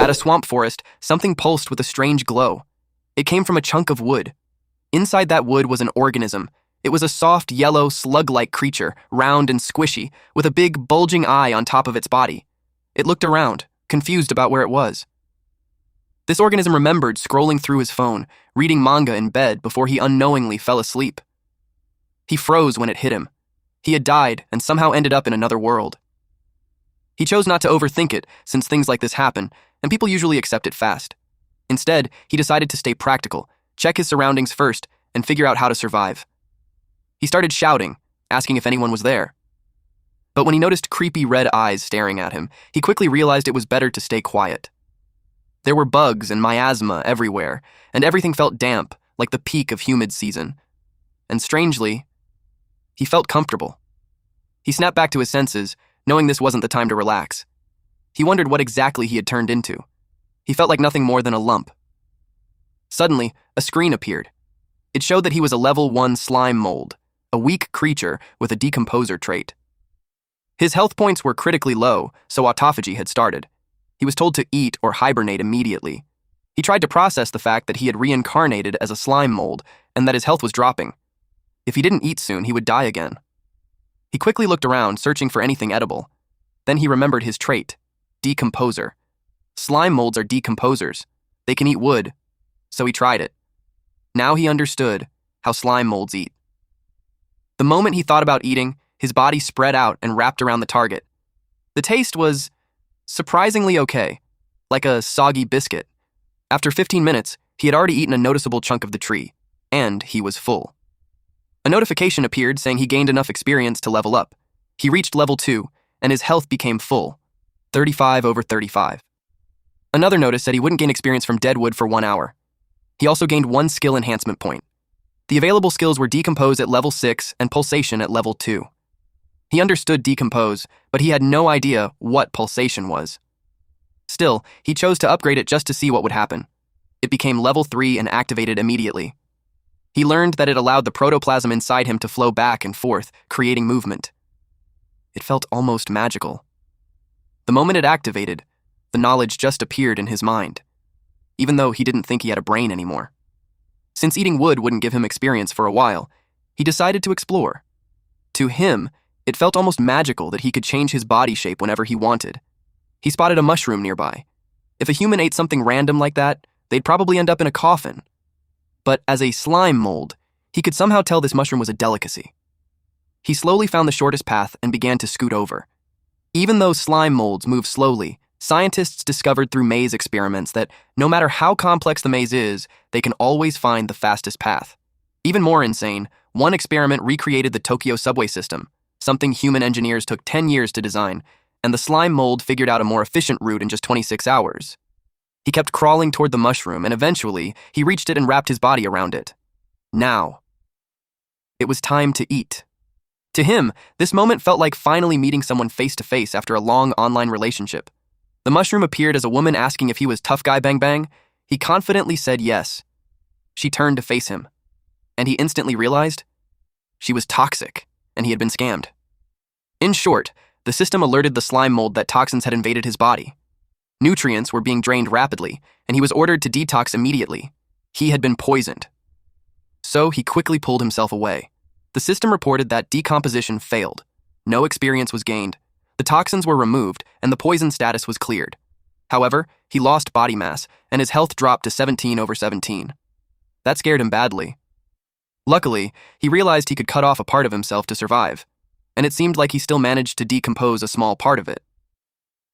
At a swamp forest, something pulsed with a strange glow. It came from a chunk of wood. Inside that wood was an organism. It was a soft, yellow, slug-like creature, round and squishy, with a big, bulging eye on top of its body. It looked around, confused about where it was. This organism remembered scrolling through his phone, reading manga in bed before he unknowingly fell asleep. He froze when it hit him. He had died and somehow ended up in another world. He chose not to overthink it, since things like this happen, and people usually accept it fast. Instead, he decided to stay practical, check his surroundings first, and figure out how to survive. He started shouting, asking if anyone was there. But when he noticed creepy red eyes staring at him, he quickly realized it was better to stay quiet. There were bugs and miasma everywhere, and everything felt damp, like the peak of humid season. And strangely, he felt comfortable. He snapped back to his senses, knowing this wasn't the time to relax. He wondered what exactly he had turned into. He felt like nothing more than a lump. Suddenly, a screen appeared. It showed that he was a level 1 slime mold, a weak creature with a decomposer trait. His health points were critically low, so autophagy had started. He was told to eat or hibernate immediately. He tried to process the fact that he had reincarnated as a slime mold and that his health was dropping. If he didn't eat soon, he would die again. He quickly looked around, searching for anything edible. Then he remembered his trait, decomposer. Slime molds are decomposers. They can eat wood, so he tried it. Now he understood how slime molds eat. The moment he thought about eating, his body spread out and wrapped around the target. The taste was surprisingly okay, like a soggy biscuit. After 15 minutes, he had already eaten a noticeable chunk of the tree, and he was full. A notification appeared saying he gained enough experience to level up. He reached level 2, and his health became full, 35/35. Another notice said he wouldn't gain experience from dead wood for 1 hour. He also gained 1 skill enhancement point. The available skills were Decompose at level 6 and Pulsation at level 2. He understood Decompose, but he had no idea what Pulsation was. Still, he chose to upgrade it just to see what would happen. It became level 3 and activated immediately. He learned that it allowed the protoplasm inside him to flow back and forth, creating movement. It felt almost magical. The moment it activated, the knowledge just appeared in his mind, even though he didn't think he had a brain anymore. Since eating wood wouldn't give him experience for a while, he decided to explore. To him, it felt almost magical that he could change his body shape whenever he wanted. He spotted a mushroom nearby. If a human ate something random like that, they'd probably end up in a coffin. But as a slime mold, he could somehow tell this mushroom was a delicacy. He slowly found the shortest path and began to scoot over. Even though slime molds move slowly, scientists discovered through maze experiments that no matter how complex the maze is, they can always find the fastest path. Even more insane, one experiment recreated the Tokyo subway system, something human engineers took 10 years to design, and the slime mold figured out a more efficient route in just 26 hours. He kept crawling toward the mushroom, and eventually, he reached it and wrapped his body around it. Now, it was time to eat. To him, this moment felt like finally meeting someone face to face after a long online relationship. The mushroom appeared as a woman asking if he was tough guy bang bang. He confidently said yes. She turned to face him, and he instantly realized she was toxic, and he had been scammed. In short, the system alerted the slime mold that toxins had invaded his body. Nutrients were being drained rapidly, and he was ordered to detox immediately. He had been poisoned. So he quickly pulled himself away. The system reported that decomposition failed. No experience was gained. The toxins were removed, and the poison status was cleared. However, he lost body mass, and his health dropped to 17/17. That scared him badly. Luckily, he realized he could cut off a part of himself to survive, and it seemed like he still managed to decompose a small part of it.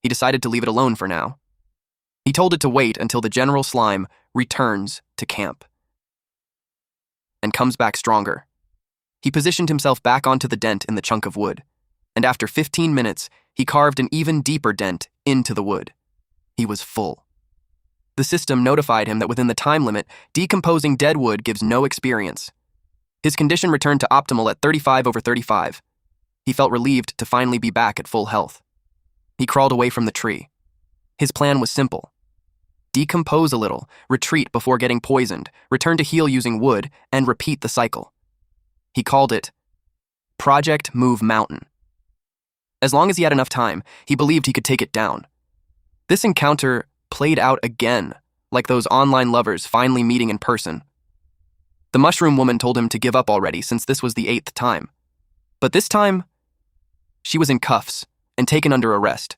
He decided to leave it alone for now. He told it to wait until the general slime returns to camp and comes back stronger. He positioned himself back onto the dent in the chunk of wood, and after 15 minutes, he carved an even deeper dent into the wood. He was full. The system notified him that within the time limit, decomposing dead wood gives no experience. His condition returned to optimal at 35/35. He felt relieved to finally be back at full health. He crawled away from the tree. His plan was simple. Decompose a little, retreat before getting poisoned, return to heal using wood, and repeat the cycle. He called it Project Move Mountain. As long as he had enough time, he believed he could take it down. This encounter played out again, like those online lovers finally meeting in person. The mushroom woman told him to give up already since this was the 8th time. But this time, she was in cuffs and taken under arrest.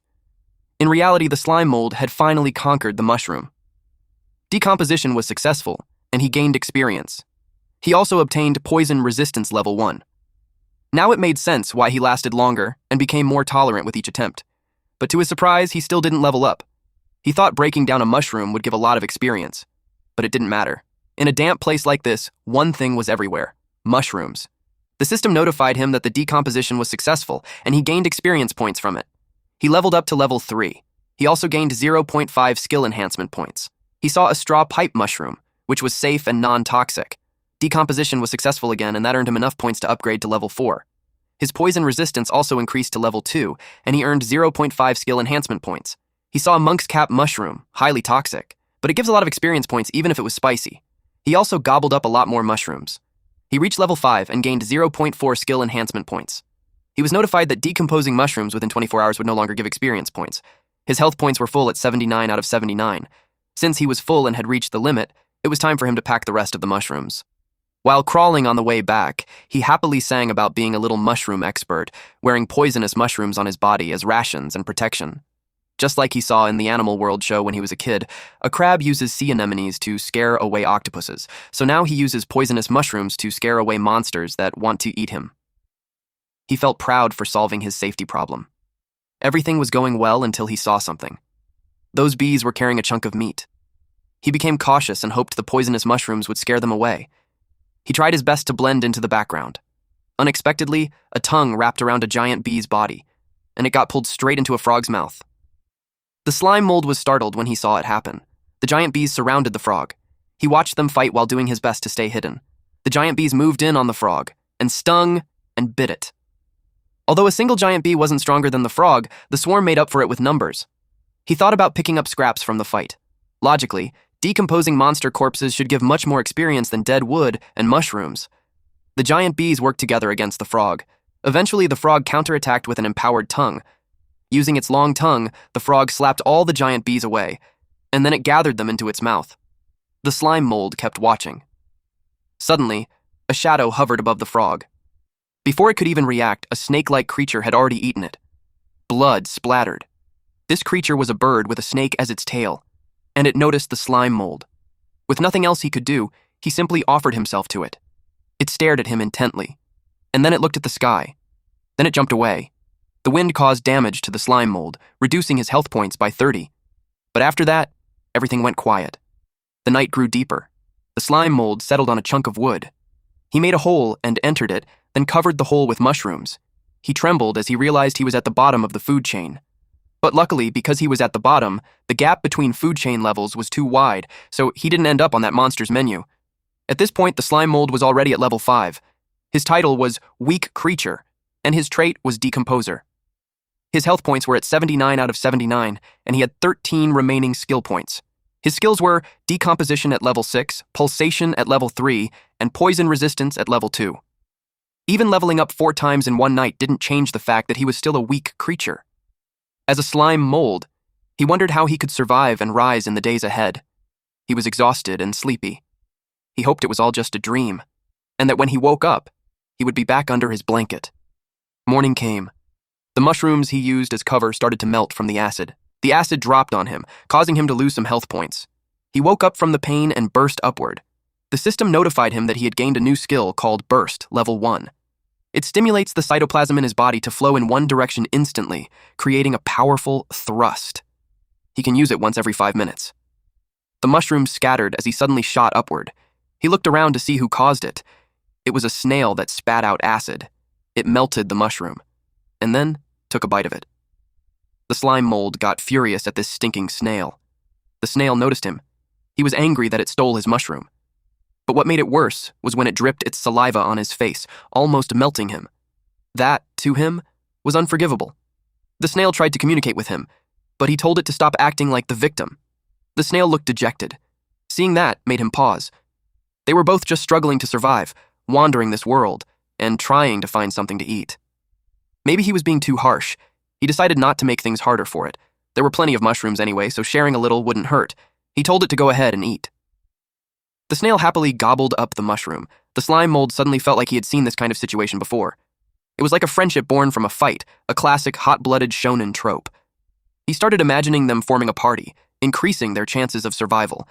In reality, the slime mold had finally conquered the mushroom. Decomposition was successful, and he gained experience. He also obtained poison resistance level 1. Now it made sense why he lasted longer and became more tolerant with each attempt. But to his surprise, he still didn't level up. He thought breaking down a mushroom would give a lot of experience, but it didn't matter. In a damp place like this, one thing was everywhere: mushrooms. The system notified him that the decomposition was successful, and he gained experience points from it. He leveled up to level 3. He also gained 0.5 skill enhancement points. He saw a straw pipe mushroom, which was safe and non-toxic. Decomposition was successful again, and that earned him enough points to upgrade to level 4. His poison resistance also increased to level 2, and he earned 0.5 skill enhancement points. He saw a monk's cap mushroom, highly toxic, but it gives a lot of experience points even if it was spicy. He also gobbled up a lot more mushrooms. He reached level 5 and gained 0.4 skill enhancement points. He was notified that decomposing mushrooms within 24 hours would no longer give experience points. His health points were full at 79 out of 79. Since he was full and had reached the limit, it was time for him to pack the rest of the mushrooms. While crawling on the way back, he happily sang about being a little mushroom expert, wearing poisonous mushrooms on his body as rations and protection. Just like he saw in the Animal World show when he was a kid, a crab uses sea anemones to scare away octopuses, so now he uses poisonous mushrooms to scare away monsters that want to eat him. He felt proud for solving his safety problem. Everything was going well until he saw something. Those bees were carrying a chunk of meat. He became cautious and hoped the poisonous mushrooms would scare them away. He tried his best to blend into the background. Unexpectedly, a tongue wrapped around a giant bee's body, and it got pulled straight into a frog's mouth. The slime mold was startled when he saw it happen. The giant bees surrounded the frog. He watched them fight while doing his best to stay hidden. The giant bees moved in on the frog, and stung and bit it. Although a single giant bee wasn't stronger than the frog, the swarm made up for it with numbers. He thought about picking up scraps from the fight. Logically, decomposing monster corpses should give much more experience than dead wood and mushrooms. The giant bees worked together against the frog. Eventually, the frog counterattacked with an empowered tongue. Using its long tongue, the frog slapped all the giant bees away, and then it gathered them into its mouth. The slime mold kept watching. Suddenly, a shadow hovered above the frog. Before it could even react, a snake-like creature had already eaten it. Blood splattered. This creature was a bird with a snake as its tail, and it noticed the slime mold. With nothing else he could do, he simply offered himself to it. It stared at him intently, and then it looked at the sky. Then it jumped away. The wind caused damage to the slime mold, reducing his health points by 30. But after that, everything went quiet. The night grew deeper. The slime mold settled on a chunk of wood. He made a hole and entered it, then covered the hole with mushrooms. He trembled as he realized he was at the bottom of the food chain. But luckily, because he was at the bottom, the gap between food chain levels was too wide, so he didn't end up on that monster's menu. At this point, the slime mold was already at level 5. His title was Weak Creature, and his trait was Decomposer. His health points were at 79 out of 79, and he had 13 remaining skill points. His skills were Decomposition at level 6, Pulsation at level 3, and Poison Resistance at level 2. Even leveling up 4 times in one night didn't change the fact that he was still a weak creature. As a slime mold, he wondered how he could survive and rise in the days ahead. He was exhausted and sleepy. He hoped it was all just a dream, and that when he woke up, he would be back under his blanket. Morning came. The mushrooms he used as cover started to melt from the acid. The acid dropped on him, causing him to lose some health points. He woke up from the pain and burst upward. The system notified him that he had gained a new skill called Burst, level 1. It stimulates the cytoplasm in his body to flow in one direction instantly, creating a powerful thrust. He can use it once every 5 minutes. The mushrooms scattered as he suddenly shot upward. He looked around to see who caused it. It was a snail that spat out acid. It melted the mushroom, and then took a bite of it. The slime mold got furious at this stinking snail. The snail noticed him. He was angry that it stole his mushroom. But what made it worse was when it dripped its saliva on his face, almost melting him. That, to him, was unforgivable. The snail tried to communicate with him, but he told it to stop acting like the victim. The snail looked dejected. Seeing that made him pause. They were both just struggling to survive, wandering this world, and trying to find something to eat. Maybe he was being too harsh. He decided not to make things harder for it. There were plenty of mushrooms anyway, so sharing a little wouldn't hurt. He told it to go ahead and eat. The snail happily gobbled up the mushroom. The slime mold suddenly felt like he had seen this kind of situation before. It was like a friendship born from a fight, a classic hot-blooded shonen trope. He started imagining them forming a party, increasing their chances of survival.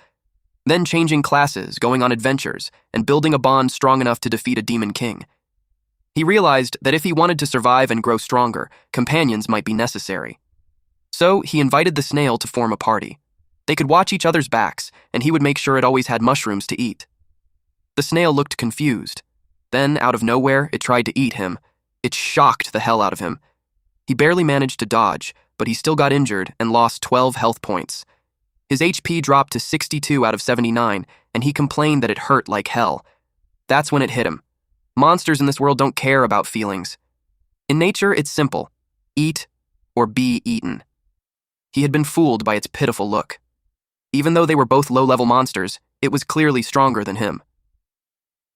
Then changing classes, going on adventures, and building a bond strong enough to defeat a demon king. He realized that if he wanted to survive and grow stronger, companions might be necessary. So he invited the snail to form a party. They could watch each other's backs, and he would make sure it always had mushrooms to eat. The snail looked confused. Then, out of nowhere, it tried to eat him. It shocked the hell out of him. He barely managed to dodge, but he still got injured and lost 12 health points. His HP dropped to 62 out of 79, and he complained that it hurt like hell. That's when it hit him. Monsters in this world don't care about feelings. In nature, it's simple. Eat or be eaten. He had been fooled by its pitiful look. Even though they were both low-level monsters, it was clearly stronger than him.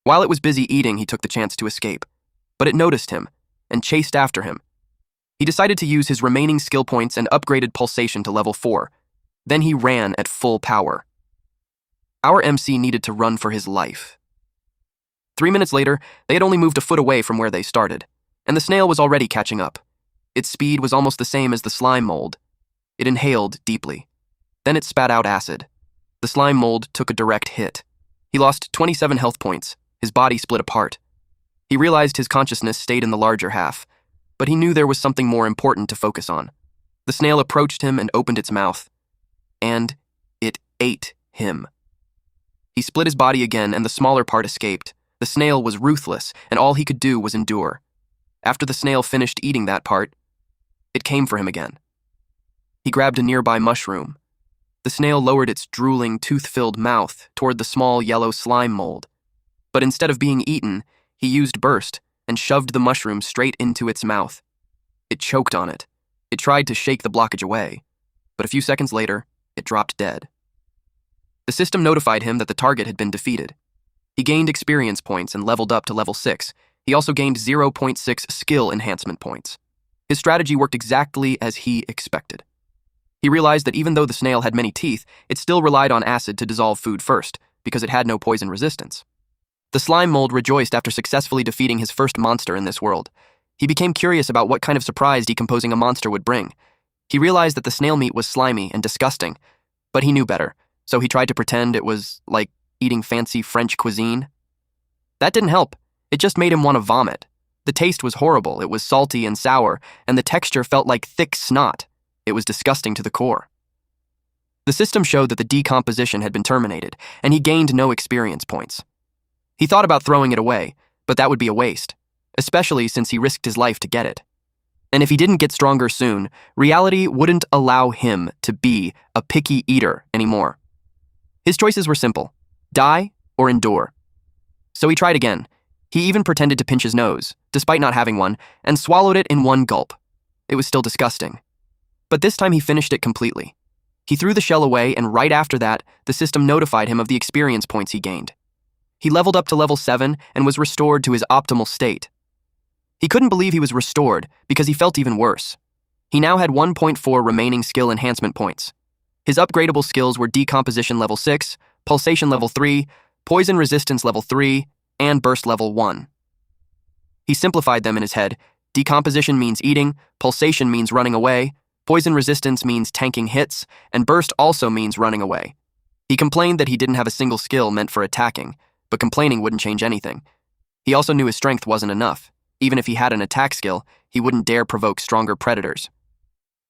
While it was busy eating, he took the chance to escape. But it noticed him and chased after him. He decided to use his remaining skill points and upgraded pulsation to level 4. Then he ran at full power. Our MC needed to run for his life. 3 minutes later, they had only moved a foot away from where they started, and the snail was already catching up. Its speed was almost the same as the slime mold. It inhaled deeply. Then it spat out acid. The slime mold took a direct hit. He lost 27 health points. His body split apart. He realized his consciousness stayed in the larger half, but he knew there was something more important to focus on. The snail approached him and opened its mouth. And it ate him. He split his body again, and the smaller part escaped. The snail was ruthless, and all he could do was endure. After the snail finished eating that part, it came for him again. He grabbed a nearby mushroom. The snail lowered its drooling, tooth-filled mouth toward the small yellow slime mold. But instead of being eaten, he used burst and shoved the mushroom straight into its mouth. It choked on it. It tried to shake the blockage away, but a few seconds later, it dropped dead. The system notified him that the target had been defeated. He gained experience points and leveled up to level 6. He also gained 0.6 skill enhancement points. His strategy worked exactly as he expected. He realized that even though the snail had many teeth, it still relied on acid to dissolve food first, because it had no poison resistance. The slime mold rejoiced after successfully defeating his first monster in this world. He became curious about what kind of surprise decomposing a monster would bring. He realized that the snail meat was slimy and disgusting, but he knew better, so he tried to pretend it was like eating fancy French cuisine. That didn't help. It just made him want to vomit. The taste was horrible. It was salty and sour, and the texture felt like thick snot. It was disgusting to the core. The system showed that the decomposition had been terminated, and he gained no experience points. He thought about throwing it away, but that would be a waste, especially since he risked his life to get it. And if he didn't get stronger soon, reality wouldn't allow him to be a picky eater anymore. His choices were simple: die or endure. So he tried again. He even pretended to pinch his nose, despite not having one, and swallowed it in one gulp. It was still disgusting. But this time he finished it completely. He threw the shell away, and right after that, the system notified him of the experience points he gained. He leveled up to level 7 and was restored to his optimal state. He couldn't believe he was restored because he felt even worse. He now had 1.4 remaining skill enhancement points. His upgradable skills were decomposition level 6, pulsation level 3, poison resistance level 3, and burst level 1. He simplified them in his head. Decomposition means eating, pulsation means running away, poison resistance means tanking hits, and burst also means running away. He complained that he didn't have a single skill meant for attacking, but complaining wouldn't change anything. He also knew his strength wasn't enough. Even if he had an attack skill, he wouldn't dare provoke stronger predators.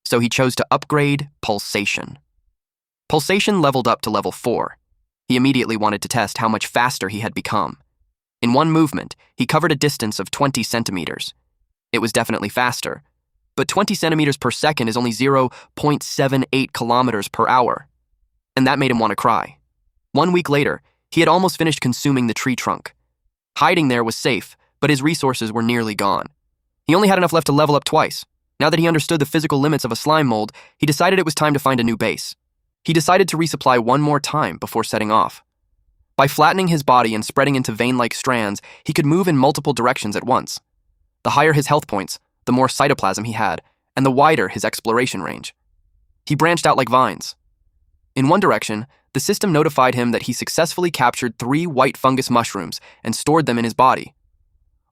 So he chose to upgrade pulsation. Pulsation leveled up to level 4. He immediately wanted to test how much faster he had become. In one movement, he covered a distance of 20 centimeters. It was definitely faster, but 20 centimeters per second is only 0.78 kilometers per hour. And that made him want to cry. 1 week later, he had almost finished consuming the tree trunk. Hiding there was safe, but his resources were nearly gone. He only had enough left to level up twice. Now that he understood the physical limits of a slime mold, he decided it was time to find a new base. He decided to resupply one more time before setting off. By flattening his body and spreading into vein-like strands, he could move in multiple directions at once. The higher his health points, the more cytoplasm he had, and the wider his exploration range. He branched out like vines. In one direction, the system notified him that he successfully captured 3 white fungus mushrooms and stored them in his body.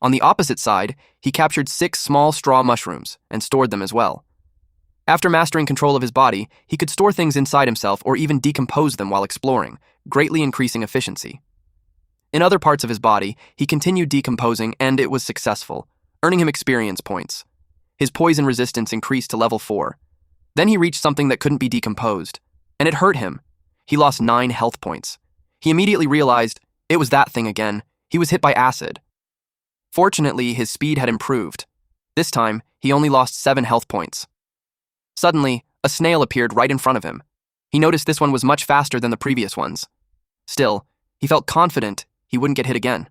On the opposite side, he captured 6 small straw mushrooms and stored them as well. After mastering control of his body, he could store things inside himself or even decompose them while exploring, greatly increasing efficiency. In other parts of his body, he continued decomposing, and it was successful, earning him experience points. His poison resistance increased to level 4. Then he reached something that couldn't be decomposed, and it hurt him. He lost 9 health points. He immediately realized it was that thing again. He was hit by acid. Fortunately, his speed had improved. This time, he only lost 7 health points. Suddenly, a snail appeared right in front of him. He noticed this one was much faster than the previous ones. Still, he felt confident he wouldn't get hit again.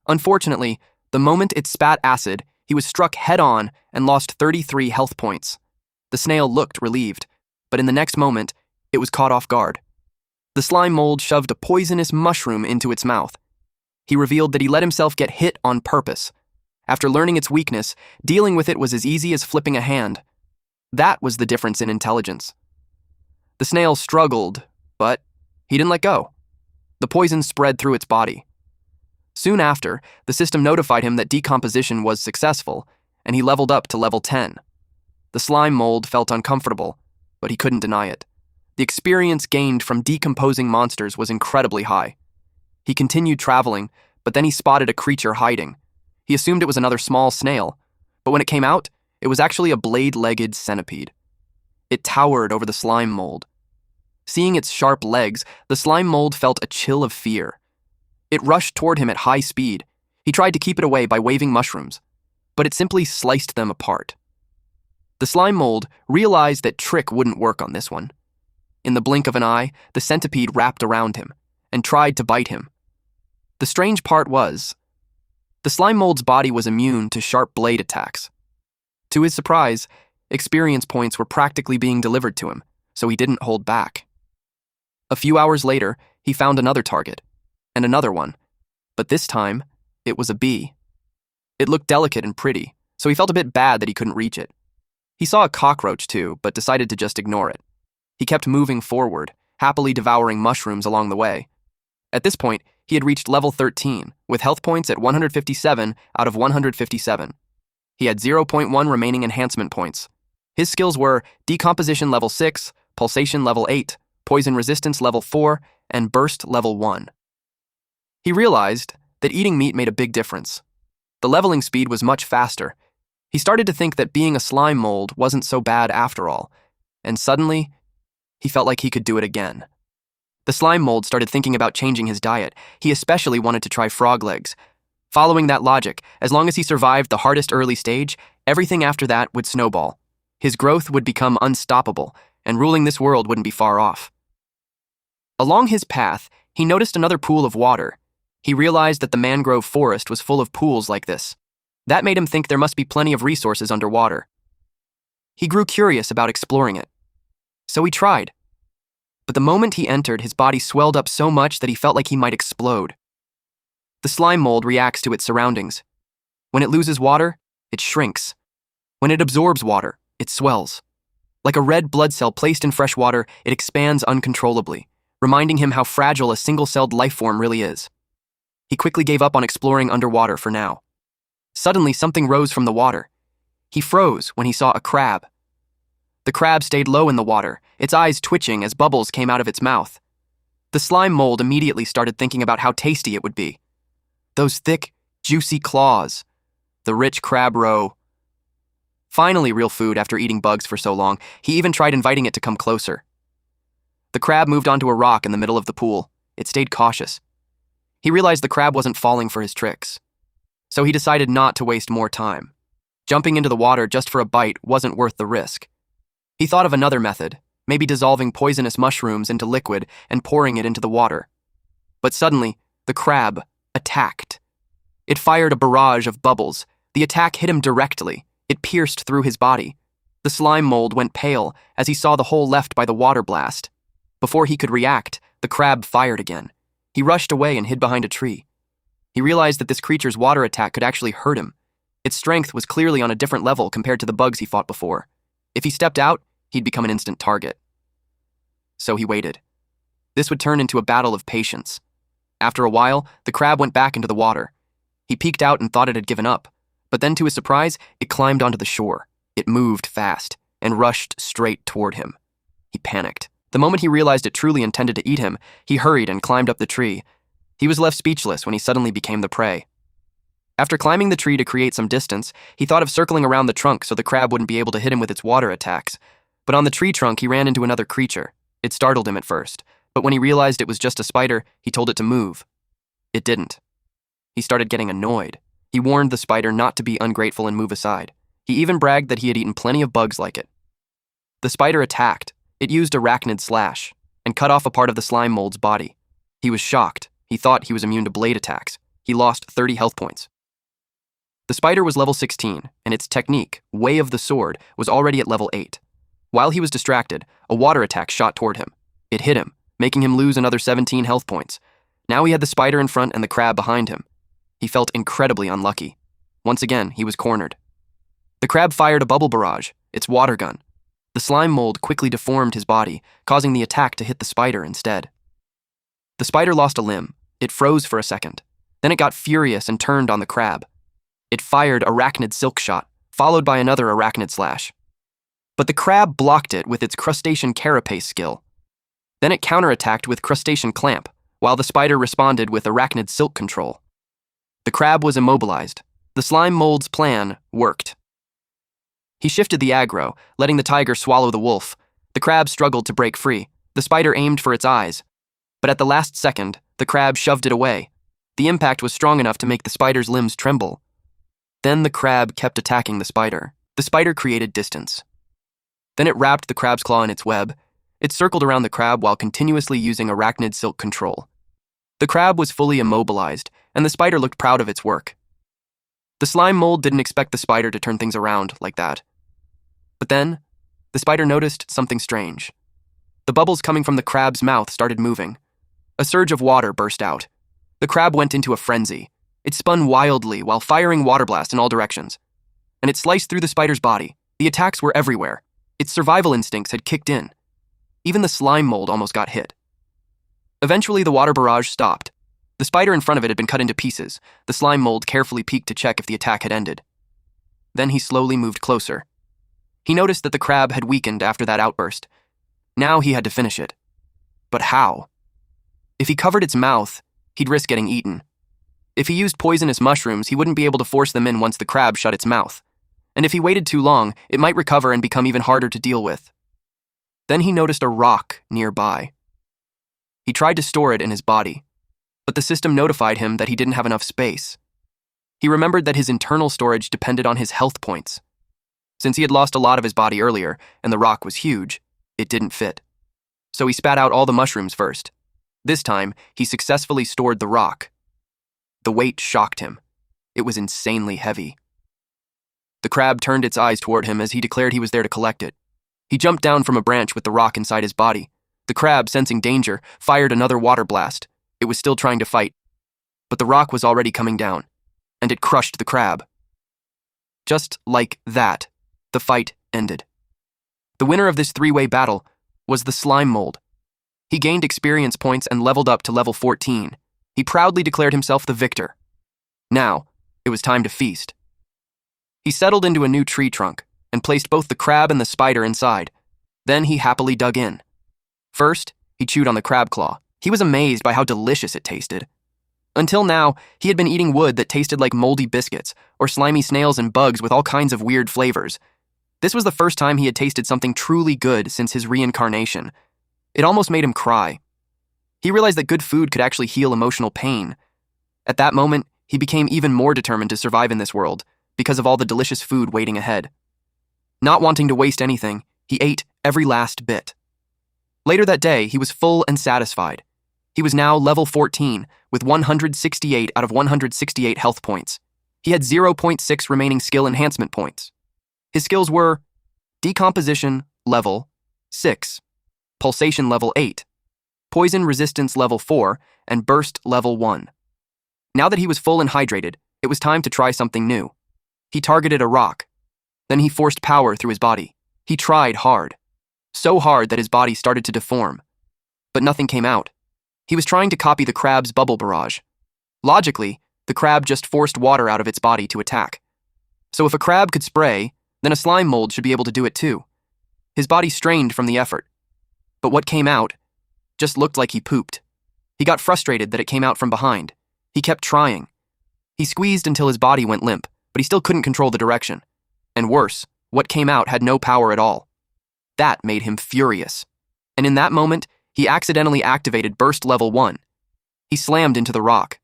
Unfortunately, the moment it spat acid, he was struck head-on and lost 33 health points. The snail looked relieved, but in the next moment, it was caught off guard. The slime mold shoved a poisonous mushroom into its mouth. He revealed that he let himself get hit on purpose. After learning its weakness, dealing with it was as easy as flipping a hand. That was the difference in intelligence. The snail struggled, but he didn't let go. The poison spread through its body. Soon after, the system notified him that decomposition was successful, and he leveled up to level 10. The slime mold felt uncomfortable, but he couldn't deny it. The experience gained from decomposing monsters was incredibly high. He continued traveling, but then he spotted a creature hiding. He assumed it was another small snail, but when it came out, it was actually a blade-legged centipede. It towered over the slime mold. Seeing its sharp legs, the slime mold felt a chill of fear. It rushed toward him at high speed. He tried to keep it away by waving mushrooms, but it simply sliced them apart. The slime mold realized that trick wouldn't work on this one. In the blink of an eye, the centipede wrapped around him and tried to bite him. The strange part was, the slime mold's body was immune to sharp blade attacks. To his surprise, experience points were practically being delivered to him, so he didn't hold back. A few hours later, he found another target, and another one, but this time, it was a bee. It looked delicate and pretty, so he felt a bit bad that he couldn't reach it. He saw a cockroach too, but decided to just ignore it. He kept moving forward, happily devouring mushrooms along the way. At this point, he had reached level 13, with health points at 157 out of 157. He had 0.1 remaining enhancement points. His skills were Decomposition level 6, Pulsation level 8, Poison Resistance level 4, and Burst level 1. He realized that eating meat made a big difference. The leveling speed was much faster. He started to think that being a slime mold wasn't so bad after all, and suddenly, he felt like he could do it again. The slime mold started thinking about changing his diet. He especially wanted to try frog legs. Following that logic, as long as he survived the hardest early stage, everything after that would snowball. His growth would become unstoppable, and ruling this world wouldn't be far off. Along his path, he noticed another pool of water. He realized that the mangrove forest was full of pools like this. That made him think there must be plenty of resources underwater. He grew curious about exploring it. So he tried. But the moment he entered, his body swelled up so much that he felt like he might explode. The slime mold reacts to its surroundings. When it loses water, it shrinks. When it absorbs water, it swells. Like a red blood cell placed in fresh water, it expands uncontrollably, reminding him how fragile a single-celled life form really is. He quickly gave up on exploring underwater for now. Suddenly, something rose from the water. He froze when he saw a crab. The crab stayed low in the water, its eyes twitching as bubbles came out of its mouth. The slime mold immediately started thinking about how tasty it would be. Those thick, juicy claws. The rich crab roe. Finally real food after eating bugs for so long, he even tried inviting it to come closer. The crab moved onto a rock in the middle of the pool. It stayed cautious. He realized the crab wasn't falling for his tricks. So he decided not to waste more time. Jumping into the water just for a bite wasn't worth the risk. He thought of another method, maybe dissolving poisonous mushrooms into liquid and pouring it into the water. But suddenly, the crab attacked. It fired a barrage of bubbles. The attack hit him directly. It pierced through his body. The slime mold went pale as he saw the hole left by the water blast. Before he could react, the crab fired again. He rushed away and hid behind a tree. He realized that this creature's water attack could actually hurt him. Its strength was clearly on a different level compared to the bugs he fought before. If he stepped out, he'd become an instant target. So he waited. This would turn into a battle of patience. After a while, the crab went back into the water. He peeked out and thought it had given up, but then to his surprise, it climbed onto the shore. It moved fast and rushed straight toward him. He panicked. The moment he realized it truly intended to eat him, he hurried and climbed up the tree. He was left speechless when he suddenly became the prey. After climbing the tree to create some distance, he thought of circling around the trunk so the crab wouldn't be able to hit him with its water attacks. But on the tree trunk, he ran into another creature. It startled him at first, but when he realized it was just a spider, he told it to move. It didn't. He started getting annoyed. He warned the spider not to be ungrateful and move aside. He even bragged that he had eaten plenty of bugs like it. The spider attacked. It used arachnid slash and cut off a part of the slime mold's body. He was shocked. He thought he was immune to blade attacks. He lost 30 health points. The spider was level 16, and its technique, Way of the Sword, was already at level 8. While he was distracted, a water attack shot toward him. It hit him, making him lose another 17 health points. Now he had the spider in front and the crab behind him. He felt incredibly unlucky. Once again, he was cornered. The crab fired a bubble barrage, its water gun. The slime mold quickly deformed his body, causing the attack to hit the spider instead. The spider lost a limb. It froze for a second. Then it got furious and turned on the crab. It fired arachnid silk shot, followed by another arachnid slash. But the crab blocked it with its crustacean carapace skill. Then it counterattacked with crustacean clamp, while the spider responded with arachnid silk control. The crab was immobilized. The slime mold's plan worked. He shifted the aggro, letting the tiger swallow the wolf. The crab struggled to break free. The spider aimed for its eyes. But at the last second, the crab shoved it away. The impact was strong enough to make the spider's limbs tremble. Then the crab kept attacking the spider. The spider created distance. Then it wrapped the crab's claw in its web. It circled around the crab while continuously using arachnid silk control. The crab was fully immobilized, and the spider looked proud of its work. The slime mold didn't expect the spider to turn things around like that. But then, the spider noticed something strange. The bubbles coming from the crab's mouth started moving. A surge of water burst out. The crab went into a frenzy. It spun wildly while firing water blasts in all directions. And it sliced through the spider's body. The attacks were everywhere. Its survival instincts had kicked in. Even the slime mold almost got hit. Eventually, the water barrage stopped. The spider in front of it had been cut into pieces. The slime mold carefully peeked to check if the attack had ended. Then he slowly moved closer. He noticed that the crab had weakened after that outburst. Now he had to finish it. But how? If he covered its mouth, he'd risk getting eaten. If he used poisonous mushrooms, he wouldn't be able to force them in once the crab shut its mouth. And if he waited too long, it might recover and become even harder to deal with. Then he noticed a rock nearby. He tried to store it in his body, but the system notified him that he didn't have enough space. He remembered that his internal storage depended on his health points. Since he had lost a lot of his body earlier, and the rock was huge, it didn't fit. So he spat out all the mushrooms first. This time, he successfully stored the rock. The weight shocked him. It was insanely heavy. The crab turned its eyes toward him as he declared he was there to collect it. He jumped down from a branch with the rock inside his body. The crab, sensing danger, fired another water blast. It was still trying to fight. But the rock was already coming down, and it crushed the crab. Just like that, the fight ended. The winner of this three-way battle was the slime mold. He gained experience points and leveled up to level 14. He proudly declared himself the victor. Now, it was time to feast. He settled into a new tree trunk and placed both the crab and the spider inside. Then he happily dug in. First, he chewed on the crab claw. He was amazed by how delicious it tasted. Until now, he had been eating wood that tasted like moldy biscuits or slimy snails and bugs with all kinds of weird flavors. This was the first time he had tasted something truly good since his reincarnation. It almost made him cry. He realized that good food could actually heal emotional pain. At that moment, he became even more determined to survive in this world because of all the delicious food waiting ahead. Not wanting to waste anything, he ate every last bit. Later that day, he was full and satisfied. He was now level 14 with 168 out of 168 health points. He had 0.6 remaining skill enhancement points. His skills were Decomposition level 6, Pulsation level 8, Poison resistance level 4, and Burst level 1. Now that he was full and hydrated, it was time to try something new. He targeted a rock. Then he forced power through his body. He tried hard. so hard that his body started to deform. But nothing came out. He was trying to copy the crab's bubble barrage. Logically, the crab just forced water out of its body to attack. So if a crab could spray, then a slime mold should be able to do it too. His body strained from the effort. But what came out just looked like he pooped. He got frustrated that it came out from behind. He kept trying. He squeezed until his body went limp, but he still couldn't control the direction. And worse, what came out had no power at all. That made him furious. And in that moment, he accidentally activated Burst Level 1. He slammed into the rock.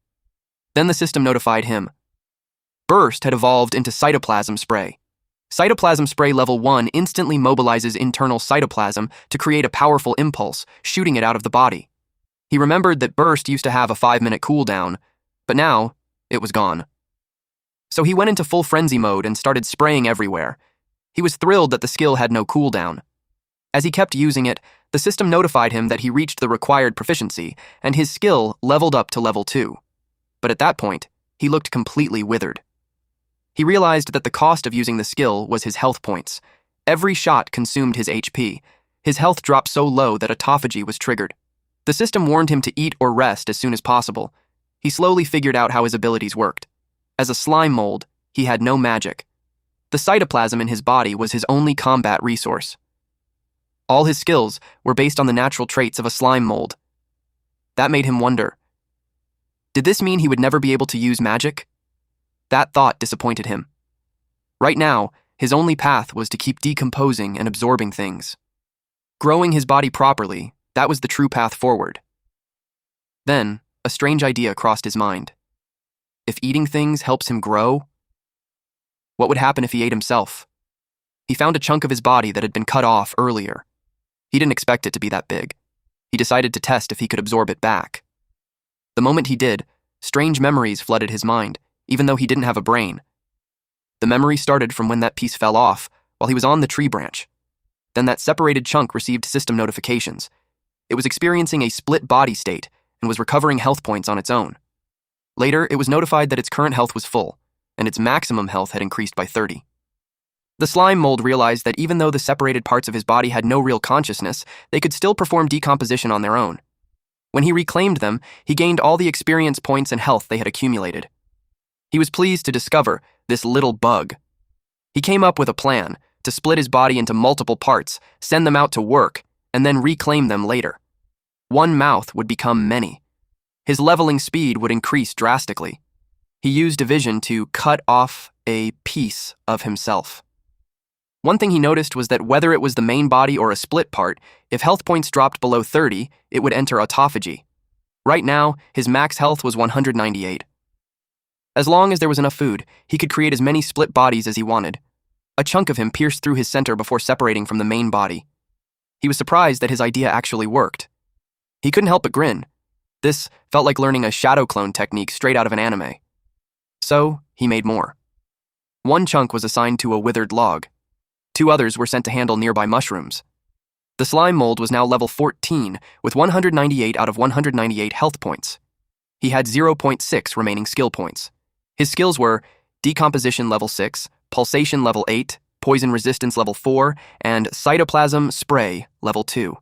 Then the system notified him. Burst had evolved into Cytoplasm Spray. Cytoplasm Spray Level 1 instantly mobilizes internal cytoplasm to create a powerful impulse, shooting it out of the body. He remembered that Burst used to have a 5-minute cooldown, but now it was gone. So he went into full frenzy mode and started spraying everywhere. He was thrilled that the skill had no cooldown. As he kept using it, the system notified him that he reached the required proficiency, and his skill leveled up to level 2. But at that point, he looked completely withered. He realized that the cost of using the skill was his health points. Every shot consumed his HP. His health dropped so low that autophagy was triggered. The system warned him to eat or rest as soon as possible. He slowly figured out how his abilities worked. As a slime mold, he had no magic. The cytoplasm in his body was his only combat resource. All his skills were based on the natural traits of a slime mold. That made him wonder. Did this mean he would never be able to use magic? That thought disappointed him. Right now, his only path was to keep decomposing and absorbing things. Growing his body properly, that was the true path forward. Then, a strange idea crossed his mind. If eating things helps him grow, what would happen if he ate himself? He found a chunk of his body that had been cut off earlier. He didn't expect it to be that big. He decided to test if he could absorb it back. The moment he did, strange memories flooded his mind, even though he didn't have a brain. The memory started from when that piece fell off while he was on the tree branch. Then that separated chunk received system notifications. It was experiencing a split body state and was recovering health points on its own. Later, it was notified that its current health was full, and its maximum health had increased by 30. The slime mold realized that even though the separated parts of his body had no real consciousness, they could still perform decomposition on their own. When he reclaimed them, he gained all the experience points and health they had accumulated. He was pleased to discover this little bug. He came up with a plan to split his body into multiple parts, send them out to work, and then reclaim them later. One mouth would become many. His leveling speed would increase drastically. He used division to cut off a piece of himself. One thing he noticed was that whether it was the main body or a split part, if health points dropped below 30, it would enter autophagy. Right now, his max health was 198. As long as there was enough food, he could create as many split bodies as he wanted. A chunk of him pierced through his center before separating from the main body. He was surprised that his idea actually worked. He couldn't help but grin. This felt like learning a shadow clone technique straight out of an anime. So, he made more. One chunk was assigned to a withered log. 2 others were sent to handle nearby mushrooms. The slime mold was now level 14, with 198 out of 198 health points. He had 0.6 remaining skill points. His skills were Decomposition level 6, Pulsation level 8, Poison Resistance level 4, and Cytoplasm Spray level 2.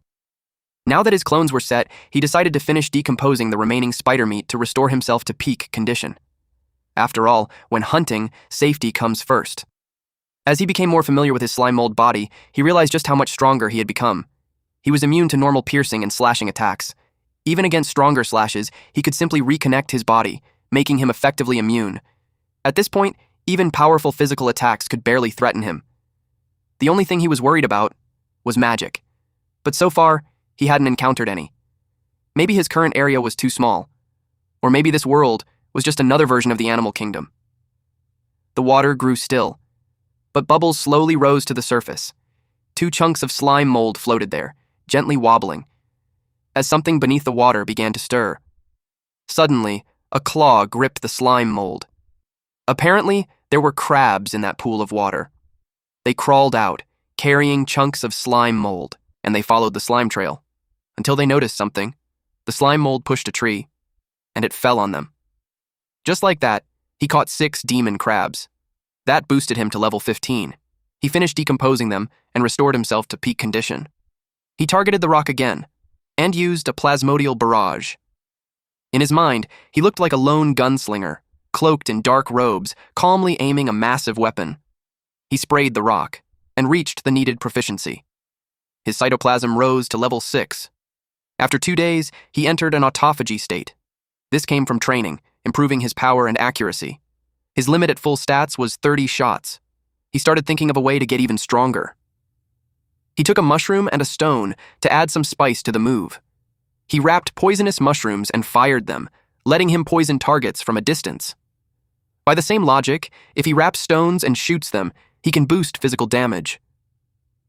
Now that his clones were set, he decided to finish decomposing the remaining spider meat to restore himself to peak condition. After all, when hunting, safety comes first. As he became more familiar with his slime mold body, he realized just how much stronger he had become. He was immune to normal piercing and slashing attacks. Even against stronger slashes, he could simply reconnect his body, making him effectively immune. At this point, even powerful physical attacks could barely threaten him. The only thing he was worried about was magic. But so far, he hadn't encountered any. Maybe his current area was too small. Or maybe this world was just another version of the animal kingdom. The water grew still, but bubbles slowly rose to the surface. 2 chunks of slime mold floated there, gently wobbling, as something beneath the water began to stir. Suddenly, a claw gripped the slime mold. Apparently, there were crabs in that pool of water. They crawled out, carrying chunks of slime mold, and they followed the slime trail. Until they noticed something. The slime mold pushed a tree, and it fell on them. Just like that, he caught 6 demon crabs. That boosted him to level 15. He finished decomposing them and restored himself to peak condition. He targeted the rock again, and used a plasmodial barrage. In his mind, he looked like a lone gunslinger, cloaked in dark robes, calmly aiming a massive weapon. He sprayed the rock, and reached the needed proficiency. His cytoplasm rose to level 6. After 2 days, he entered an autophagy state. This came from training, improving his power and accuracy. His limit at full stats was 30 shots. He started thinking of a way to get even stronger. He took a mushroom and a stone to add some spice to the move. He wrapped poisonous mushrooms and fired them, letting him poison targets from a distance. By the same logic, if he wraps stones and shoots them, he can boost physical damage.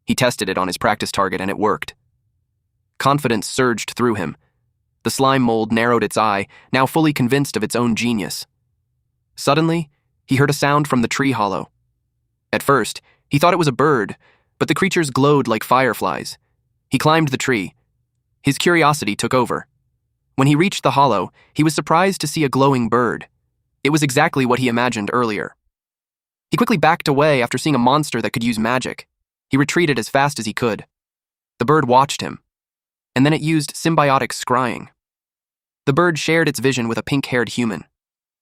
He tested it on his practice target and it worked. Confidence surged through him. The slime mold narrowed its eye, now fully convinced of its own genius. Suddenly, he heard a sound from the tree hollow. At first, he thought it was a bird, but the creatures glowed like fireflies. He climbed the tree. His curiosity took over. When he reached the hollow, he was surprised to see a glowing bird. It was exactly what he imagined earlier. He quickly backed away after seeing a monster that could use magic. He retreated as fast as he could. The bird watched him, and then it used symbiotic scrying. The bird shared its vision with a pink-haired human.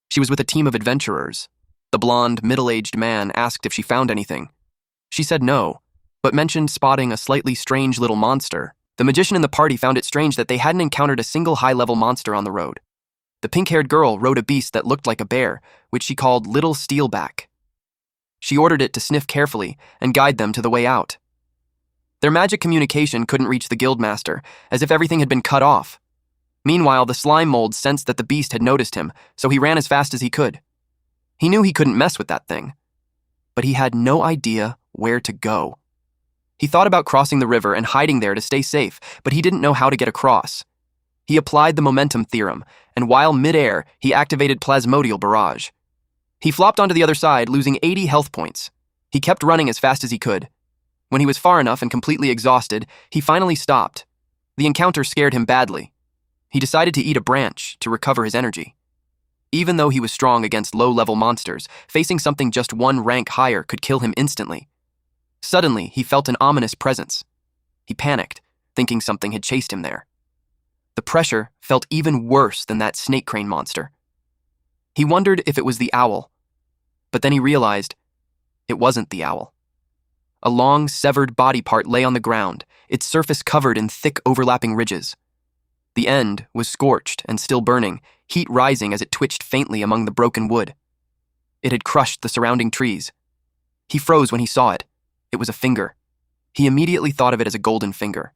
She was with a team of adventurers. The blonde, middle-aged man asked if she found anything. She said no, but mentioned spotting a slightly strange little monster. The magician in the party found it strange that they hadn't encountered a single high-level monster on the road. The pink-haired girl rode a beast that looked like a bear, which she called Little Steelback. She ordered it to sniff carefully and guide them to the way out. Their magic communication couldn't reach the guildmaster, as if everything had been cut off. Meanwhile, the slime mold sensed that the beast had noticed him, so he ran as fast as he could. He knew he couldn't mess with that thing, but he had no idea where to go. He thought about crossing the river and hiding there to stay safe, but he didn't know how to get across. He applied the momentum theorem, and while midair, he activated plasmodial barrage. He flopped onto the other side, losing 80 health points. He kept running as fast as he could. When he was far enough and completely exhausted, he finally stopped. The encounter scared him badly. He decided to eat a branch to recover his energy. Even though he was strong against low-level monsters, facing something just one rank higher could kill him instantly. Suddenly, he felt an ominous presence. He panicked, thinking something had chased him there. The pressure felt even worse than that snake crane monster. He wondered if it was the owl, but then he realized it wasn't the owl. A long, severed body part lay on the ground, its surface covered in thick, overlapping ridges. The end was scorched and still burning, heat rising as it twitched faintly among the broken wood. It had crushed the surrounding trees. He froze when he saw it. It was a finger. He immediately thought of it as a golden finger.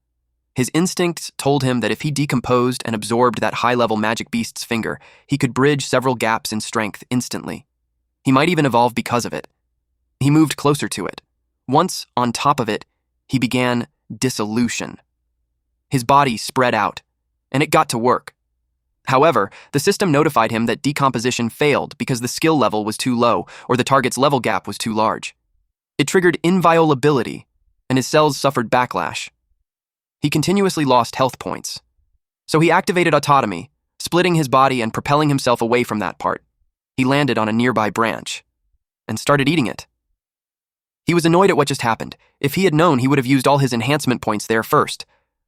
His instincts told him that if he decomposed and absorbed that high-level magic beast's finger, he could bridge several gaps in strength instantly. He might even evolve because of it. He moved closer to it. Once on top of it, he began dissolution. His body spread out, and it got to work. However, the system notified him that decomposition failed because the skill level was too low or the target's level gap was too large. It triggered inviolability, and his cells suffered backlash. He continuously lost health points. So he activated autonomy, splitting his body and propelling himself away from that part. He landed on a nearby branch and started eating it. He was annoyed at what just happened. If he had known, he would have used all his enhancement points there first.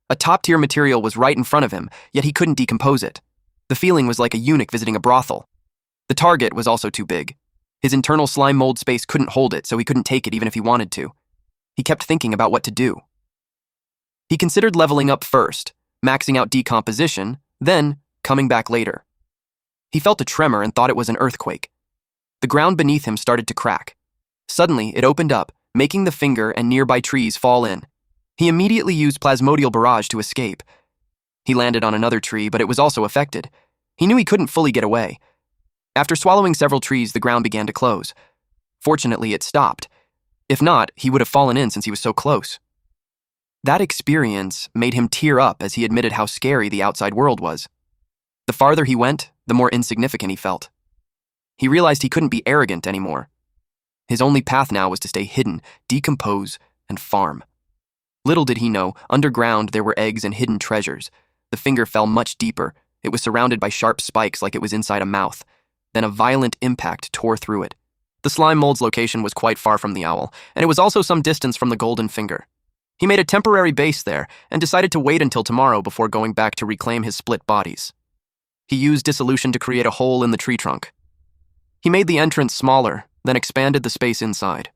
A top-tier material was right in front of him, yet he couldn't decompose it. The feeling was like a eunuch visiting a brothel. The target was also too big. His internal slime mold space couldn't hold it, so he couldn't take it even if he wanted to. He kept thinking about what to do. He considered leveling up first, maxing out decomposition, then coming back later. He felt a tremor and thought it was an earthquake. The ground beneath him started to crack. Suddenly, it opened up, making the finger and nearby trees fall in. He immediately used plasmodial barrage to escape. He landed on another tree, but it was also affected. He knew he couldn't fully get away. After swallowing several trees, the ground began to close. Fortunately, it stopped. If not, he would have fallen in since he was so close. That experience made him tear up as he admitted how scary the outside world was. The farther he went, the more insignificant he felt. He realized he couldn't be arrogant anymore. His only path now was to stay hidden, decompose, and farm. Little did he know, underground there were eggs and hidden treasures. The finger fell much deeper. It was surrounded by sharp spikes like it was inside a mouth. Then a violent impact tore through it. The slime mold's location was quite far from the owl, and it was also some distance from the golden finger. He made a temporary base there and decided to wait until tomorrow before going back to reclaim his split bodies. He used dissolution to create a hole in the tree trunk. He made the entrance smaller, then expanded the space inside.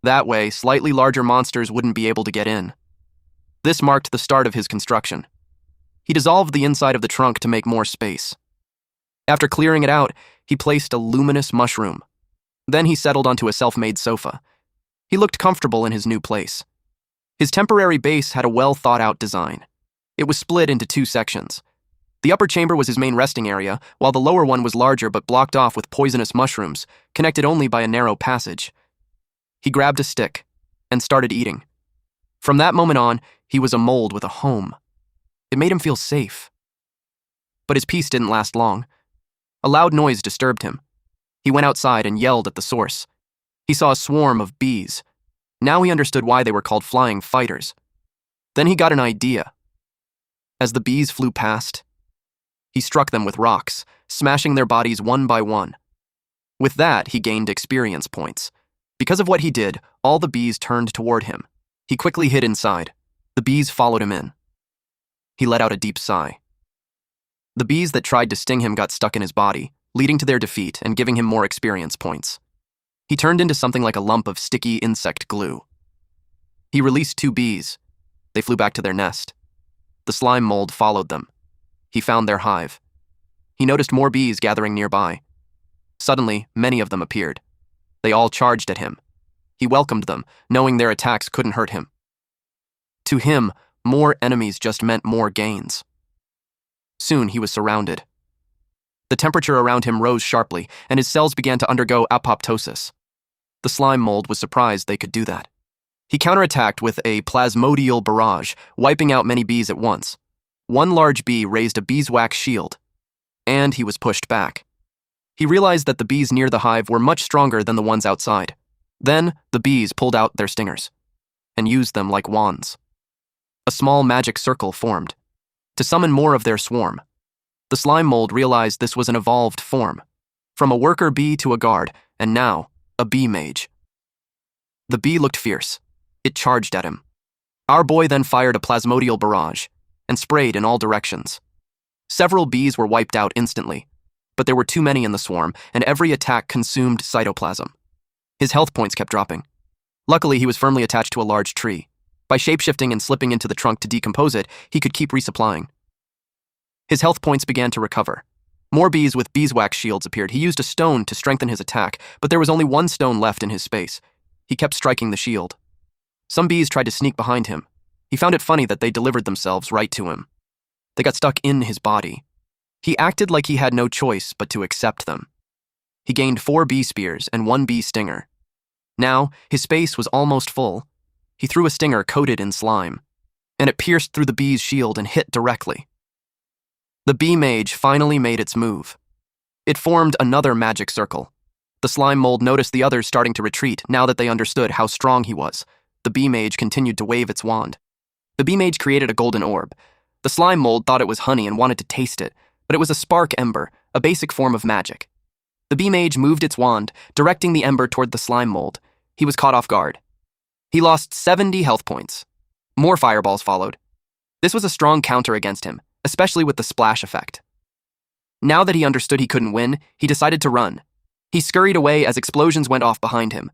That way, slightly larger monsters wouldn't be able to get in. This marked the start of his construction. He dissolved the inside of the trunk to make more space. After clearing it out, he placed a luminous mushroom. Then he settled onto a self-made sofa. He looked comfortable in his new place. His temporary base had a well-thought-out design. It was split into two sections. The upper chamber was his main resting area, while the lower one was larger but blocked off with poisonous mushrooms, connected only by a narrow passage. He grabbed a stick and started eating. From that moment on, he was a mold with a home. It made him feel safe. But his peace didn't last long. A loud noise disturbed him. He went outside and yelled at the source. He saw a swarm of bees. Now he understood why they were called flying fighters. Then he got an idea. As the bees flew past, he struck them with rocks, smashing their bodies one by one. With that, he gained experience points. Because of what he did, all the bees turned toward him. He quickly hid inside. The bees followed him in. He let out a deep sigh. The bees that tried to sting him got stuck in his body, leading to their defeat and giving him more experience points. He turned into something like a lump of sticky insect glue. He released 2 bees. They flew back to their nest. The slime mold followed them. He found their hive. He noticed more bees gathering nearby. Suddenly, many of them appeared. They all charged at him. He welcomed them, knowing their attacks couldn't hurt him. To him, more enemies just meant more gains. Soon he was surrounded. The temperature around him rose sharply, and his cells began to undergo apoptosis. The slime mold was surprised they could do that. He counterattacked with a plasmodial barrage, wiping out many bees at once. One large bee raised a beeswax shield, and he was pushed back. He realized that the bees near the hive were much stronger than the ones outside. Then, the bees pulled out their stingers and used them like wands. A small magic circle formed to summon more of their swarm. The slime mold realized this was an evolved form, from a worker bee to a guard, and now, a bee mage. The bee looked fierce. It charged at him. Our boy then fired a plasmodial barrage and sprayed in all directions. Several bees were wiped out instantly, but there were too many in the swarm, and every attack consumed cytoplasm. His health points kept dropping. Luckily, he was firmly attached to a large tree. By shapeshifting and slipping into the trunk to decompose it, he could keep resupplying. His health points began to recover. More bees with beeswax shields appeared. He used a stone to strengthen his attack, but there was only one stone left in his space. He kept striking the shield. Some bees tried to sneak behind him. He found it funny that they delivered themselves right to him. They got stuck in his body. He acted like he had no choice but to accept them. He gained 4 bee spears and 1 bee stinger. Now, his space was almost full. He threw a stinger coated in slime, and it pierced through the bee's shield and hit directly. The bee mage finally made its move. It formed another magic circle. The slime mold noticed the others starting to retreat now that they understood how strong he was. The bee mage continued to wave its wand. The bee mage created a golden orb. The slime mold thought it was honey and wanted to taste it, but it was a spark ember, a basic form of magic. The bee mage moved its wand, directing the ember toward the slime mold. He was caught off guard. He lost 70 health points. More fireballs followed. This was a strong counter against him, especially with the splash effect. Now that he understood he couldn't win, he decided to run. He scurried away as explosions went off behind him.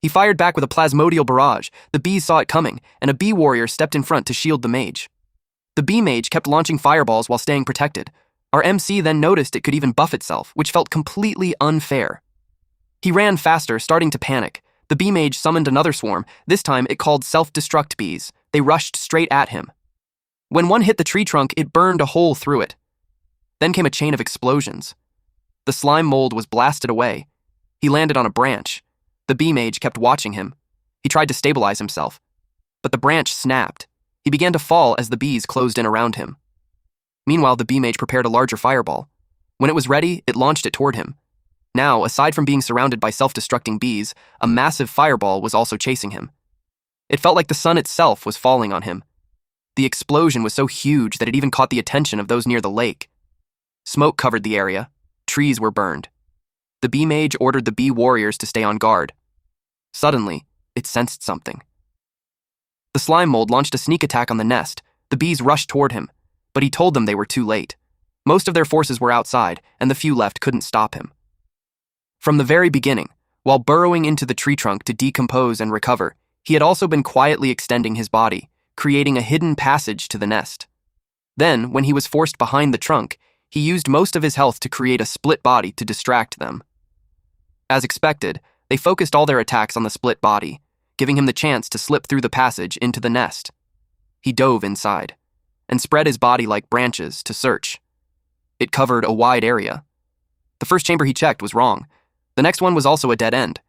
He fired back with a plasmodial barrage. The bees saw it coming, and a bee warrior stepped in front to shield the mage. The bee mage kept launching fireballs while staying protected. Our MC then noticed it could even buff itself, which felt completely unfair. He ran faster, starting to panic. The bee mage summoned another swarm. This time, it called self-destruct bees. They rushed straight at him. When one hit the tree trunk, it burned a hole through it. Then came a chain of explosions. The slime mold was blasted away. He landed on a branch. The bee mage kept watching him. He tried to stabilize himself, but the branch snapped. He began to fall as the bees closed in around him. Meanwhile, the bee mage prepared a larger fireball. When it was ready, it launched it toward him. Now, aside from being surrounded by self-destructing bees, a massive fireball was also chasing him. It felt like the sun itself was falling on him. The explosion was so huge that it even caught the attention of those near the lake. Smoke covered the area. Trees were burned. The bee mage ordered the bee warriors to stay on guard. Suddenly, it sensed something. The slime mold launched a sneak attack on the nest. The bees rushed toward him, but he told them they were too late. Most of their forces were outside, and the few left couldn't stop him. From the very beginning, while burrowing into the tree trunk to decompose and recover, he had also been quietly extending his body, creating a hidden passage to the nest. Then, when he was forced behind the trunk, he used most of his health to create a split body to distract them. As expected, they focused all their attacks on the split body, giving him the chance to slip through the passage into the nest. He dove inside, and spread his body like branches to search. It covered a wide area. The first chamber he checked was wrong. The next one was also a dead end.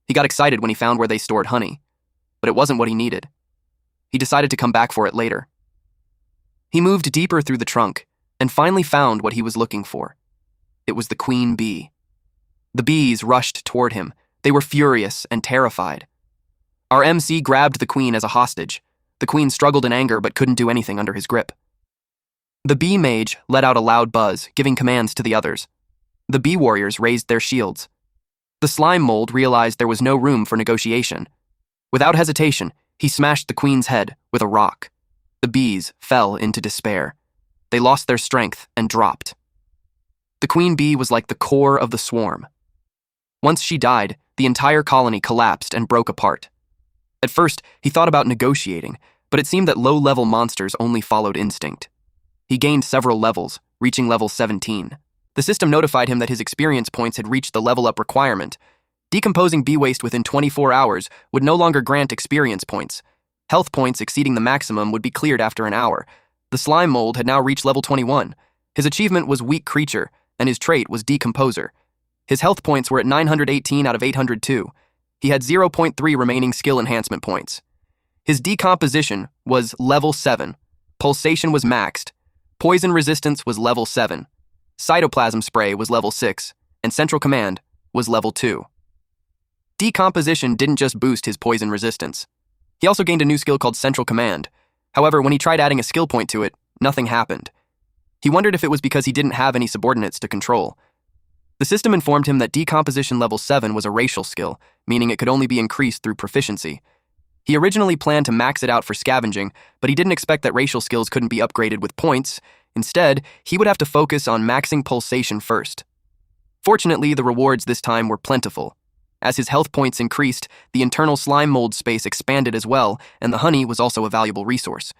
He got excited when he found where they stored honey, but it wasn't what he needed. He decided to come back for it later. He moved deeper through the trunk, and finally found what he was looking for. It was the queen bee. The bees rushed toward him. They were furious and terrified. Our MC grabbed the queen as a hostage. The queen struggled in anger but couldn't do anything under his grip. The bee mage let out a loud buzz, giving commands to the others. The bee warriors raised their shields. The slime mold realized there was no room for negotiation. Without hesitation, he smashed the queen's head with a rock. The bees fell into despair. They lost their strength and dropped. The queen bee was like the core of the swarm. Once she died, the entire colony collapsed and broke apart. At first, he thought about negotiating, but it seemed that low-level monsters only followed instinct. He gained several levels, reaching level 17. The system notified him that his experience points had reached the level-up requirement. Decomposing bee waste within 24 hours would no longer grant experience points. Health points exceeding the maximum would be cleared after an hour. The slime mold had now reached level 21. His achievement was Weak Creature, and his trait was Decomposer. His health points were at 918 out of 802. He had 0.3 remaining skill enhancement points. His decomposition was level 7. Pulsation was maxed. Poison resistance was level 7. Cytoplasm spray was level 6, and Central Command was level 2. Decomposition didn't just boost his poison resistance. He also gained a new skill called Central Command. However, when he tried adding a skill point to it, nothing happened. He wondered if it was because he didn't have any subordinates to control. The system informed him that Decomposition level 7 was a racial skill, meaning it could only be increased through proficiency. He originally planned to max it out for scavenging, but he didn't expect that racial skills couldn't be upgraded with points. Instead, he would have to focus on maxing pulsation first. Fortunately, the rewards this time were plentiful. As his health points increased, the internal slime mold space expanded as well, and the honey was also a valuable resource.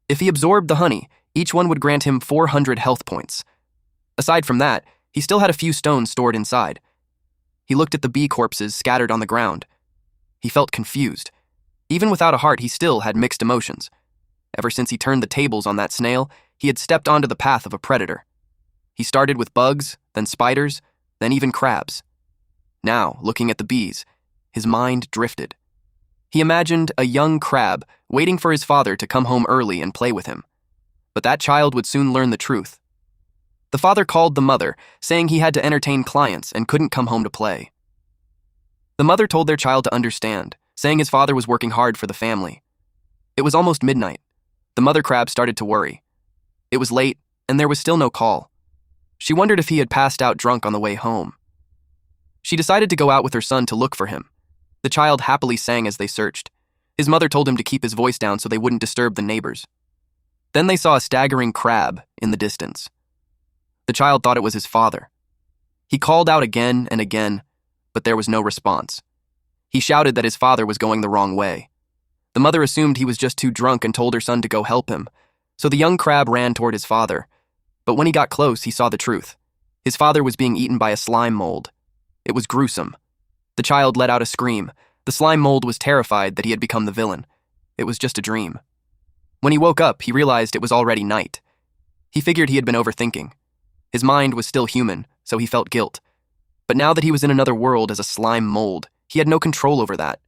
If he absorbed the honey, each one would grant him 400 health points. Aside from that, he still had a few stones stored inside. He looked at the bee corpses scattered on the ground. He felt confused. Even without a heart, he still had mixed emotions. Ever since he turned the tables on that snail, he had stepped onto the path of a predator. He started with bugs, then spiders, then even crabs. Now, looking at the bees, his mind drifted. He imagined a young crab waiting for his father to come home early and play with him. But that child would soon learn the truth. The father called the mother, saying he had to entertain clients and couldn't come home to play. The mother told their child to understand, saying his father was working hard for the family. It was almost midnight. The mother crab started to worry. It was late, and there was still no call. She wondered if he had passed out drunk on the way home. She decided to go out with her son to look for him. The child happily sang as they searched. His mother told him to keep his voice down so they wouldn't disturb the neighbors. Then they saw a staggering crab in the distance. The child thought it was his father. He called out again and again, but there was no response. He shouted that his father was going the wrong way. The mother assumed he was just too drunk and told her son to go help him, so the young crab ran toward his father. But when he got close, he saw the truth. His father was being eaten by a slime mold. It was gruesome. The child let out a scream. The slime mold was terrified that he had become the villain. It was just a dream. When he woke up, he realized it was already night. He figured he had been overthinking. His mind was still human, so he felt guilt. But now that he was in another world as a slime mold, he had no control over that.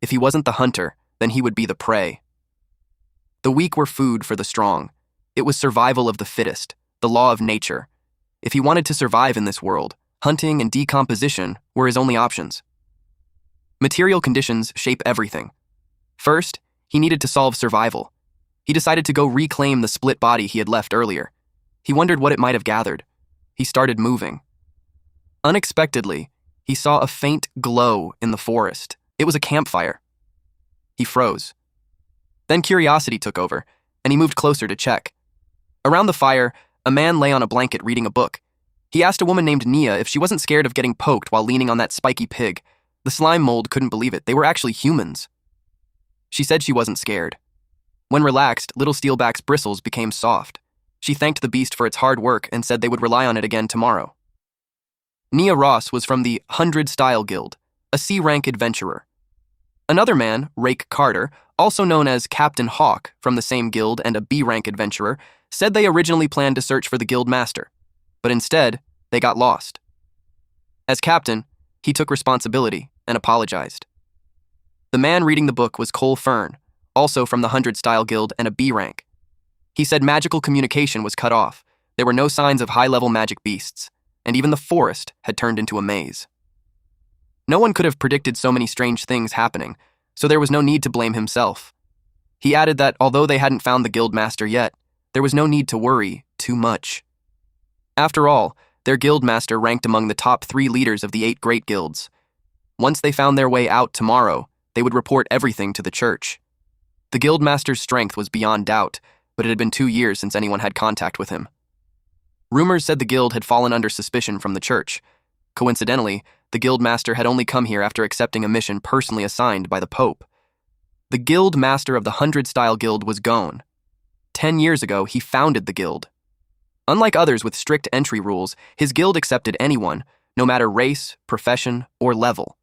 If he wasn't the hunter, then he would be the prey. The weak were food for the strong. It was survival of the fittest, the law of nature. If he wanted to survive in this world, hunting and decomposition were his only options. Material conditions shape everything. First, he needed to solve survival. He decided to go reclaim the split body he had left earlier. He wondered what it might have gathered. He started moving. Unexpectedly, he saw a faint glow in the forest. It was a campfire. He froze. Then curiosity took over, and he moved closer to check. Around the fire, a man lay on a blanket reading a book. He asked a woman named Nia if she wasn't scared of getting poked while leaning on that spiky pig. The slime mold couldn't believe it. They were actually humans. She said she wasn't scared. When relaxed, Little Steelback's bristles became soft. She thanked the beast for its hard work and said they would rely on it again tomorrow. Nia Ross was from the 100 Style Guild, a C-rank adventurer. Another man, Rake Carter, also known as Captain Hawk from the same guild and a B-rank adventurer, said they originally planned to search for the guild master, but instead, they got lost. As captain, he took responsibility and apologized. The man reading the book was Cole Fern, also from the 100 Style Guild and a B rank. He said magical communication was cut off, there were no signs of high-level magic beasts, and even the forest had turned into a maze. No one could have predicted so many strange things happening, so there was no need to blame himself. He added that although they hadn't found the guild master yet, there was no need to worry too much. After all, their guild master ranked among the top 3 leaders of the 8 great guilds. Once they found their way out tomorrow, they would report everything to the church. The guild master's strength was beyond doubt, but it had been 2 years since anyone had contact with him. Rumors said the guild had fallen under suspicion from the church. Coincidentally, the guild master had only come here after accepting a mission personally assigned by the Pope. The guild master of the 100 Style Guild was Gon. 10 years ago, he founded the guild. Unlike others with strict entry rules, his guild accepted anyone, no matter race, profession, or level.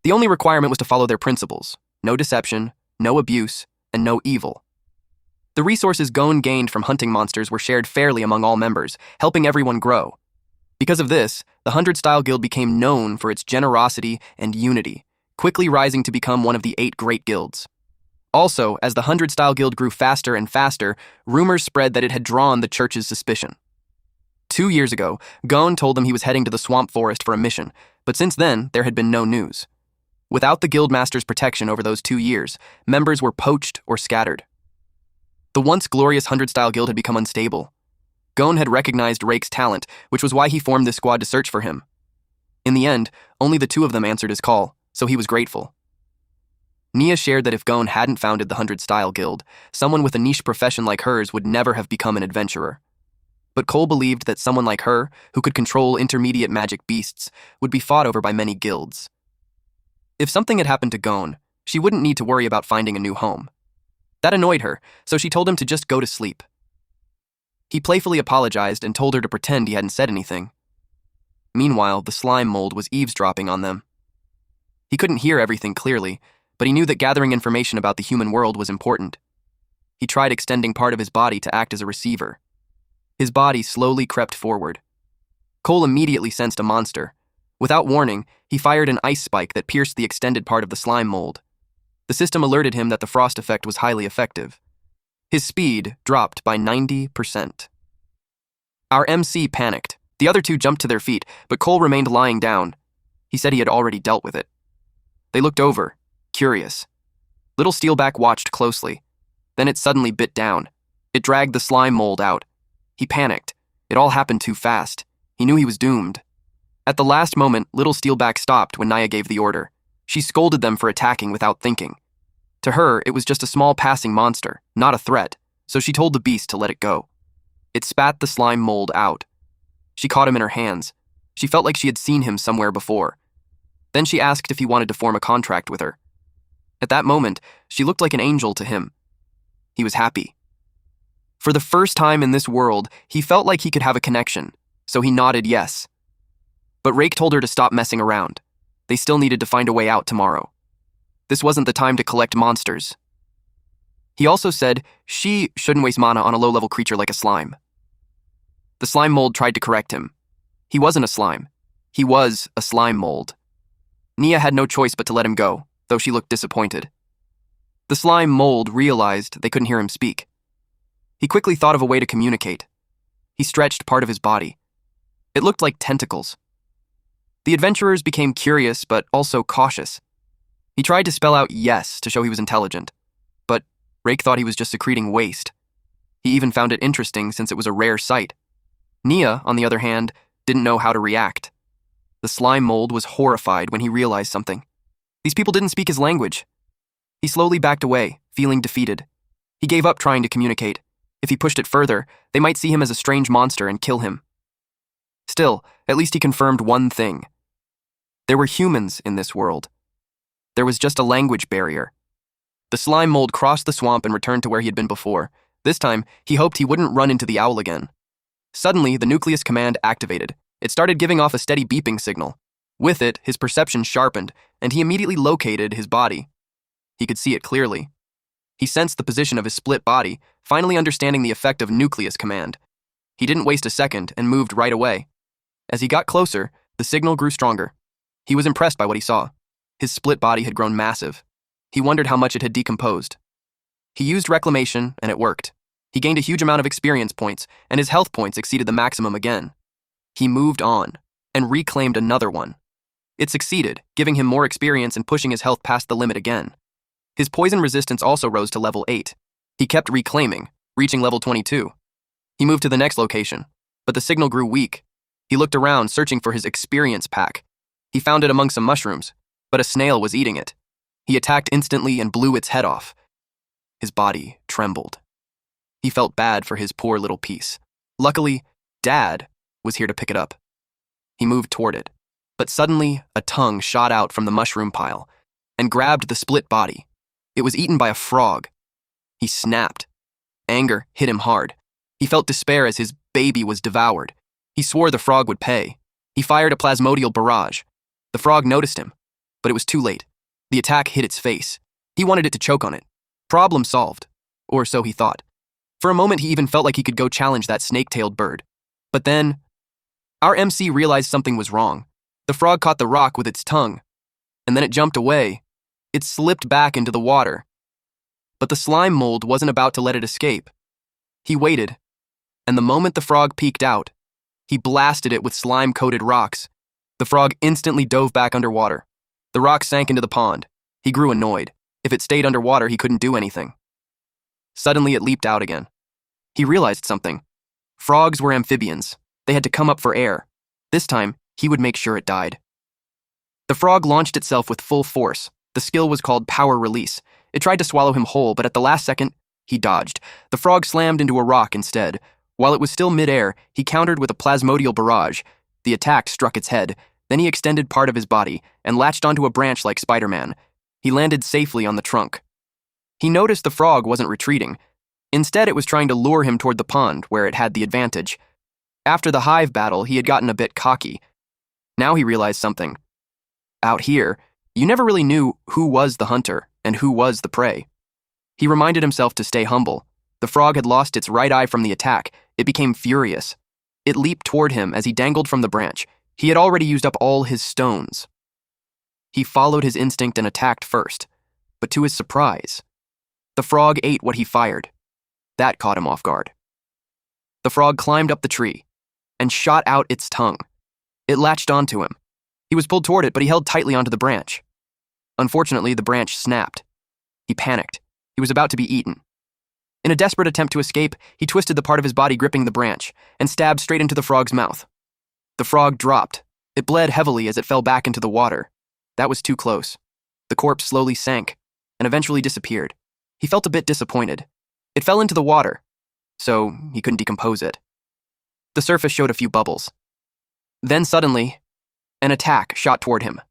The only requirement was to follow their principles: no deception, no abuse, and no evil. The resources Gon gained from hunting monsters were shared fairly among all members, helping everyone grow. Because of this, the 100 Style Guild became known for its generosity and unity, quickly rising to become one of the 8 great guilds. Also, as the 100 Style Guild grew faster and faster, rumors spread that it had drawn the church's suspicion. 2 years ago, Gon told them he was heading to the swamp forest for a mission, but since then, there had been no news. Without the guildmaster's protection over those 2 years, members were poached or scattered. The once glorious 100 Style Guild had become unstable. Gon had recognized Rake's talent, which was why he formed this squad to search for him. In the end, only the 2 of them answered his call, so he was grateful. Nia shared that if Gon hadn't founded the 100 Style Guild, someone with a niche profession like hers would never have become an adventurer. But Cole believed that someone like her, who could control intermediate magic beasts, would be fought over by many guilds. If something had happened to Gon, she wouldn't need to worry about finding a new home. That annoyed her, so she told him to just go to sleep. He playfully apologized and told her to pretend he hadn't said anything. Meanwhile, the slime mold was eavesdropping on them. He couldn't hear everything clearly, but he knew that gathering information about the human world was important. He tried extending part of his body to act as a receiver. His body slowly crept forward. Cole immediately sensed a monster. Without warning, he fired an ice spike that pierced the extended part of the slime mold. The system alerted him that the frost effect was highly effective. His speed dropped by 90%. Our MC panicked. The other 2 jumped to their feet, but Cole remained lying down. He said he had already dealt with it. They looked over, curious. Little Steelback watched closely. Then it suddenly bit down. It dragged the slime mold out. He panicked. It all happened too fast. He knew he was doomed. At the last moment, Little Steelback stopped when Nia gave the order. She scolded them for attacking without thinking. To her, it was just a small passing monster, not a threat, so she told the beast to let it go. It spat the slime mold out. She caught him in her hands. She felt like she had seen him somewhere before. Then she asked if he wanted to form a contract with her. At that moment, she looked like an angel to him. He was happy. For the first time in this world, he felt like he could have a connection, so he nodded yes. But Rake told her to stop messing around. They still needed to find a way out tomorrow. This wasn't the time to collect monsters. He also said she shouldn't waste mana on a low-level creature like a slime. The slime mold tried to correct him. He wasn't a slime. He was a slime mold. Nia had no choice but to let him go, though she looked disappointed. The slime mold realized they couldn't hear him speak. He quickly thought of a way to communicate. He stretched part of his body. It looked like tentacles. The adventurers became curious, but also cautious. He tried to spell out yes to show he was intelligent, but Rake thought he was just secreting waste. He even found it interesting since it was a rare sight. Nia, on the other hand, didn't know how to react. The slime mold was horrified when he realized something. These people didn't speak his language. He slowly backed away, feeling defeated. He gave up trying to communicate. If he pushed it further, they might see him as a strange monster and kill him. Still, at least he confirmed one thing. There were humans in this world. There was just a language barrier. The slime mold crossed the swamp and returned to where he had been before. This time, he hoped he wouldn't run into the owl again. Suddenly, the nucleus command activated. It started giving off a steady beeping signal. With it, his perception sharpened, and he immediately located his body. He could see it clearly. He sensed the position of his split body, finally understanding the effect of nucleus command. He didn't waste a second and moved right away. As he got closer, the signal grew stronger. He was impressed by what he saw. His split body had grown massive. He wondered how much it had decomposed. He used reclamation, and it worked. He gained a huge amount of experience points, and his health points exceeded the maximum again. He moved on, and reclaimed another one. It succeeded, giving him more experience and pushing his health past the limit again. His poison resistance also rose to level 8. He kept reclaiming, reaching level 22. He moved to the next location, but the signal grew weak. He looked around, searching for his experience pack. He found it among some mushrooms, but a snail was eating it. He attacked instantly and blew its head off. His body trembled. He felt bad for his poor little piece. Luckily, Dad was here to pick it up. He moved toward it, but suddenly a tongue shot out from the mushroom pile and grabbed the split body. It was eaten by a frog. He snapped. Anger hit him hard. He felt despair as his baby was devoured. He swore the frog would pay. He fired a plasmodial barrage. The frog noticed him, but it was too late. The attack hit its face. He wanted it to choke on it. Problem solved, or so he thought. For a moment, he even felt like he could go challenge that snake-tailed bird. But then, our MC realized something was wrong. The frog caught the rock with its tongue, and then it jumped away. It slipped back into the water. But the slime mold wasn't about to let it escape. He waited, and the moment the frog peeked out, he blasted it with slime-coated rocks. The frog instantly dove back underwater. The rocks sank into the pond. He grew annoyed. If it stayed underwater, he couldn't do anything. Suddenly, it leaped out again. He realized something. Frogs were amphibians. They had to come up for air. This time, he would make sure it died. The frog launched itself with full force. The skill was called power release. It tried to swallow him whole, but at the last second, he dodged. The frog slammed into a rock instead. While it was still mid-air, he countered with a plasmodial barrage. The attack struck its head. Then he extended part of his body and latched onto a branch like Spider-Man. He landed safely on the trunk. He noticed the frog wasn't retreating. Instead, it was trying to lure him toward the pond, where it had the advantage. After the hive battle, he had gotten a bit cocky. Now he realized something. Out here, you never really knew who was the hunter and who was the prey. He reminded himself to stay humble. The frog had lost its right eye from the attack. It became furious. It leaped toward him as he dangled from the branch. He had already used up all his stones. He followed his instinct and attacked first, but to his surprise, the frog ate what he fired. That caught him off guard. The frog climbed up the tree and shot out its tongue. It latched onto him. He was pulled toward it, but he held tightly onto the branch. Unfortunately, the branch snapped. He panicked. He was about to be eaten. In a desperate attempt to escape, he twisted the part of his body gripping the branch and stabbed straight into the frog's mouth. The frog dropped. It bled heavily as it fell back into the water. That was too close. The corpse slowly sank and eventually disappeared. He felt a bit disappointed. It fell into the water, so he couldn't decompose it. The surface showed a few bubbles. Then suddenly, an attack shot toward him.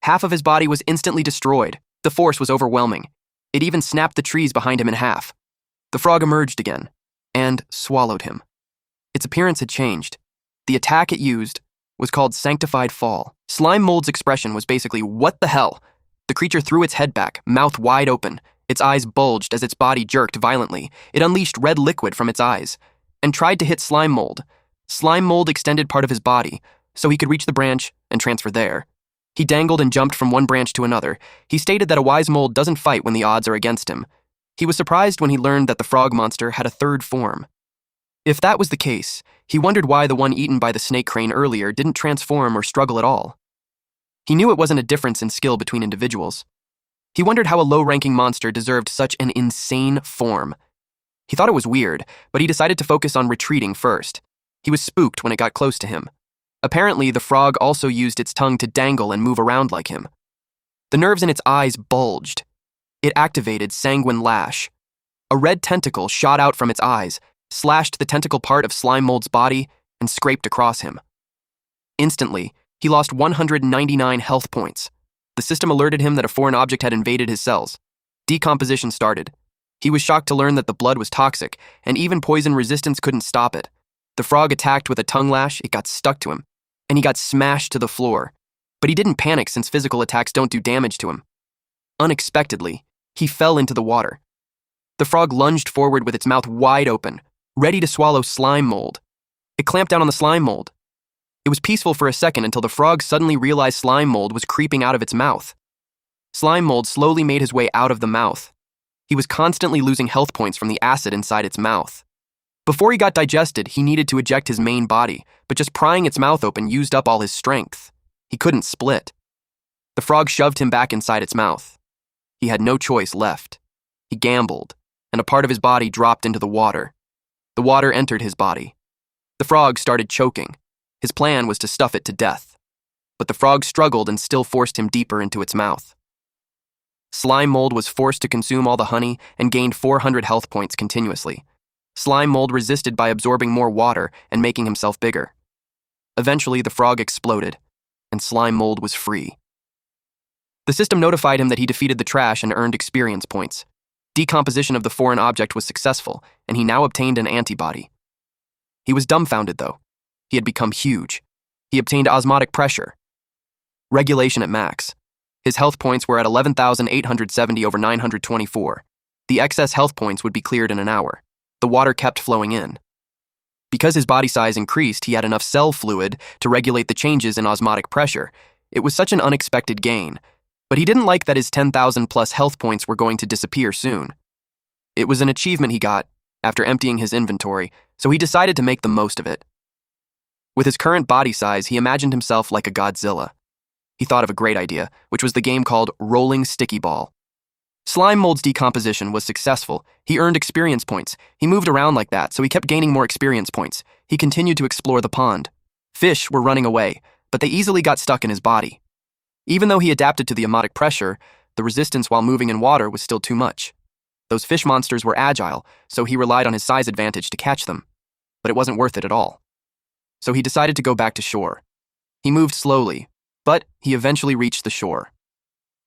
Half of his body was instantly destroyed. The force was overwhelming. It even snapped the trees behind him in half. The frog emerged again and swallowed him. Its appearance had changed. The attack it used was called Sanctified Fall. Slime Mold's expression was basically, what the hell? The creature threw its head back, mouth wide open. Its eyes bulged as its body jerked violently. It unleashed red liquid from its eyes and tried to hit Slime Mold. Slime Mold extended part of his body so he could reach the branch and transfer there. He dangled and jumped from one branch to another. He stated that a wise mold doesn't fight when the odds are against him. He was surprised when he learned that the frog monster had a third form. If that was the case, he wondered why the one eaten by the snake crane earlier didn't transform or struggle at all. He knew it wasn't a difference in skill between individuals. He wondered how a low-ranking monster deserved such an insane form. He thought it was weird, but he decided to focus on retreating first. He was spooked when it got close to him. Apparently, the frog also used its tongue to dangle and move around like him. The nerves in its eyes bulged. It activated Sanguine Lash. A red tentacle shot out from its eyes, slashed the tentacle part of Slime Mold's body, and scraped across him. Instantly, he lost 199 health points. The system alerted him that a foreign object had invaded his cells. Decomposition started. He was shocked to learn that the blood was toxic, and even poison resistance couldn't stop it. The frog attacked with a tongue lash, it got stuck to him, and he got smashed to the floor. But he didn't panic since physical attacks don't do damage to him. Unexpectedly, he fell into the water. The frog lunged forward with its mouth wide open, ready to swallow slime mold. It clamped down on the slime mold. It was peaceful for a second until the frog suddenly realized slime mold was creeping out of its mouth. Slime mold slowly made his way out of the mouth. He was constantly losing health points from the acid inside its mouth. Before he got digested, he needed to eject his main body, but just prying its mouth open used up all his strength. He couldn't split. The frog shoved him back inside its mouth. He had no choice left. He gambled, and a part of his body dropped into the water. The water entered his body. The frog started choking. His plan was to stuff it to death. But the frog struggled and still forced him deeper into its mouth. Slime mold was forced to consume all the honey and gained 400 health points continuously. Slime mold resisted by absorbing more water and making himself bigger. Eventually, the frog exploded, and slime mold was free. The system notified him that he defeated the trash and earned experience points. Decomposition of the foreign object was successful, and he now obtained an antibody. He was dumbfounded, though. He had become huge. He obtained osmotic pressure. Regulation at max. His health points were at 11,870 over 924. The excess health points would be cleared in an hour. The water kept flowing in. Because his body size increased, he had enough cell fluid to regulate the changes in osmotic pressure. It was such an unexpected gain, but he didn't like that his 10,000 plus health points were going to disappear soon. It was an achievement he got after emptying his inventory, so he decided to make the most of it. With his current body size, he imagined himself like a Godzilla. He thought of a great idea, which was the game called Rolling Sticky Ball. Slime mold's decomposition was successful. He earned experience points. He moved around like that, so he kept gaining more experience points. He continued to explore the pond. Fish were running away, but they easily got stuck in his body. Even though he adapted to the osmotic pressure, the resistance while moving in water was still too much. Those fish monsters were agile, so he relied on his size advantage to catch them. But it wasn't worth it at all. So he decided to go back to shore. He moved slowly, but he eventually reached the shore.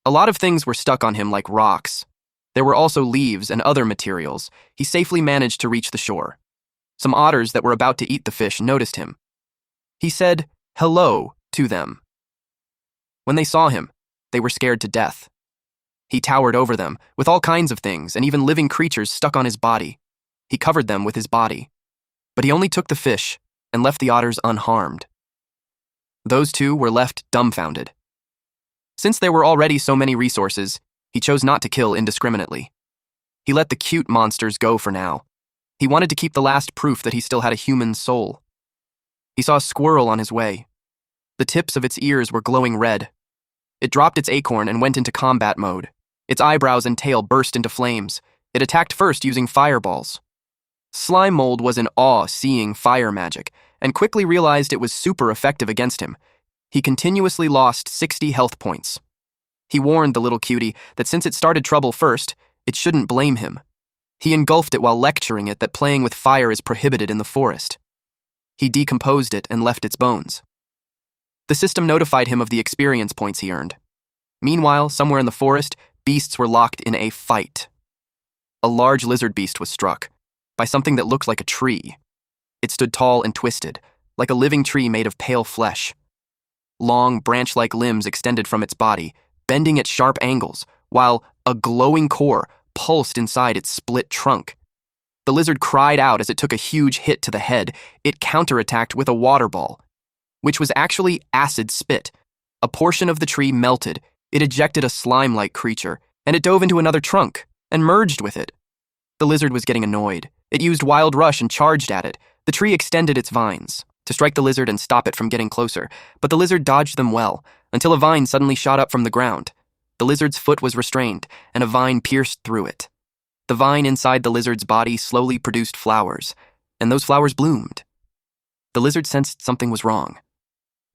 A lot of things were stuck on him like rocks. There were also leaves and other materials. He safely managed to reach the shore. Some otters that were about to eat the fish noticed him. He said hello to them. When they saw him, they were scared to death. He towered over them with all kinds of things and even living creatures stuck on his body. He covered them with his body. But he only took the fish and left the otters unharmed. Those two were left dumbfounded. Since there were already so many resources, he chose not to kill indiscriminately. He let the cute monsters go for now. He wanted to keep the last proof that he still had a human soul. He saw a squirrel on his way. The tips of its ears were glowing red. It dropped its acorn and went into combat mode. Its eyebrows and tail burst into flames. It attacked first using fireballs. Slime mold was in awe seeing fire magic, and quickly realized it was super effective against him. He continuously lost 60 health points. He warned the little cutie that since it started trouble first, it shouldn't blame him. He engulfed it while lecturing it that playing with fire is prohibited in the forest. He decomposed it and left its bones. The system notified him of the experience points he earned. Meanwhile, somewhere in the forest, beasts were locked in a fight. A large lizard beast was struck by something that looked like a tree. It stood tall and twisted, like a living tree made of pale flesh. Long, branch-like limbs extended from its body, bending at sharp angles, while a glowing core pulsed inside its split trunk. The lizard cried out as it took a huge hit to the head. It counterattacked with a water ball, which was actually acid spit. A portion of the tree melted. It ejected a slime-like creature, and it dove into another trunk and merged with it. The lizard was getting annoyed. It used Wild Rush and charged at it. The tree extended its vines to strike the lizard and stop it from getting closer, but the lizard dodged them well, until a vine suddenly shot up from the ground. The lizard's foot was restrained, and a vine pierced through it. The vine inside the lizard's body slowly produced flowers, and those flowers bloomed. The lizard sensed something was wrong,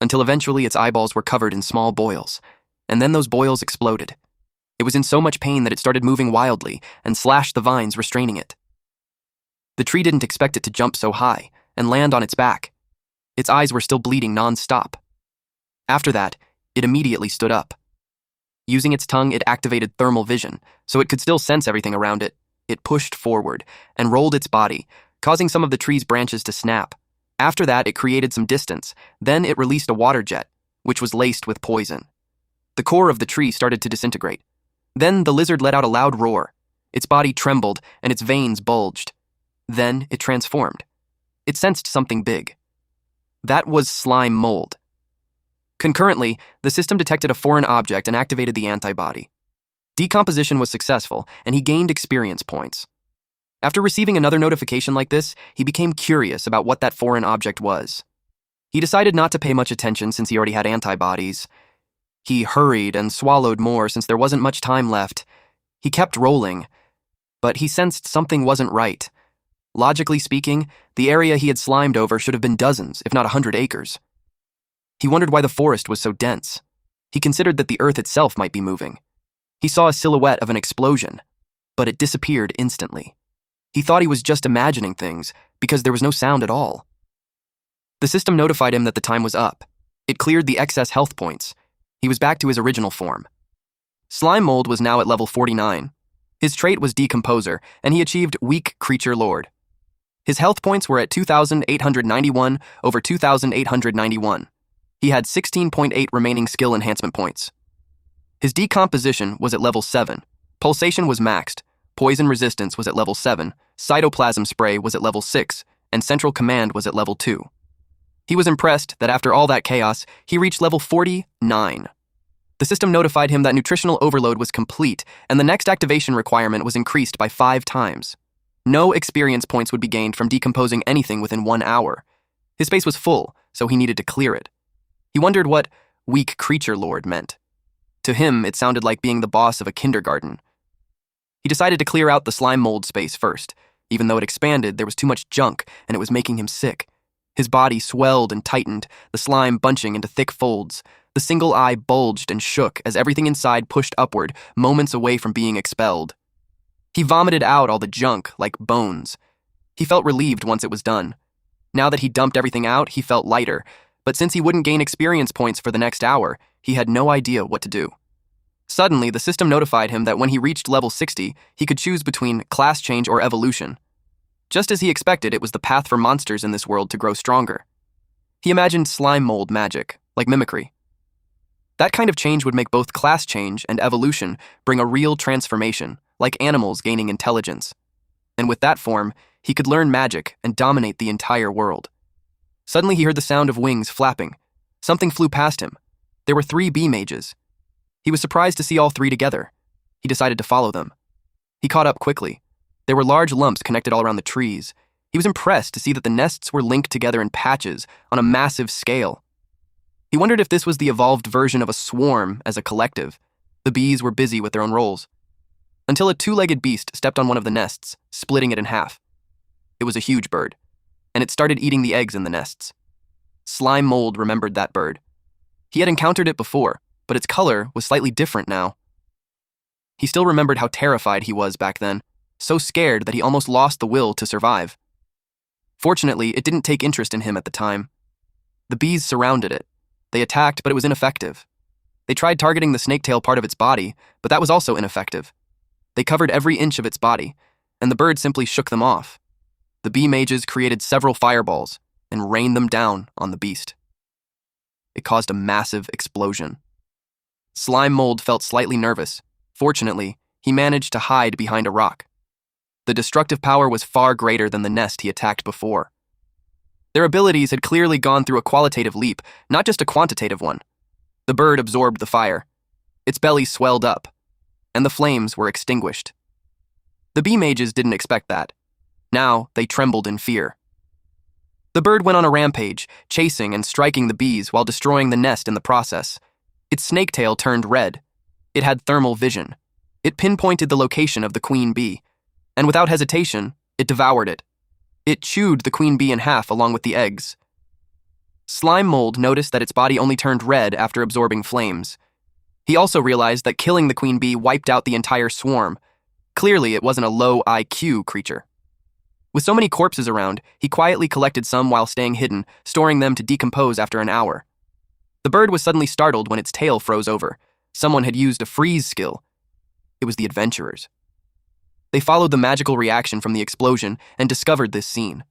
until eventually its eyeballs were covered in small boils, and then those boils exploded. It was in so much pain that it started moving wildly and slashed the vines restraining it. The tree didn't expect it to jump so high and land on its back. Its eyes were still bleeding non-stop. After that, it immediately stood up. Using its tongue, it activated thermal vision, so it could still sense everything around it. It pushed forward and rolled its body, causing some of the tree's branches to snap. After that, it created some distance. Then it released a water jet, which was laced with poison. The core of the tree started to disintegrate. Then the lizard let out a loud roar. Its body trembled and its veins bulged. Then it transformed. It sensed something big. That was slime mold. Concurrently, the system detected a foreign object and activated the antibody. Decomposition was successful, and he gained experience points. After receiving another notification like this, he became curious about what that foreign object was. He decided not to pay much attention since he already had antibodies. He hurried and swallowed more since there wasn't much time left. He kept rolling, but he sensed something wasn't right. Logically speaking, the area he had slimed over should have been dozens, if not 100 acres. He wondered why the forest was so dense. He considered that the earth itself might be moving. He saw a silhouette of an explosion, but it disappeared instantly. He thought he was just imagining things because there was no sound at all. The system notified him that the time was up. It cleared the excess health points. He was back to his original form. Slime Mold was now at level 49. His trait was Decomposer, and he achieved Weak Creature Lord. His health points were at 2,891 over 2,891. He had 16.8 remaining skill enhancement points. His decomposition was at level 7. Pulsation was maxed. Poison resistance was at level 7. Cytoplasm spray was at level 6. And central command was at level 2. He was impressed that after all that chaos, he reached level 49. The system notified him that nutritional overload was complete, and the next activation requirement was increased by 5 times. No experience points would be gained from decomposing anything within 1 hour. His space was full, so he needed to clear it. He wondered what Weak Creature Lord meant. To him, it sounded like being the boss of a kindergarten. He decided to clear out the slime mold space first. Even though it expanded, there was too much junk, and it was making him sick. His body swelled and tightened, the slime bunching into thick folds. The single eye bulged and shook as everything inside pushed upward, moments away from being expelled. He vomited out all the junk, like bones. He felt relieved once it was done. Now that he dumped everything out, he felt lighter, but since he wouldn't gain experience points for the next hour, he had no idea what to do. Suddenly, the system notified him that when he reached level 60, he could choose between class change or evolution. Just as he expected, it was the path for monsters in this world to grow stronger. He imagined slime mold magic, like mimicry. That kind of change would make both class change and evolution bring a real transformation, like animals gaining intelligence. And with that form, he could learn magic and dominate the entire world. Suddenly he heard the sound of wings flapping. Something flew past him. There were 3 bee mages. He was surprised to see all 3 together. He decided to follow them. He caught up quickly. There were large lumps connected all around the trees. He was impressed to see that the nests were linked together in patches on a massive scale. He wondered if this was the evolved version of a swarm as a collective. The bees were busy with their own roles. Until a 2-legged beast stepped on one of the nests, splitting it in half. It was a huge bird, and it started eating the eggs in the nests. Slime Mold remembered that bird. He had encountered it before, but its color was slightly different now. He still remembered how terrified he was back then, so scared that he almost lost the will to survive. Fortunately, it didn't take interest in him at the time. The bees surrounded it. They attacked, but it was ineffective. They tried targeting the snake-tail part of its body, but that was also ineffective. They covered every inch of its body, and the bird simply shook them off. The bee mages created several fireballs and rained them down on the beast. It caused a massive explosion. Slime Mold felt slightly nervous. Fortunately, he managed to hide behind a rock. The destructive power was far greater than the nest he attacked before. Their abilities had clearly gone through a qualitative leap, not just a quantitative one. The bird absorbed the fire. Its belly swelled up, and the flames were extinguished. The bee mages didn't expect that. Now they trembled in fear. The bird went on a rampage, chasing and striking the bees while destroying the nest in the process. Its snake tail turned red. It had thermal vision. It pinpointed the location of the queen bee, and without hesitation, it devoured it. It chewed the queen bee in half along with the eggs. Slime Mold noticed that its body only turned red after absorbing flames. He also realized that killing the queen bee wiped out the entire swarm. Clearly, it wasn't a low IQ creature. With so many corpses around, he quietly collected some while staying hidden, storing them to decompose after an hour. The bird was suddenly startled when its tail froze over. Someone had used a freeze skill. It was the adventurers. They followed the magical reaction from the explosion and discovered this scene.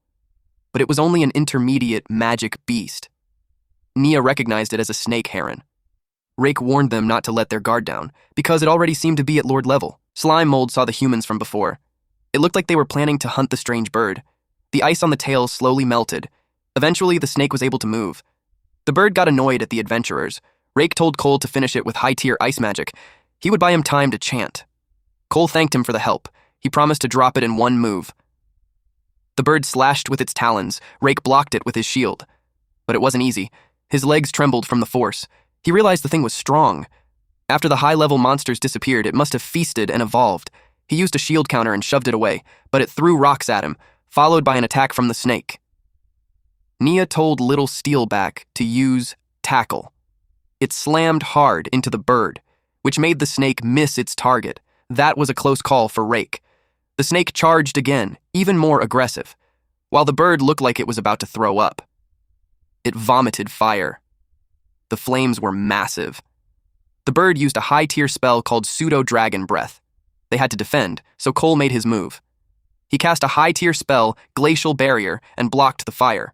But it was only an intermediate magic beast. Nia recognized it as a snake heron. Rake warned them not to let their guard down, because it already seemed to be at lord level. Slime Mold saw the humans from before. It looked like they were planning to hunt the strange bird. The ice on the tail slowly melted. Eventually, the snake was able to move. The bird got annoyed at the adventurers. Rake told Cole to finish it with high-tier ice magic. He would buy him time to chant. Cole thanked him for the help. He promised to drop it in one move. The bird slashed with its talons. Rake blocked it with his shield. But it wasn't easy. His legs trembled from the force. He realized the thing was strong. After the high-level monsters disappeared, it must have feasted and evolved. He used a shield counter and shoved it away, but it threw rocks at him, followed by an attack from the snake. Nia told Little Steelback to use Tackle. It slammed hard into the bird, which made the snake miss its target. That was a close call for Rake. The snake charged again, even more aggressive, while the bird looked like it was about to throw up. It vomited fire. The flames were massive. The bird used a high-tier spell called Pseudo-Dragon Breath. They had to defend, so Cole made his move. He cast a high-tier spell, Glacial Barrier, and blocked the fire.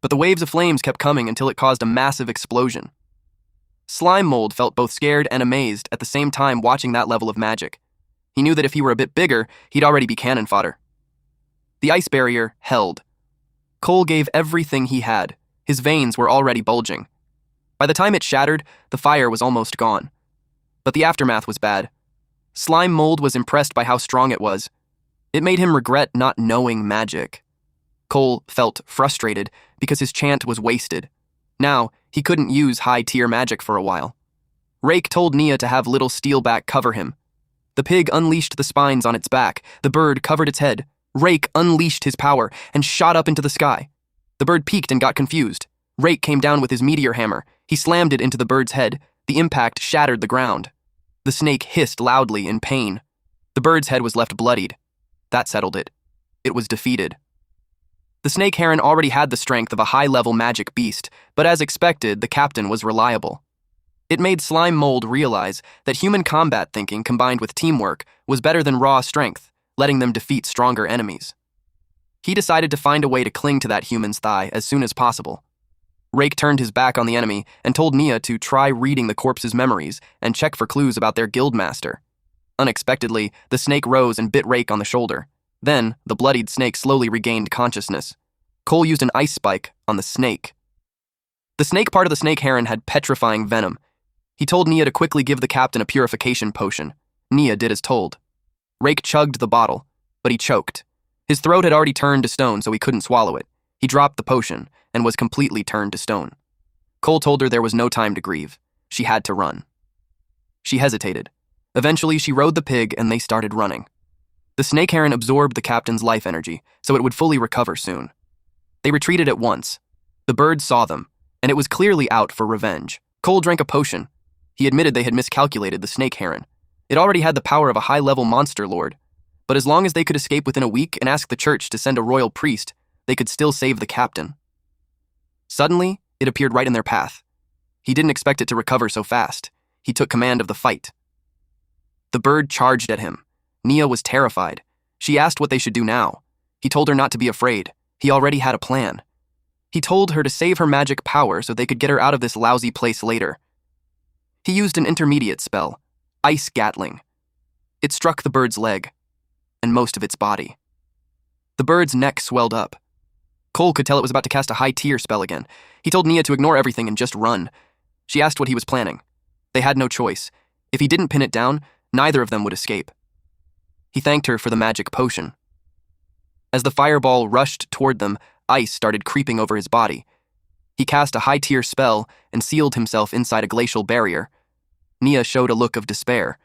But the waves of flames kept coming until it caused a massive explosion. Slime Mold felt both scared and amazed at the same time watching that level of magic. He knew that if he were a bit bigger, he'd already be cannon fodder. The ice barrier held. Cole gave everything he had. His veins were already bulging. By the time it shattered, the fire was almost gone. But the aftermath was bad. Slime Mold was impressed by how strong it was. It made him regret not knowing magic. Cole felt frustrated because his chant was wasted. Now, he couldn't use high-tier magic for a while. Rake told Nia to have Little Steelback cover him. The pig unleashed the spines on its back. The bird covered its head. Rake unleashed his power and shot up into the sky. The bird peeked and got confused. Rake came down with his meteor hammer. He slammed it into the bird's head. The impact shattered the ground. The snake hissed loudly in pain. The bird's head was left bloodied. That settled it. It was defeated. The snake heron already had the strength of a high-level magic beast, but as expected, the captain was reliable. It made Slime Mold realize that human combat thinking combined with teamwork was better than raw strength, letting them defeat stronger enemies. He decided to find a way to cling to that human's thigh as soon as possible. Rake turned his back on the enemy and told Nia to try reading the corpse's memories and check for clues about their guildmaster. Unexpectedly, the snake rose and bit Rake on the shoulder. Then, the bloodied snake slowly regained consciousness. Cole used an ice spike on the snake. The snake part of the snake heron had petrifying venom. He told Nia to quickly give the captain a purification potion. Nia did as told. Rake chugged the bottle, but he choked. His throat had already turned to stone, so he couldn't swallow it. He dropped the potion and was completely turned to stone. Cole told her there was no time to grieve. She had to run. She hesitated. Eventually, she rode the pig and they started running. The snake heron absorbed the captain's life energy, so it would fully recover soon. They retreated at once. The bird saw them, and it was clearly out for revenge. Cole drank a potion. He admitted they had miscalculated the snake heron. It already had the power of a high-level monster lord, but as long as they could escape within a week and ask the church to send a royal priest, they could still save the captain. Suddenly, it appeared right in their path. He didn't expect it to recover so fast. He took command of the fight. The bird charged at him. Nia was terrified. She asked what they should do now. He told her not to be afraid. He already had a plan. He told her to save her magic power so they could get her out of this lousy place later. He used an intermediate spell, Ice Gatling. It struck the bird's leg, and most of its body. The bird's neck swelled up. Cole could tell it was about to cast a high-tier spell again. He told Nia to ignore everything and just run. She asked what he was planning. They had no choice. If he didn't pin it down, neither of them would escape. He thanked her for the magic potion. As the fireball rushed toward them, ice started creeping over his body. He cast a high-tier spell and sealed himself inside a glacial barrier. Nia showed a look of despair.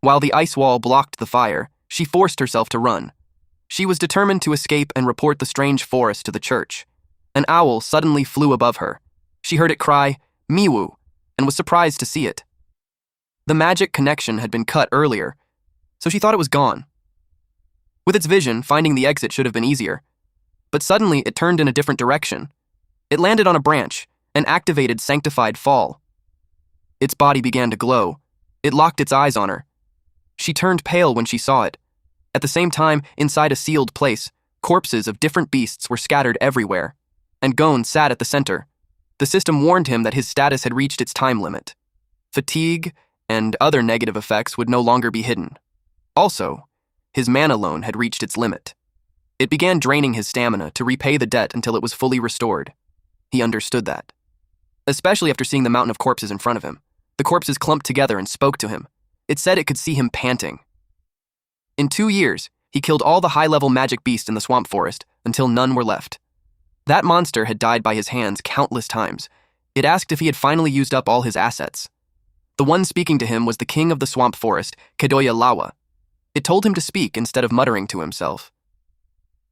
While the ice wall blocked the fire, she forced herself to run. She was determined to escape and report the strange forest to the church. An owl suddenly flew above her. She heard it cry, "Miwu," and was surprised to see it. The magic connection had been cut earlier, so she thought it was gone. With its vision, finding the exit should have been easier. But suddenly, it turned in a different direction. It landed on a branch and activated Sanctified Fall. Its body began to glow. It locked its eyes on her. She turned pale when she saw it. At the same time, inside a sealed place, corpses of different beasts were scattered everywhere, and Gon sat at the center. The system warned him that his status had reached its time limit. Fatigue and other negative effects would no longer be hidden. Also, his mana loan had reached its limit. It began draining his stamina to repay the debt until it was fully restored. He understood that. Especially after seeing the mountain of corpses in front of him. The corpses clumped together and spoke to him. It said it could see him panting. In 2 years, he killed all the high-level magic beasts in the swamp forest until none were left. That monster had died by his hands countless times. It asked if he had finally used up all his assets. The one speaking to him was the king of the swamp forest, Yahello. It told him to speak instead of muttering to himself.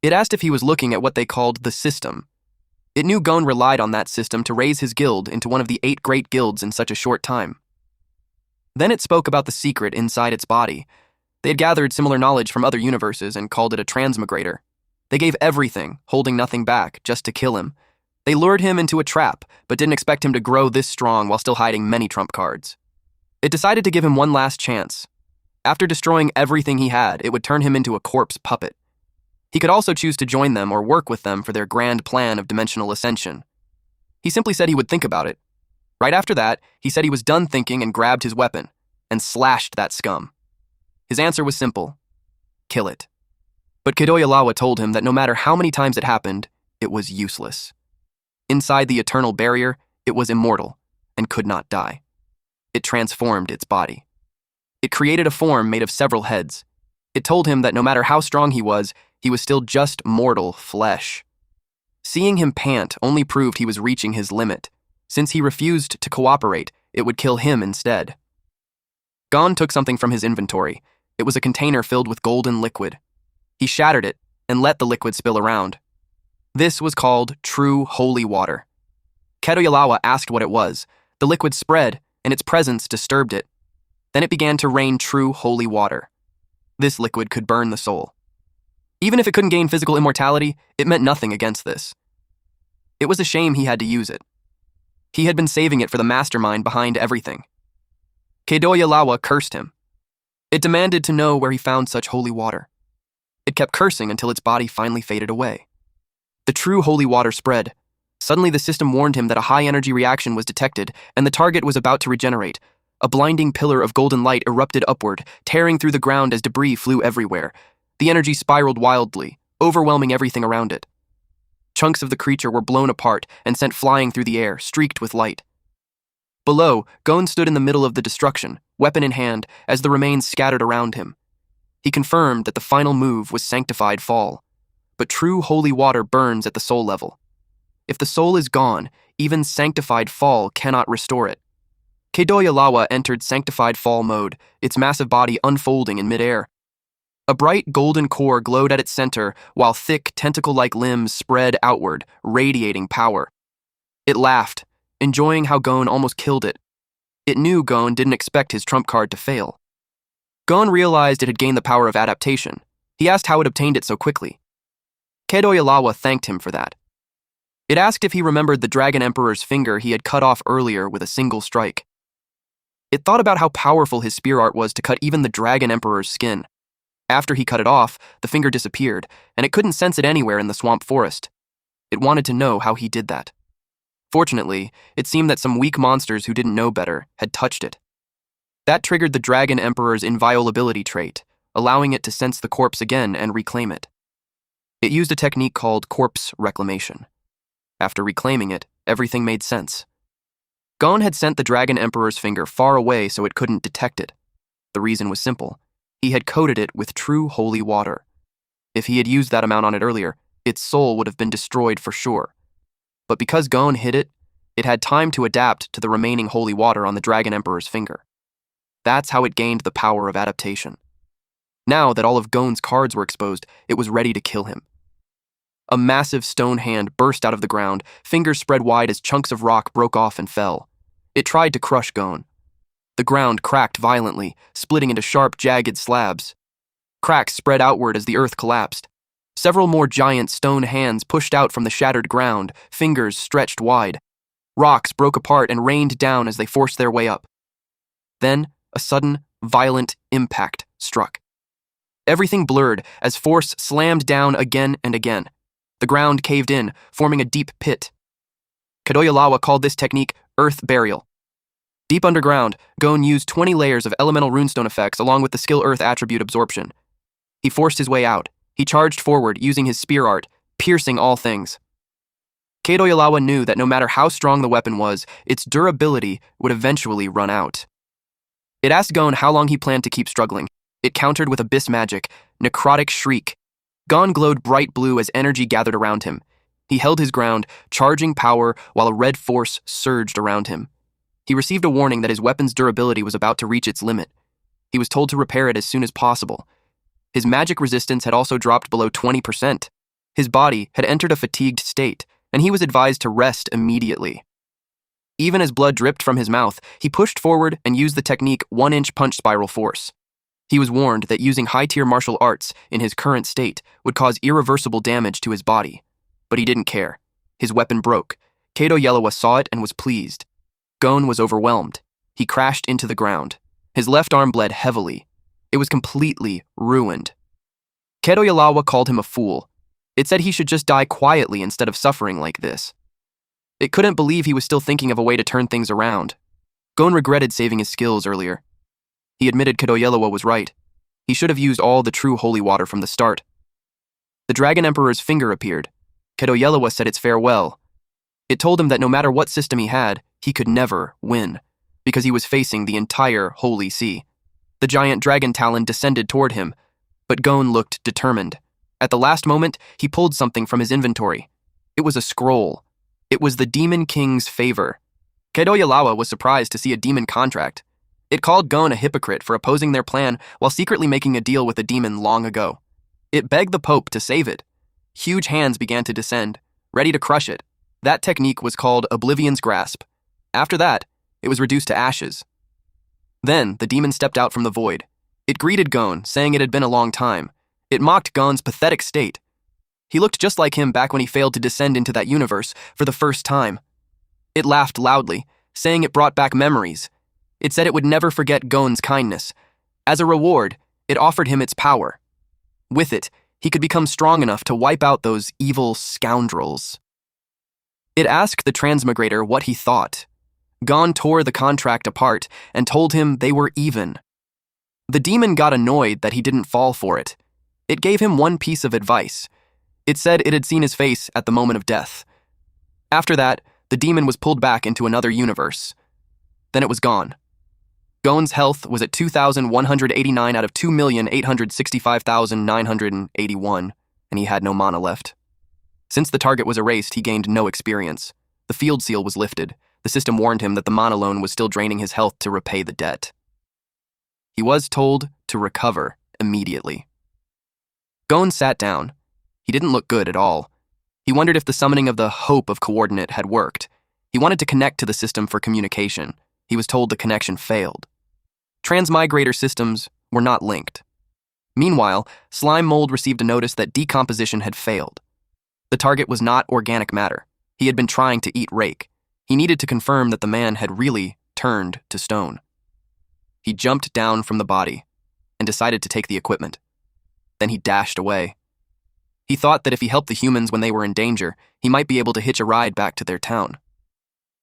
It asked if he was looking at what they called the system. It knew Gon relied on that system to raise his guild into one of the 8 great guilds in such a short time. Then it spoke about the secret inside its body. They had gathered similar knowledge from other universes and called it a transmigrator. They gave everything, holding nothing back, just to kill him. They lured him into a trap, but didn't expect him to grow this strong while still hiding many trump cards. It decided to give him one last chance. After destroying everything he had, it would turn him into a corpse puppet. He could also choose to join them or work with them for their grand plan of dimensional ascension. He simply said he would think about it. Right after that, he said he was done thinking and grabbed his weapon and slashed that scum. His answer was simple: kill it. But Yahello told him that no matter how many times it happened, it was useless. Inside the eternal barrier, it was immortal and could not die. It transformed its body. It created a form made of several heads. It told him that no matter how strong he was still just mortal flesh. Seeing him pant only proved he was reaching his limit. Since he refused to cooperate, it would kill him instead. Gon took something from his inventory. It was a container filled with golden liquid. He shattered it and let the liquid spill around. This was called true holy water. Yahello asked what it was. The liquid spread, and its presence disturbed it. Then it began to rain true holy water. This liquid could burn the soul. Even if it couldn't gain physical immortality, it meant nothing against this. It was a shame he had to use it. He had been saving it for the mastermind behind everything. Yahello cursed him. It demanded to know where he found such holy water. It kept cursing until its body finally faded away. The true holy water spread. Suddenly the system warned him that a high-energy reaction was detected, and the target was about to regenerate. A blinding pillar of golden light erupted upward, tearing through the ground as debris flew everywhere. The energy spiraled wildly, overwhelming everything around it. Chunks of the creature were blown apart and sent flying through the air, streaked with light. Below, Gon stood in the middle of the destruction, weapon in hand, as the remains scattered around him. He confirmed that the final move was Sanctified Fall. But true holy water burns at the soul level. If the soul is gone, even Sanctified Fall cannot restore it. Yahello entered Sanctified Fall mode, its massive body unfolding in midair. A bright golden core glowed at its center, while thick, tentacle-like limbs spread outward, radiating power. It laughed, enjoying how Gon almost killed it. It knew Gon didn't expect his trump card to fail. Gon realized it had gained the power of adaptation. He asked how it obtained it so quickly. Yahello thanked him for that. It asked if he remembered the Dragon Emperor's finger he had cut off earlier with a single strike. It thought about how powerful his spear art was to cut even the Dragon Emperor's skin. After he cut it off, the finger disappeared, and it couldn't sense it anywhere in the swamp forest. It wanted to know how he did that. Fortunately, it seemed that some weak monsters who didn't know better had touched it. That triggered the Dragon Emperor's inviolability trait, allowing it to sense the corpse again and reclaim it. It used a technique called corpse reclamation. After reclaiming it, everything made sense. Gon had sent the Dragon Emperor's finger far away so it couldn't detect it. The reason was simple. He had coated it with true holy water. If he had used that amount on it earlier, its soul would have been destroyed for sure. But because Gon hid it, it had time to adapt to the remaining holy water on the Dragon Emperor's finger. That's how it gained the power of adaptation. Now that all of Gon's cards were exposed, it was ready to kill him. A massive stone hand burst out of the ground, fingers spread wide as chunks of rock broke off and fell. It tried to crush Gon. The ground cracked violently, splitting into sharp, jagged slabs. Cracks spread outward as the earth collapsed. Several more giant stone hands pushed out from the shattered ground, fingers stretched wide. Rocks broke apart and rained down as they forced their way up. Then, a sudden, violent impact struck. Everything blurred as force slammed down again and again. The ground caved in, forming a deep pit. Kadoyalawa called this technique earth burial. Deep underground, Gon used 20 layers of elemental runestone effects along with the skill earth attribute absorption. He forced his way out. He charged forward using his spear art, piercing all things. Kadoyalawa knew that no matter how strong the weapon was, its durability would eventually run out. It asked Gon how long he planned to keep struggling. It countered with abyss magic, necrotic shriek. Gon glowed bright blue as energy gathered around him. He held his ground, charging power while a red force surged around him. He received a warning that his weapon's durability was about to reach its limit. He was told to repair it as soon as possible. His magic resistance had also dropped below 20%. His body had entered a fatigued state, and he was advised to rest immediately. Even as blood dripped from his mouth, he pushed forward and used the technique 1-inch punch spiral force. He was warned that using high-tier martial arts in his current state would cause irreversible damage to his body. But he didn't care. His weapon broke. Kadoyalawa saw it and was pleased. Gon was overwhelmed. He crashed into the ground. His left arm bled heavily. It was completely ruined. Kadoyalawa called him a fool. It said he should just die quietly instead of suffering like this. It couldn't believe he was still thinking of a way to turn things around. Gon regretted saving his skills earlier. He admitted Kadoyalawa was right. He should have used all the true holy water from the start. The Dragon Emperor's finger appeared. Kadoyalawa said its farewell. It told him that no matter what system he had, he could never win, because he was facing the entire Holy Sea. The giant dragon talon descended toward him, but Gon looked determined. At the last moment, he pulled something from his inventory. It was a scroll. It was the Demon King's favor. Kadoyalawa was surprised to see a demon contract. It called Gon a hypocrite for opposing their plan while secretly making a deal with a demon long ago. It begged the Pope to save it. Huge hands began to descend, ready to crush it. That technique was called Oblivion's Grasp. After that, it was reduced to ashes. Then, the demon stepped out from the void. It greeted Gon, saying it had been a long time. It mocked Gon's pathetic state. He looked just like him back when he failed to descend into that universe for the first time. It laughed loudly, saying it brought back memories. It said it would never forget Gon's kindness. As a reward, it offered him its power. With it, he could become strong enough to wipe out those evil scoundrels. It asked the transmigrator what he thought. Gon tore the contract apart and told him they were even. The demon got annoyed that he didn't fall for it. It gave him one piece of advice. It said it had seen his face at the moment of death. After that, the demon was pulled back into another universe. Then it was gone. Gon's health was at 2,189 out of 2,865,981, and he had no mana left. Since the target was erased, he gained no experience. The field seal was lifted. The system warned him that the mana loan was still draining his health to repay the debt. He was told to recover immediately. Gon sat down. He didn't look good at all. He wondered if the summoning of the Hope of Coordinate had worked. He wanted to connect to the system for communication. He was told the connection failed. Transmigrator systems were not linked. Meanwhile, Slime Mold received a notice that decomposition had failed. The target was not organic matter. He had been trying to eat Rake. He needed to confirm that the man had really turned to stone. He jumped down from the body and decided to take the equipment. Then he dashed away. He thought that if he helped the humans when they were in danger, he might be able to hitch a ride back to their town.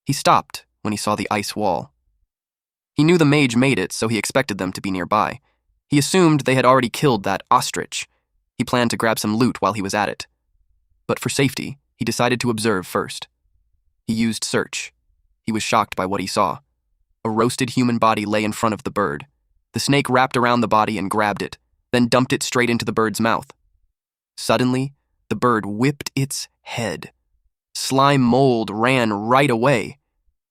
He stopped when he saw the ice wall. He knew the mage made it, so he expected them to be nearby. He assumed they had already killed that ostrich. He planned to grab some loot while he was at it. But for safety, he decided to observe first. He used search. He was shocked by what he saw. A roasted human body lay in front of the bird. The snake wrapped around the body and grabbed it, then dumped it straight into the bird's mouth. Suddenly, the bird whipped its head. Slime Mold ran right away.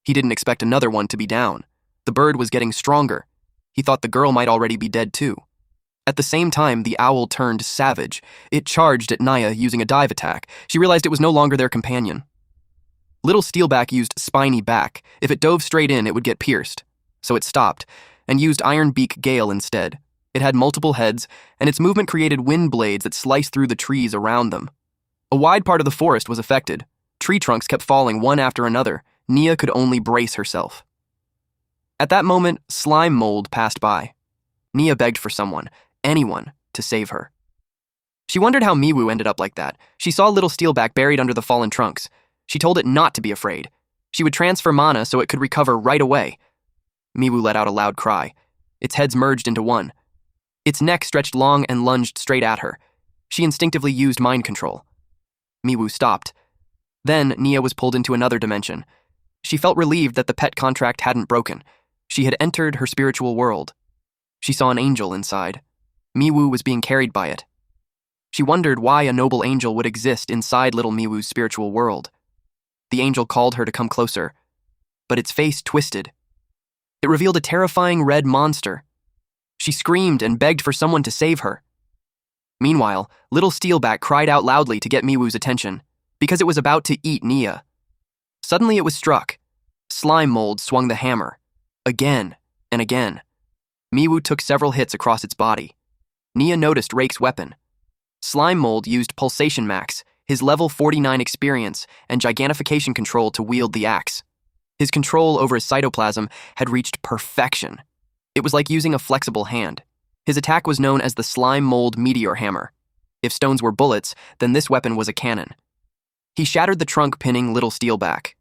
He didn't expect another one to be down. The bird was getting stronger. He thought the girl might already be dead too. At the same time, the owl turned savage. It charged at Naya using a dive attack. She realized it was no longer their companion. Little Steelback used Spiny Back. If it dove straight in, it would get pierced. so it stopped, and used Iron Beak Gale instead. It had multiple heads, and its movement created wind blades that sliced through the trees around them. A wide part of the forest was affected. Tree trunks kept falling one after another. Nia could only brace herself. At that moment, Slime Mold passed by. Nia begged for someone, anyone, to save her. She wondered how Miwu ended up like that. She saw little Steelback buried under the fallen trunks. She told it not to be afraid. She would transfer mana so it could recover right away. Miwu let out a loud cry. Its heads merged into one. Its neck stretched long and lunged straight at her. She instinctively used mind control. Miwu stopped. Then Nia was pulled into another dimension. She felt relieved that the pet contract hadn't broken. She had entered her spiritual world. She saw an angel inside. Miwu was being carried by it. She wondered why a noble angel would exist inside little Miwu's spiritual world. The angel called her to come closer, but its face twisted. It revealed a terrifying red monster. She screamed and begged for someone to save her. Meanwhile, little Steelback cried out loudly to get Miwu's attention, because it was about to eat Nia. Suddenly it was struck. Slime Mold swung the hammer, again and again. Miwu took several hits across its body. Nia noticed Rake's weapon. Slime Mold used Pulsation Max, his level 49 experience, and gigantification control to wield the axe. His control over his cytoplasm had reached perfection. It was like using a flexible hand. His attack was known as the Slime Mold Meteor Hammer. If stones were bullets, then this weapon was a cannon. He shattered the trunk, pinning little Steelback.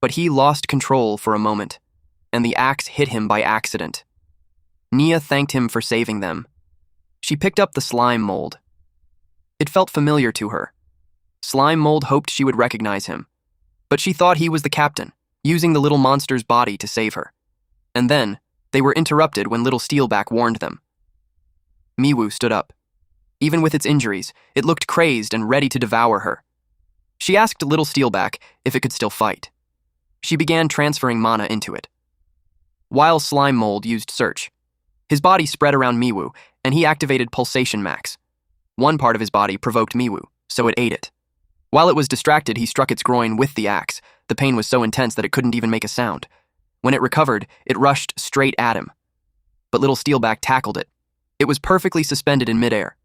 But he lost control for a moment, and the axe hit him by accident. Nia thanked him for saving them. She picked up the Slime Mold. It felt familiar to her. Slime Mold hoped she would recognize him, but she thought he was the captain, using the little monster's body to save her. And then, they were interrupted when little Steelback warned them. Miwu stood up. Even with its injuries, it looked crazed and ready to devour her. She asked little Steelback if it could still fight. She began transferring mana into it. While Slime Mold used Search, his body spread around Miwu, and he activated Pulsation Max. One part of his body provoked Miwu, so it ate it. While it was distracted, he struck its groin with the axe. The pain was so intense that it couldn't even make a sound. When it recovered, it rushed straight at him. But little Steelback tackled it. It was perfectly suspended in midair.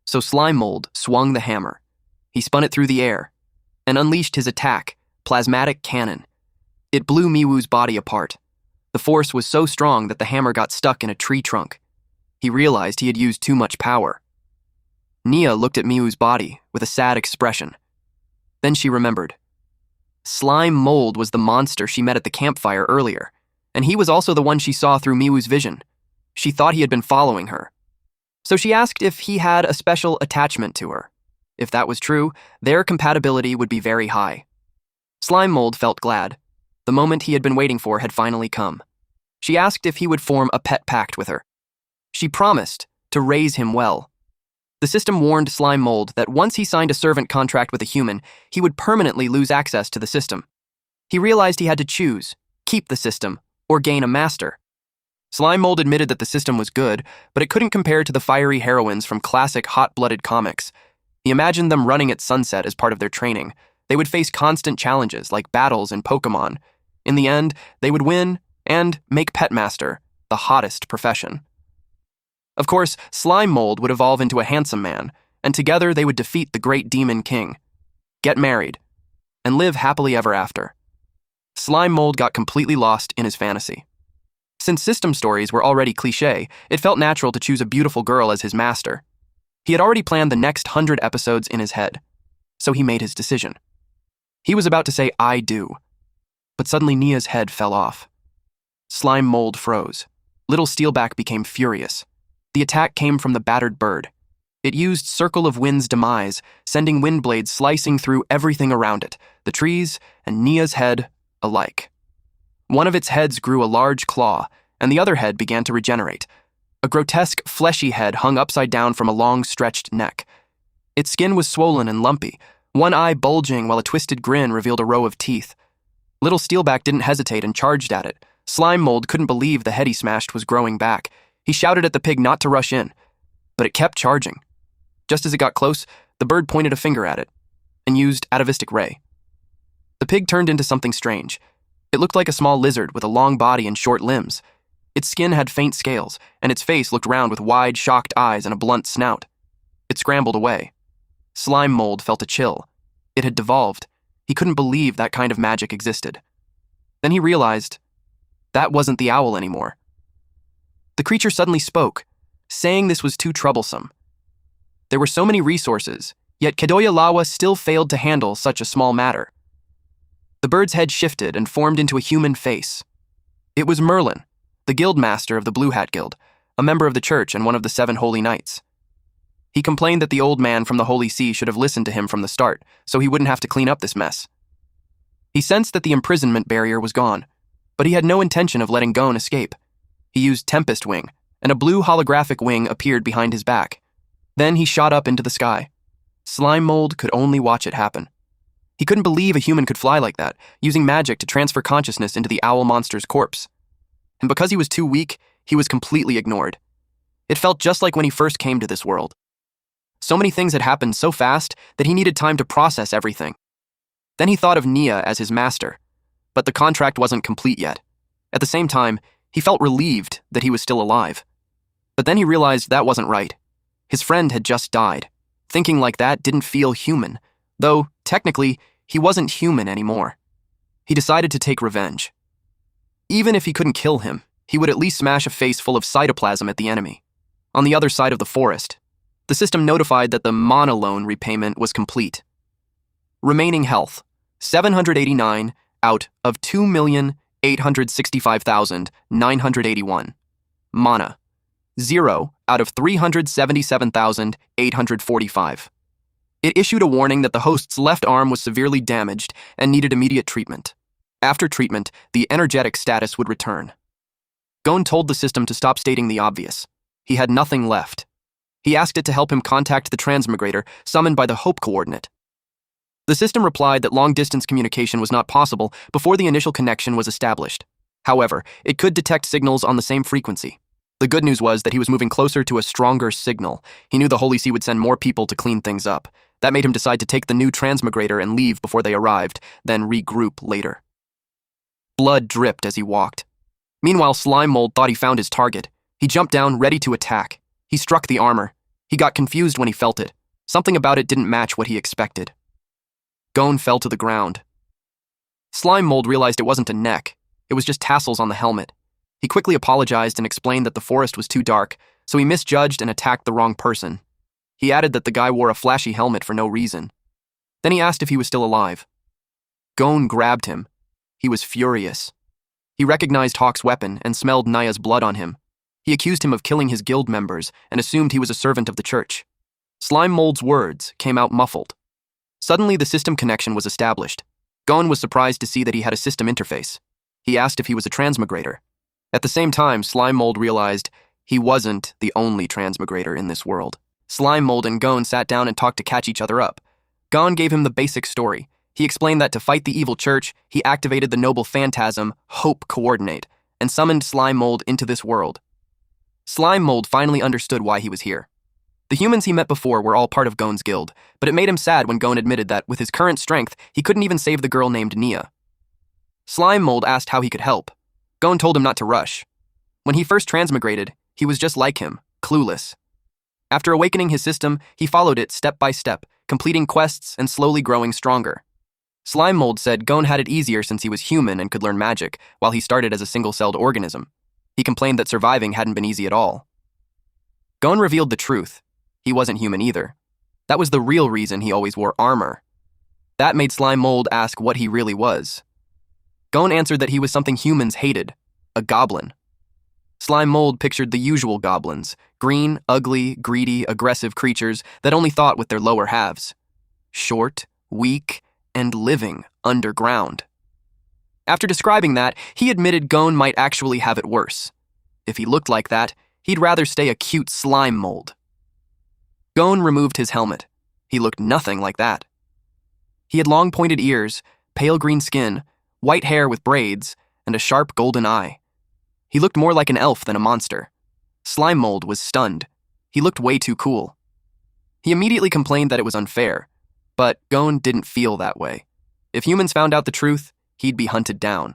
So Slime Mold swung the hammer. He spun it through the air and unleashed his attack, Plasmatic Cannon. It blew Miwu's body apart. The force was so strong that the hammer got stuck in a tree trunk. He realized he had used too much power. Nia looked at Miwu's body with a sad expression. Then she remembered. Slime Mold was the monster she met at the campfire earlier, and he was also the one she saw through Miwu's vision. She thought he had been following her. So she asked if he had a special attachment to her. If that was true, their compatibility would be very high. Slime Mold felt glad. The moment he had been waiting for had finally come. She asked if he would form a pet pact with her. She promised to raise him well. The system warned Slime Mold that once he signed a servant contract with a human, he would permanently lose access to the system. He realized he had to choose, keep the system, or gain a master. Slime Mold admitted that the system was good, but it couldn't compare to the fiery heroines from classic hot-blooded comics. He imagined them running at sunset as part of their training. They would face constant challenges like battles and Pokemon. In the end, they would win and make Petmaster the hottest profession. Of course, Slime Mold would evolve into a handsome man, and together they would defeat the great demon king, get married, and live happily ever after. Slime Mold got completely lost in his fantasy. Since system stories were already cliché, it felt natural to choose a beautiful girl as his master. He had already planned the next 100 episodes in his head, so he made his decision. He was about to say, "I do," but suddenly Nia's head fell off. Slime Mold froze. Little Steelback became furious. The attack came from the battered bird. It used Circle of Wind's demise, sending wind blades slicing through everything around it, the trees and Nia's head alike. One of its heads grew a large claw, and the other head began to regenerate. A grotesque, fleshy head hung upside down from a long, stretched neck. Its skin was swollen and lumpy, one eye bulging while a twisted grin revealed a row of teeth. Little Steelback didn't hesitate and charged at it. Slime Mold couldn't believe the head he smashed was growing back. He shouted at the pig not to rush in, but it kept charging. Just as it got close, the bird pointed a finger at it and used Atavistic Ray. The pig turned into something strange. It looked like a small lizard with a long body and short limbs. Its skin had faint scales, and its face looked round with wide, shocked eyes and a blunt snout. It scrambled away. Slime Mold felt a chill. It had devolved. He couldn't believe that kind of magic existed. Then he realized that wasn't the owl anymore. The creature suddenly spoke, saying this was too troublesome. There were so many resources, yet Kadoya Lawa still failed to handle such a small matter. The bird's head shifted and formed into a human face. It was Merlin, the guild master of the Blue Hat Guild, a member of the church and one of the 7 holy knights. He complained that the old man from the Holy See should have listened to him from the start, so he wouldn't have to clean up this mess. He sensed that the imprisonment barrier was gone, but he had no intention of letting Gon escape. He used Tempest Wing, and a blue holographic wing appeared behind his back. Then he shot up into the sky. Slime Mold could only watch it happen. He couldn't believe a human could fly like that, using magic to transfer consciousness into the owl monster's corpse. And because he was too weak, he was completely ignored. It felt just like when he first came to this world. So many things had happened so fast that he needed time to process everything. Then he thought of Nia as his master, but the contract wasn't complete yet. At the same time, he felt relieved that he was still alive. But then he realized that wasn't right. His friend had just died. Thinking like that didn't feel human, though, technically, he wasn't human anymore. He decided to take revenge. Even if he couldn't kill him, he would at least smash a face full of cytoplasm at the enemy. On the other side of the forest, the system notified that the mana loan repayment was complete. Remaining health, 789 out of 2,865,981. Mana, 0 out of 377,845. It issued a warning that the host's left arm was severely damaged and needed immediate treatment. After treatment, the energetic status would return. Gon told the system to stop stating the obvious. He had nothing left. He asked it to help him contact the transmigrator summoned by the Hope coordinate. The system replied that long-distance communication was not possible before the initial connection was established. However, it could detect signals on the same frequency. The good news was that he was moving closer to a stronger signal. He knew the Holy See would send more people to clean things up. That made him decide to take the new transmigrator and leave before they arrived, then regroup later. Blood dripped as he walked. Meanwhile, Slime Mold thought he found his target. He jumped down, ready to attack. He struck the armor. He got confused when he felt it. Something about it didn't match what he expected. Gon fell to the ground. Slime Mold realized it wasn't a neck. It was just tassels on the helmet. He quickly apologized and explained that the forest was too dark, so he misjudged and attacked the wrong person. He added that the guy wore a flashy helmet for no reason. Then he asked if he was still alive. Gon grabbed him. He was furious. He recognized Hawk's weapon and smelled Naya's blood on him. He accused him of killing his guild members and assumed he was a servant of the church. Slime Mold's words came out muffled. Suddenly, the system connection was established. Gon was surprised to see that he had a system interface. He asked if he was a transmigrator. At the same time, Slime Mold realized he wasn't the only transmigrator in this world. Slime Mold and Gon sat down and talked to catch each other up. Gon gave him the basic story. He explained that to fight the evil church, he activated the noble phantasm, Hope Coordinate, and summoned Slime Mold into this world. Slime Mold finally understood why he was here. The humans he met before were all part of Gon's guild, but it made him sad when Gon admitted that, with his current strength, he couldn't even save the girl named Nia. Slime Mold asked how he could help. Gon told him not to rush. When he first transmigrated, he was just like him, clueless. After awakening his system, he followed it step by step, completing quests and slowly growing stronger. Slime Mold said Gon had it easier since he was human and could learn magic, while he started as a single-celled organism. He complained that surviving hadn't been easy at all. Gon revealed the truth. He wasn't human either. That was the real reason he always wore armor. That made Slime Mold ask what he really was. Gon answered that he was something humans hated, a goblin. Slime Mold pictured the usual goblins, green, ugly, greedy, aggressive creatures that only thought with their lower halves. Short, weak, and living underground. After describing that, he admitted Gon might actually have it worse. If he looked like that, he'd rather stay a cute Slime Mold. Gon removed his helmet. He looked nothing like that. He had long pointed ears, pale green skin, white hair with braids, and a sharp golden eye. He looked more like an elf than a monster. Slime Mold was stunned. He looked way too cool. He immediately complained that it was unfair, but Gon didn't feel that way. If humans found out the truth, he'd be hunted down.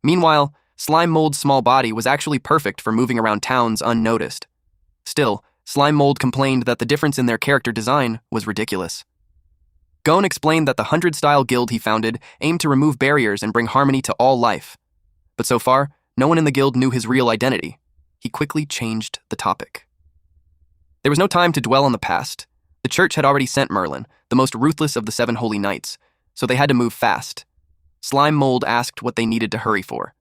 Meanwhile, Slime Mold's small body was actually perfect for moving around towns unnoticed. Still, Slime Mold complained that the difference in their character design was ridiculous. Gon explained that the 100-style guild he founded aimed to remove barriers and bring harmony to all life. But so far, no one in the guild knew his real identity. He quickly changed the topic. There was no time to dwell on the past. The church had already sent Merlin, the most ruthless of the 7 holy knights, so they had to move fast. Slime Mold asked what they needed to hurry for.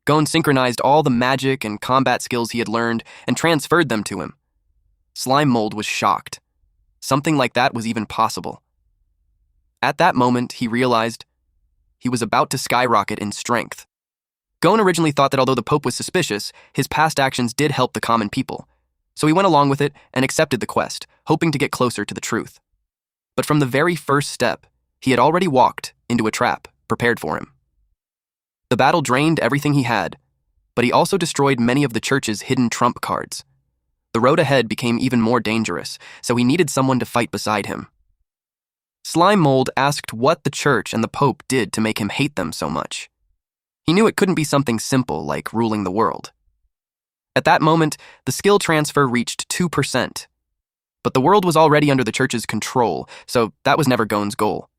Gon synchronized all the magic and combat skills he had learned and transferred them to him. Slime Mold was shocked. Something like that was even possible. At that moment, he realized he was about to skyrocket in strength. Gon originally thought that although the Pope was suspicious, his past actions did help the common people. So he went along with it and accepted the quest, hoping to get closer to the truth. But from the very first step, he had already walked into a trap prepared for him. The battle drained everything he had, but he also destroyed many of the church's hidden trump cards. The road ahead became even more dangerous, so he needed someone to fight beside him. Slime Mold asked what the church and the Pope did to make him hate them so much. He knew it couldn't be something simple like ruling the world. At that moment, the skill transfer reached 2%. But the world was already under the church's control, so that was never Gon's goal.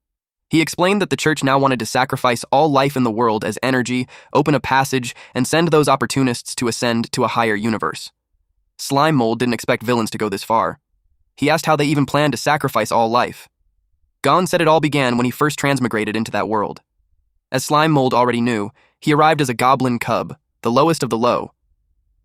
He explained that the church now wanted to sacrifice all life in the world as energy, open a passage, and send those opportunists to ascend to a higher universe. Slime Mold didn't expect villains to go this far. He asked how they even planned to sacrifice all life. Gon said it all began when he first transmigrated into that world. As Slime Mold already knew, he arrived as a goblin cub, the lowest of the low.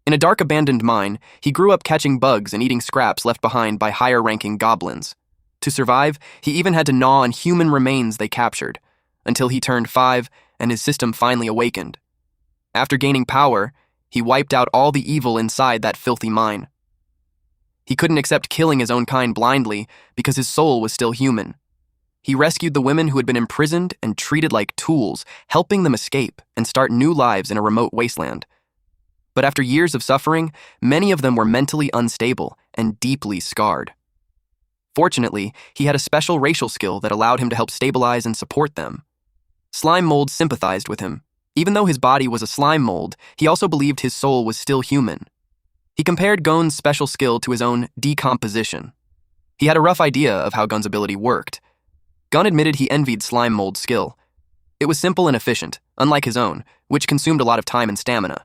In a dark abandoned mine, he grew up catching bugs and eating scraps left behind by higher-ranking goblins. To survive, he even had to gnaw on human remains they captured, until he turned 5 and his system finally awakened. After gaining power, he wiped out all the evil inside that filthy mine. He couldn't accept killing his own kind blindly because his soul was still human. He rescued the women who had been imprisoned and treated like tools, helping them escape and start new lives in a remote wasteland. But after years of suffering, many of them were mentally unstable and deeply scarred. Fortunately, he had a special racial skill that allowed him to help stabilize and support them. Slime Mold sympathized with him. Even though his body was a slime mold, he also believed his soul was still human. He compared Gon's special skill to his own decomposition. He had a rough idea of how Gon's ability worked. Gon admitted he envied Slime Mold's skill. It was simple and efficient, unlike his own, which consumed a lot of time and stamina.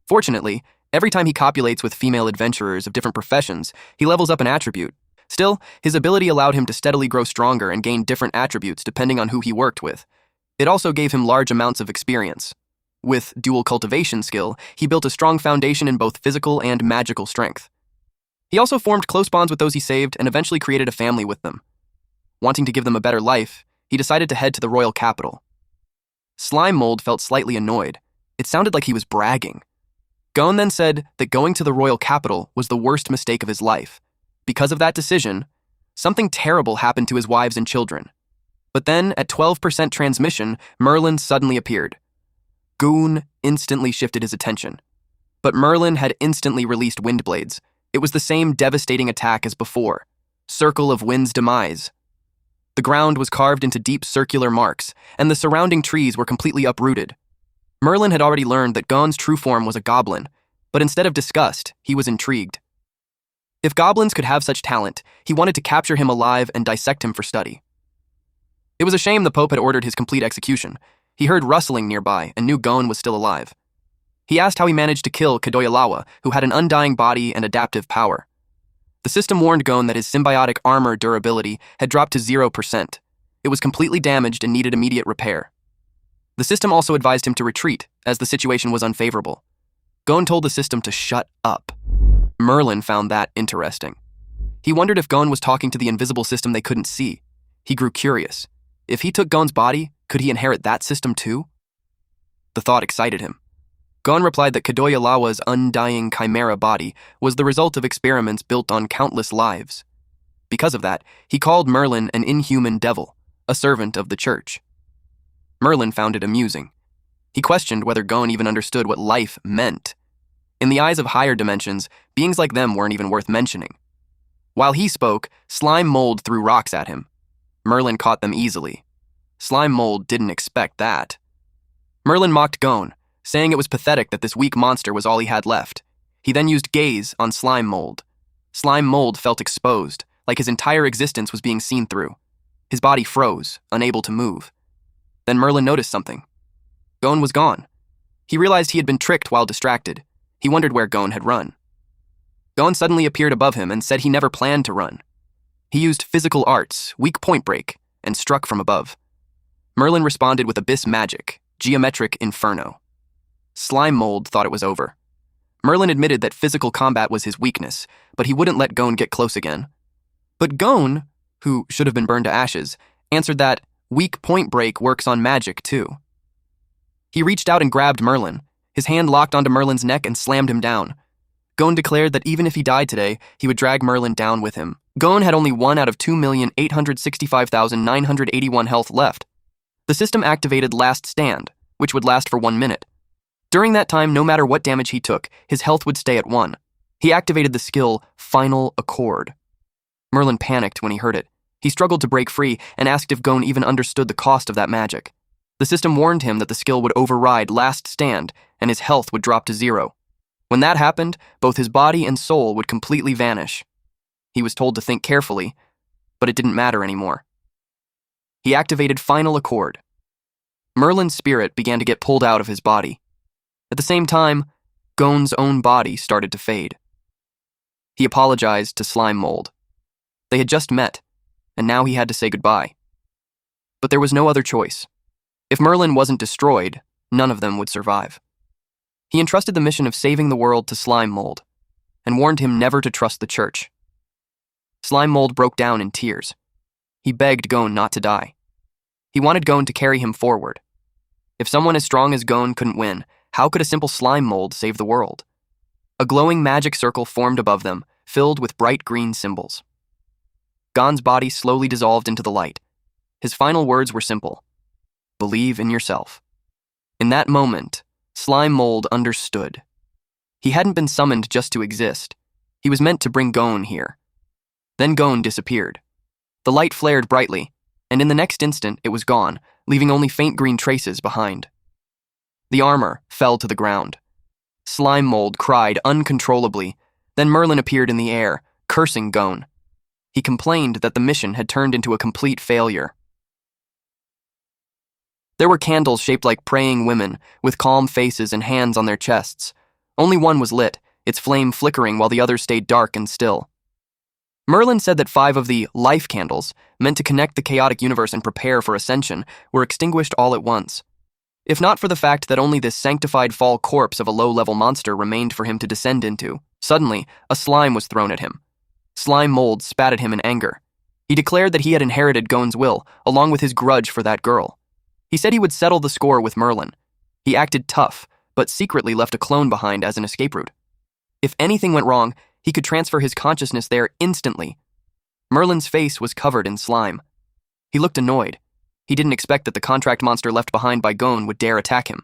Fortunately, every time he copulates with female adventurers of different professions, he levels up an attribute. Still, his ability allowed him to steadily grow stronger and gain different attributes depending on who he worked with. It also gave him large amounts of experience. With dual cultivation skill, he built a strong foundation in both physical and magical strength. He also formed close bonds with those he saved and eventually created a family with them. Wanting to give them a better life, he decided to head to the royal capital. Slime Mold felt slightly annoyed. It sounded like he was bragging. Gon then said that going to the royal capital was the worst mistake of his life. Because of that decision, something terrible happened to his wives and children. But then, at 12% transmission, Merlin suddenly appeared. Gon instantly shifted his attention. But Merlin had instantly released wind blades. It was the same devastating attack as before. Circle of Wind's Demise. The ground was carved into deep circular marks, and the surrounding trees were completely uprooted. Merlin had already learned that Gon's true form was a goblin, but instead of disgust, he was intrigued. If goblins could have such talent, he wanted to capture him alive and dissect him for study. It was a shame the Pope had ordered his complete execution. He heard rustling nearby and knew Gon was still alive. He asked how he managed to kill Kadoyalawa, who had an undying body and adaptive power. The system warned Gon that his symbiotic armor durability had dropped to 0%. It was completely damaged and needed immediate repair. The system also advised him to retreat, as the situation was unfavorable. Gon told the system to shut up. Merlin found that interesting. He wondered if Gon was talking to the invisible system they couldn't see. He grew curious. If he took Gon's body, could he inherit that system too? The thought excited him. Gon replied that Kadoyalawa's undying chimera body was the result of experiments built on countless lives. Because of that, he called Merlin an inhuman devil, a servant of the church. Merlin found it amusing. He questioned whether Gon even understood what life meant. In the eyes of higher dimensions, beings like them weren't even worth mentioning. While he spoke, Slime Mold threw rocks at him. Merlin caught them easily. Slime Mold didn't expect that. Merlin mocked Gon, saying it was pathetic that this weak monster was all he had left. He then used gaze on Slime Mold. Slime Mold felt exposed, like his entire existence was being seen through. His body froze, unable to move. Then Merlin noticed something. Gon was gone. He realized he had been tricked while distracted. He wondered where Gon had run. Gon suddenly appeared above him and said he never planned to run. He used physical arts, weak point break, and struck from above. Merlin responded with abyss magic, geometric inferno. Slime Mold thought it was over. Merlin admitted that physical combat was his weakness, but he wouldn't let Gon get close again. But Gon, who should have been burned to ashes, answered that weak point break works on magic too. He reached out and grabbed Merlin. His hand locked onto Merlin's neck and slammed him down. Gon declared that even if he died today, he would drag Merlin down with him. Gon had only 1 out of 2,865,981 health left. The system activated Last Stand, which would last for 1 minute. During that time, no matter what damage he took, his health would stay at 1. He activated the skill Final Accord. Merlin panicked when he heard it. He struggled to break free and asked if Gon even understood the cost of that magic. The system warned him that the skill would override Last Stand and his health would drop to 0. When that happened, both his body and soul would completely vanish. He was told to think carefully, but it didn't matter anymore. He activated Final Accord. Merlin's spirit began to get pulled out of his body. At the same time, Gon's own body started to fade. He apologized to Slime Mold. They had just met, and now he had to say goodbye. But there was no other choice. If Merlin wasn't destroyed, none of them would survive. He entrusted the mission of saving the world to Slime Mold, and warned him never to trust the church. Slime Mold broke down in tears. He begged Gon not to die. He wanted Gon to carry him forward. If someone as strong as Gon couldn't win, how could a simple slime mold save the world? A glowing magic circle formed above them, filled with bright green symbols. Gon's body slowly dissolved into the light. His final words were simple. Believe in yourself. In that moment, Slime Mold understood. He hadn't been summoned just to exist. He was meant to bring Gon here. Then Gon disappeared. The light flared brightly, and in the next instant it was gone, leaving only faint green traces behind. The armor fell to the ground. Slime Mold cried uncontrollably. Then Merlin appeared in the air, cursing Gon. He complained that the mission had turned into a complete failure. There were candles shaped like praying women, with calm faces and hands on their chests. Only one was lit, its flame flickering while the others stayed dark and still. Merlin said that 5 of the life candles, meant to connect the chaotic universe and prepare for ascension, were extinguished all at once. If not for the fact that only this sanctified fall corpse of a low-level monster remained for him to descend into, suddenly, a slime was thrown at him. Slime Mold spat at him in anger. He declared that he had inherited Gon's will, along with his grudge for that girl. He said he would settle the score with Merlin. He acted tough, but secretly left a clone behind as an escape route. If anything went wrong, he could transfer his consciousness there instantly. Merlin's face was covered in slime. He looked annoyed. He didn't expect that the contract monster left behind by Gon would dare attack him.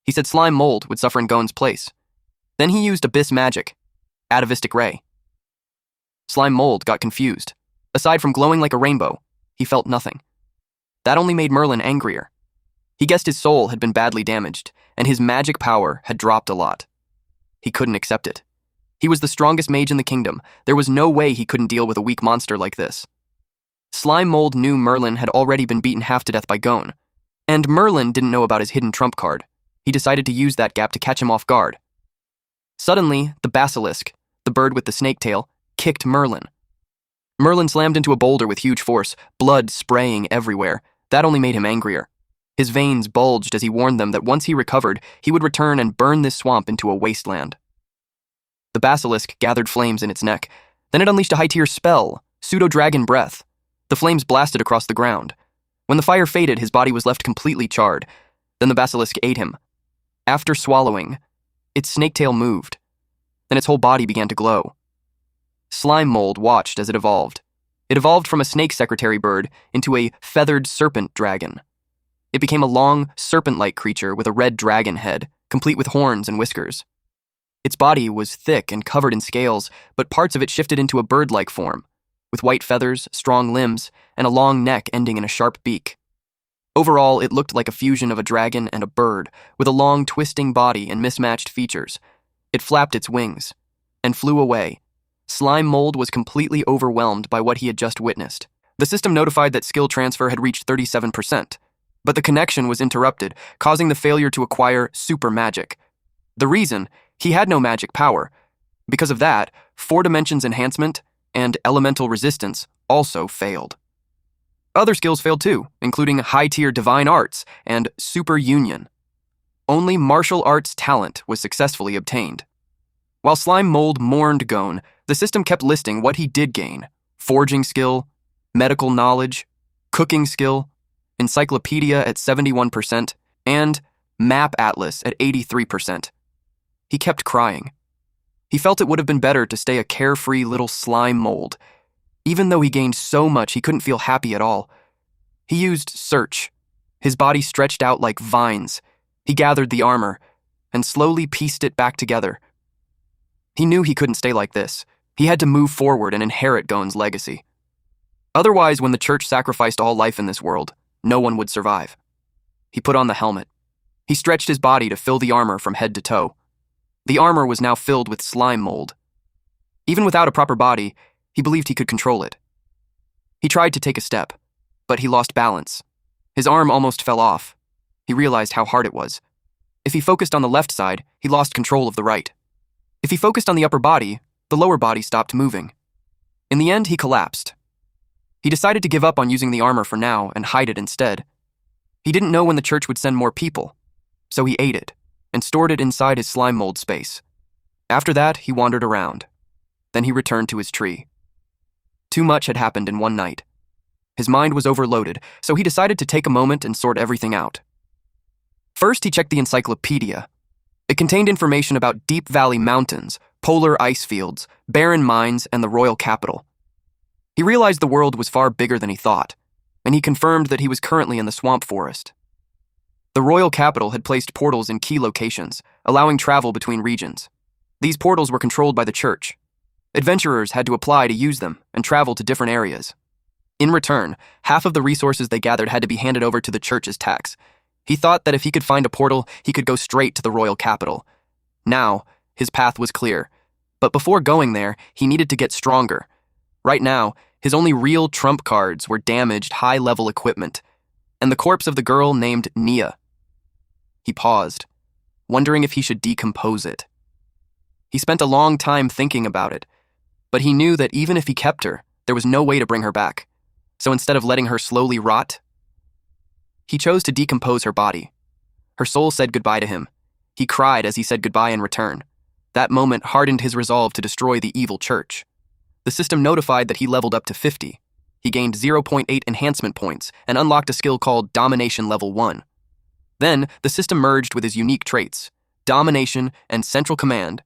He said Slime Mold would suffer in Gon's place. Then he used abyss magic, atavistic ray. Slime Mold got confused. Aside from glowing like a rainbow, he felt nothing. That only made Merlin angrier. He guessed his soul had been badly damaged, and his magic power had dropped a lot. He couldn't accept it. He was the strongest mage in the kingdom. There was no way he couldn't deal with a weak monster like this. Slime Mold knew Merlin had already been beaten half to death by Gon, and Merlin didn't know about his hidden trump card. He decided to use that gap to catch him off guard. Suddenly, the basilisk, the bird with the snake tail, kicked Merlin. Merlin slammed into a boulder with huge force, blood spraying everywhere. That only made him angrier. His veins bulged as he warned them that once he recovered, he would return and burn this swamp into a wasteland. The basilisk gathered flames in its neck. Then it unleashed a high-tier spell, Pseudo-Dragon Breath. The flames blasted across the ground. When the fire faded, his body was left completely charred. Then the basilisk ate him. After swallowing, its snake tail moved. Then its whole body began to glow. Slime Mold watched as it evolved. It evolved from a snake secretary bird into a feathered serpent dragon. It became a long, serpent-like creature with a red dragon head, complete with horns and whiskers. Its body was thick and covered in scales, but parts of it shifted into a bird-like form, with white feathers, strong limbs, and a long neck ending in a sharp beak. Overall, it looked like a fusion of a dragon and a bird, with a long, twisting body and mismatched features. It flapped its wings and flew away. Slime Mold was completely overwhelmed by what he had just witnessed. The system notified that skill transfer had reached 37%, but the connection was interrupted, causing the failure to acquire super magic. The reason? He had no magic power. Because of that, 4 dimensions enhancement and elemental resistance also failed. Other skills failed too, including high-tier divine arts and super union. Only martial arts talent was successfully obtained. While Slime Mold mourned Gon, the system kept listing what he did gain: forging skill, medical knowledge, cooking skill, encyclopedia at 71%, and map atlas at 83%. He kept crying. He felt it would have been better to stay a carefree little slime mold. Even though he gained so much, he couldn't feel happy at all. He used search. His body stretched out like vines. He gathered the armor and slowly pieced it back together. He knew he couldn't stay like this. He had to move forward and inherit Gon's legacy. Otherwise, when the church sacrificed all life in this world, no one would survive. He put on the helmet. He stretched his body to fill the armor from head to toe. The armor was now filled with slime mold. Even without a proper body, he believed he could control it. He tried to take a step, but he lost balance. His arm almost fell off. He realized how hard it was. If he focused on the left side, he lost control of the right. If he focused on the upper body, the lower body stopped moving. In the end, he collapsed. He decided to give up on using the armor for now and hide it instead. He didn't know when the church would send more people, so he ate it and stored it inside his slime mold space. After that, he wandered around. Then he returned to his tree. Too much had happened in one night. His mind was overloaded, so he decided to take a moment and sort everything out. First, he checked the encyclopedia. It contained information about Deep Valley Mountains, polar ice fields, barren mines, and the royal capital. He realized the world was far bigger than he thought, and he confirmed that he was currently in the swamp forest. The royal capital had placed portals in key locations, allowing travel between regions. These portals were controlled by the church. Adventurers had to apply to use them and travel to different areas. In return, half of the resources they gathered had to be handed over to the church's tax. He thought that if he could find a portal, he could go straight to the royal capital. Now, his path was clear. But before going there, he needed to get stronger. Right now, his only real trump cards were damaged high-level equipment, and the corpse of the girl named Nia. He paused, wondering if he should decompose it. He spent a long time thinking about it, but he knew that even if he kept her, there was no way to bring her back. So instead of letting her slowly rot, he chose to decompose her body. Her soul said goodbye to him. He cried as he said goodbye in return. That moment hardened his resolve to destroy the evil church. The system notified that he leveled up to 50. He gained 0.8 enhancement points and unlocked a skill called Domination Level 1. Then, the system merged with his unique traits, Domination and Central Command,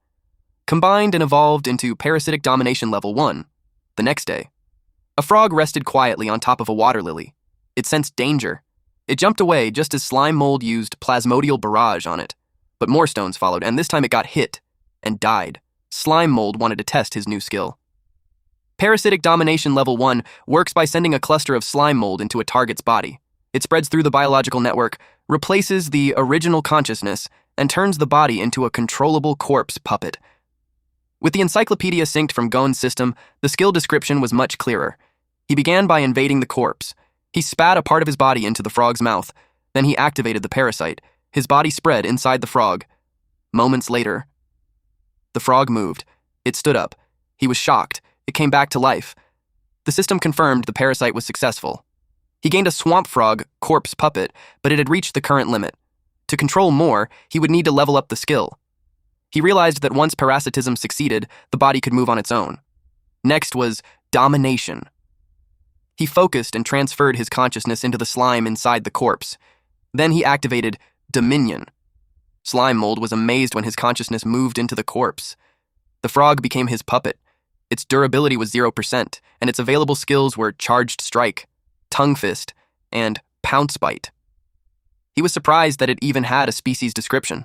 combined and evolved into Parasitic Domination Level 1. The next day, a frog rested quietly on top of a water lily. It sensed danger. It jumped away just as Slime Mold used Plasmodial Barrage on it. But more stones followed, and this time it got hit and died. Slime Mold wanted to test his new skill. Parasitic Domination Level 1 works by sending a cluster of slime mold into a target's body. It spreads through the biological network, replaces the original consciousness, and turns the body into a controllable corpse puppet. With the encyclopedia synced from Gon's system, the skill description was much clearer. He began by invading the corpse. He spat a part of his body into the frog's mouth. Then he activated the parasite. His body spread inside the frog. Moments later, the frog moved. It stood up. He was shocked. It came back to life. The system confirmed the parasite was successful. He gained a swamp frog corpse puppet, but it had reached the current limit. To control more, he would need to level up the skill. He realized that once parasitism succeeded, the body could move on its own. Next was domination. He focused and transferred his consciousness into the slime inside the corpse. Then he activated dominion. Slime Mold was amazed when his consciousness moved into the corpse. The frog became his puppet. Its durability was 0%, and its available skills were Charged Strike, Tongue Fist, and Pounce Bite. He was surprised that it even had a species description.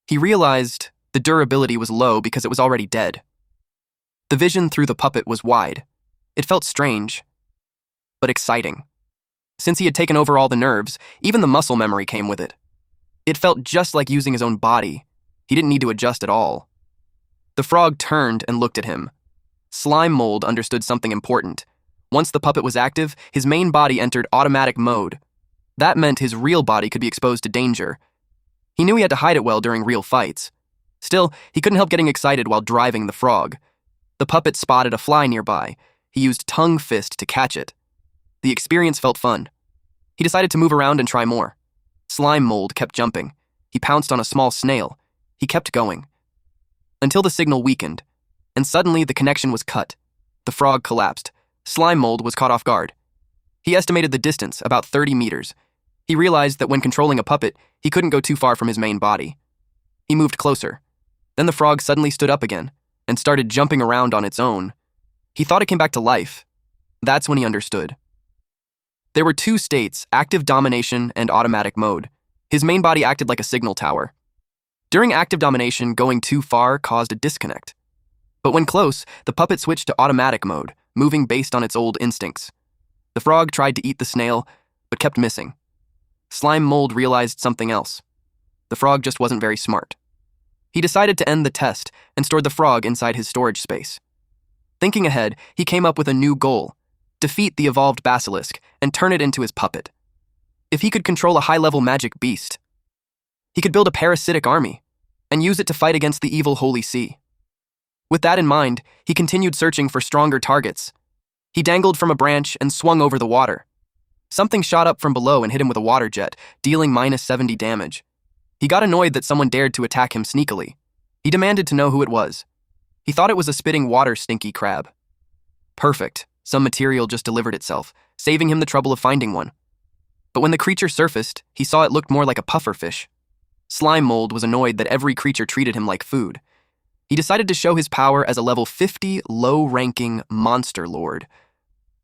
He realized the durability was low because it was already dead. The vision through the puppet was wide. It felt strange, but exciting. Since he had taken over all the nerves, even the muscle memory came with it. It felt just like using his own body. He didn't need to adjust at all. The frog turned and looked at him. Slime Mold understood something important. Once the puppet was active, his main body entered automatic mode. That meant his real body could be exposed to danger. He knew he had to hide it well during real fights. Still, he couldn't help getting excited while driving the frog. The puppet spotted a fly nearby. He used tongue fist to catch it. The experience felt fun. He decided to move around and try more. Slime Mold kept jumping. He pounced on a small snail. He kept going. Until the signal weakened, and suddenly the connection was cut. The frog collapsed. Slime Mold was caught off guard. He estimated the distance, about 30 meters. He realized that when controlling a puppet, he couldn't go too far from his main body. He moved closer. Then the frog suddenly stood up again and started jumping around on its own. He thought it came back to life. That's when he understood. There were two states, active domination and automatic mode. His main body acted like a signal tower. During active domination, going too far caused a disconnect. But when close, the puppet switched to automatic mode, moving based on its old instincts. The frog tried to eat the snail, but kept missing. Slime Mold realized something else. The frog just wasn't very smart. He decided to end the test and stored the frog inside his storage space. Thinking ahead, he came up with a new goal: defeat the evolved basilisk and turn it into his puppet. If he could control a high-level magic beast, he could build a parasitic army and use it to fight against the evil Holy See. With that in mind, he continued searching for stronger targets. He dangled from a branch and swung over the water. Something shot up from below and hit him with a water jet, dealing -70 damage. He got annoyed that someone dared to attack him sneakily. He demanded to know who it was. He thought it was a spitting water stinky crab. Perfect. Some material just delivered itself, saving him the trouble of finding one. But when the creature surfaced, he saw it looked more like a pufferfish. Slime Mold was annoyed that every creature treated him like food. He decided to show his power as a level 50 low-ranking monster lord.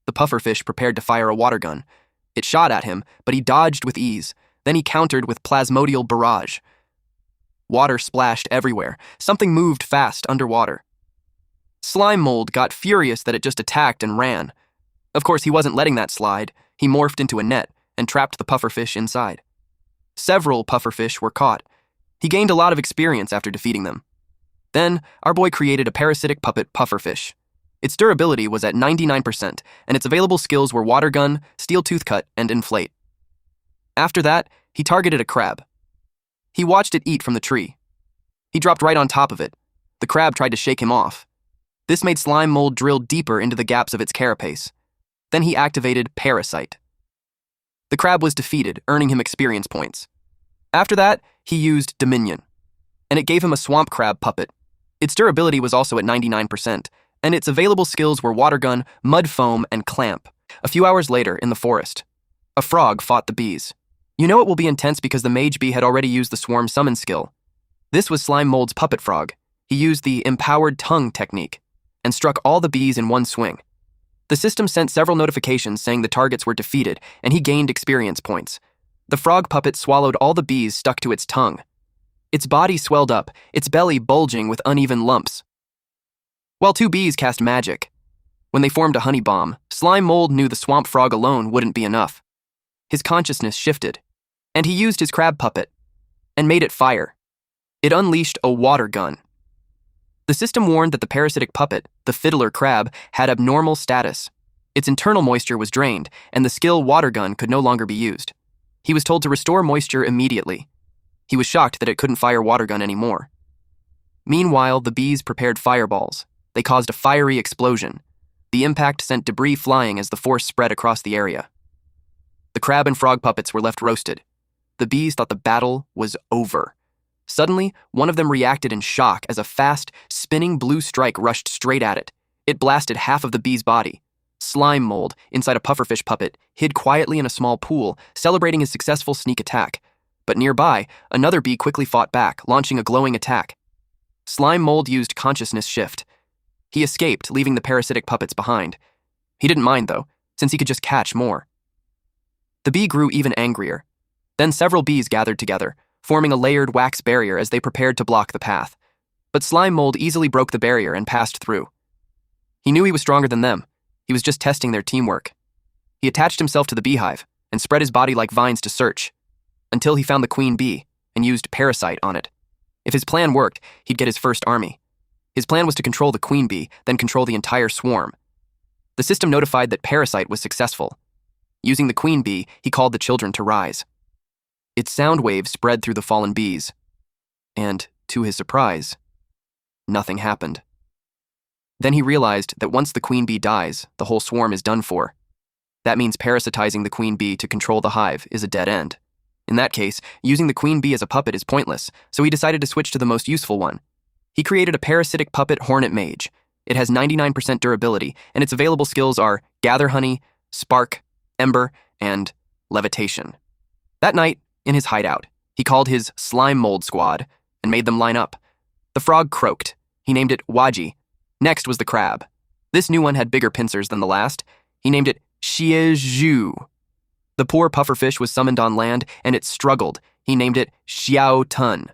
The pufferfish prepared to fire a water gun. It shot at him, but he dodged with ease. Then he countered with plasmodial barrage. Water splashed everywhere. Something moved fast underwater. Slime Mold got furious that it just attacked and ran. Of course, he wasn't letting that slide. He morphed into a net and trapped the pufferfish inside. Several pufferfish were caught. He gained a lot of experience after defeating them. Then, our boy created a parasitic puppet pufferfish. Its durability was at 99%, and its available skills were water gun, steel tooth cut, and inflate. After that, he targeted a crab. He watched it eat from the tree. He dropped right on top of it. The crab tried to shake him off. This made Slime Mold drill deeper into the gaps of its carapace. Then he activated Parasite. The crab was defeated, earning him experience points. After that, he used Dominion, and it gave him a swamp crab puppet. Its durability was also at 99%, and its available skills were water gun, mud foam, and clamp. A few hours later, in the forest, a frog fought the bees. You know it will be intense because the mage bee had already used the swarm summon skill. This was Slime Mold's puppet frog. He used the empowered tongue technique and struck all the bees in one swing. The system sent several notifications saying the targets were defeated, and he gained experience points. The frog puppet swallowed all the bees stuck to its tongue. Its body swelled up, its belly bulging with uneven lumps. While two bees cast magic. When they formed a honey bomb, Slime Mold knew the swamp frog alone wouldn't be enough. His consciousness shifted, and he used his crab puppet and made it fire. It unleashed a water gun. The system warned that the parasitic puppet, the fiddler crab, had abnormal status. Its internal moisture was drained, and the skill water gun could no longer be used. He was told to restore moisture immediately. He was shocked that it couldn't fire water gun anymore. Meanwhile, the bees prepared fireballs. They caused a fiery explosion. The impact sent debris flying as the force spread across the area. The crab and frog puppets were left roasted. The bees thought the battle was over. Suddenly, one of them reacted in shock as a fast, spinning blue strike rushed straight at it. It blasted half of the bee's body. Slime Mold, inside a pufferfish puppet, hid quietly in a small pool, celebrating his successful sneak attack. But nearby, another bee quickly fought back, launching a glowing attack. Slime Mold used consciousness shift. He escaped, leaving the parasitic puppets behind. He didn't mind, though, since he could just catch more. The bee grew even angrier. Then several bees gathered together, forming a layered wax barrier as they prepared to block the path. But Slime Mold easily broke the barrier and passed through. He knew he was stronger than them. He was just testing their teamwork. He attached himself to the beehive. and spread his body like vines to search, until he found the queen bee and used parasite on it. If his plan worked, he'd get his first army. His plan was to control the queen bee, then control the entire swarm. The system notified that parasite was successful. Using the queen bee, he called the children to rise. Its sound waves spread through the fallen bees, and, to his surprise, nothing happened. Then he realized that once the queen bee dies, the whole swarm is done for. That means parasitizing the queen bee to control the hive is a dead end. In that case, using the queen bee as a puppet is pointless, so he decided to switch to the most useful one. He created a parasitic puppet hornet mage. It has 99% durability, and its available skills are gather honey, spark, ember, and levitation. That night, in his hideout, he called his slime mold squad and made them line up. The frog croaked. He named it Waji. Next was the crab. This new one had bigger pincers than the last. He named it Xieju. The poor pufferfish was summoned on land, and it struggled. He named it Xiaotun.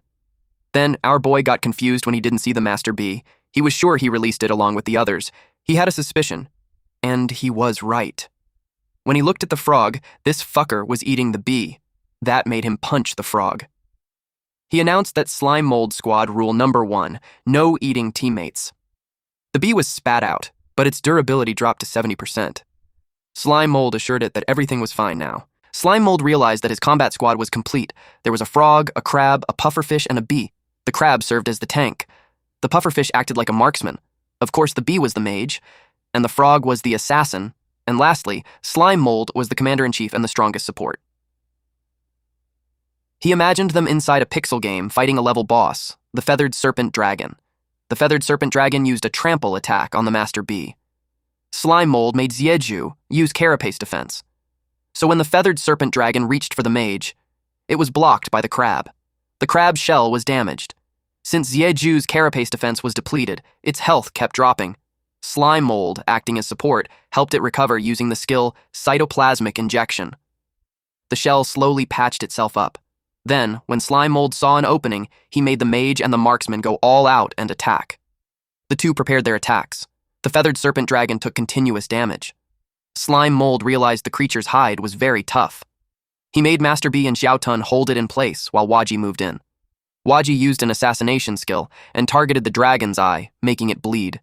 Then our boy got confused when he didn't see the master bee. He was sure he released it along with the others. He had a suspicion, and he was right. When he looked at the frog, this fucker was eating the bee. That made him punch the frog. He announced that slime mold squad rule number 1, no eating teammates. The bee was spat out, but its durability dropped to 70%. Slime mold assured it that everything was fine now. Slime mold realized that his combat squad was complete. There was a frog, a crab, a pufferfish, and a bee. The crab served as the tank. The pufferfish acted like a marksman. Of course, the bee was the mage, and the frog was the assassin, and lastly, slime mold was the commander-in-chief and the strongest support. He imagined them inside a pixel game fighting a level boss, the feathered serpent dragon. The feathered serpent dragon used a trample attack on the master bee. Slime mold made Xieju use carapace defense. So when the feathered serpent dragon reached for the mage, it was blocked by the crab. The crab's shell was damaged. Since Xieju's carapace defense was depleted, its health kept dropping. Slime mold, acting as support, helped it recover using the skill cytoplasmic injection. The shell slowly patched itself up. Then, when slime mold saw an opening, he made the mage and the marksman go all out and attack. The two prepared their attacks. The feathered serpent dragon took continuous damage. Slime mold realized the creature's hide was very tough. He made Master Bee and Xiaotun hold it in place while Waji moved in. Waji used an assassination skill and targeted the dragon's eye, making it bleed.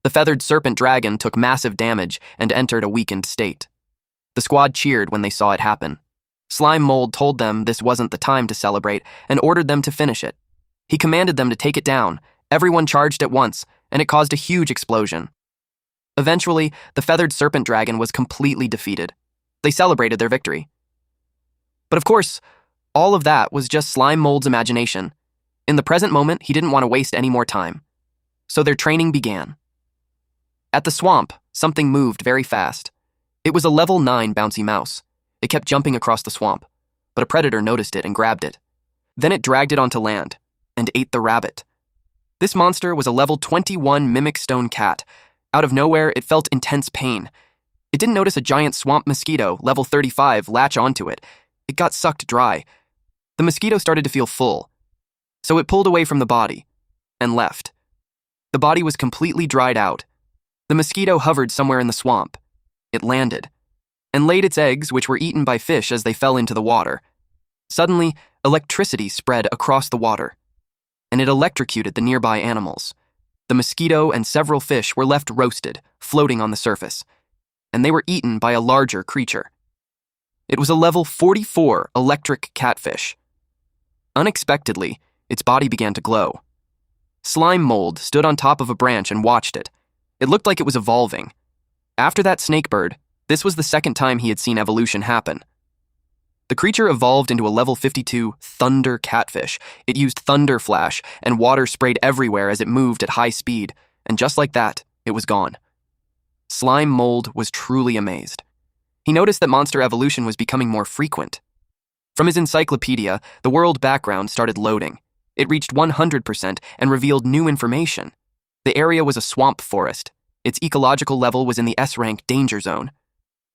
The feathered serpent dragon took massive damage and entered a weakened state. The squad cheered when they saw it happen. Slime mold told them this wasn't the time to celebrate and ordered them to finish it. He commanded them to take it down. Everyone charged at once, and it caused a huge explosion. Eventually, the feathered serpent dragon was completely defeated. They celebrated their victory. But of course, all of that was just slime mold's imagination. In the present moment, he didn't want to waste any more time. So their training began. At the swamp, something moved very fast. It was a level 9 bouncy mouse. It kept jumping across the swamp, but a predator noticed it and grabbed it. Then it dragged it onto land and ate the rabbit. This monster was a level 21 mimic stone cat. Out of nowhere, it felt intense pain. It didn't notice a giant swamp mosquito, level 35, latch onto it. It got sucked dry. The mosquito started to feel full, so it pulled away from the body and left. The body was completely dried out. The mosquito hovered somewhere in the swamp. It landed and laid its eggs, which were eaten by fish as they fell into the water. Suddenly, electricity spread across the water, and it electrocuted the nearby animals. The mosquito and several fish were left roasted, floating on the surface, and they were eaten by a larger creature. It was a level 44 electric catfish. Unexpectedly, its body began to glow. Slime mold stood on top of a branch and watched it. It looked like it was evolving. After that snakebird, this was the second time he had seen evolution happen. The creature evolved into a level 52 thunder catfish. It used thunder flash, and water sprayed everywhere as it moved at high speed, and just like that, it was gone. Slime mold was truly amazed. He noticed that monster evolution was becoming more frequent. From his encyclopedia, the world background started loading. It reached 100% and revealed new information. The area was a swamp forest. Its ecological level was in the S-rank danger zone.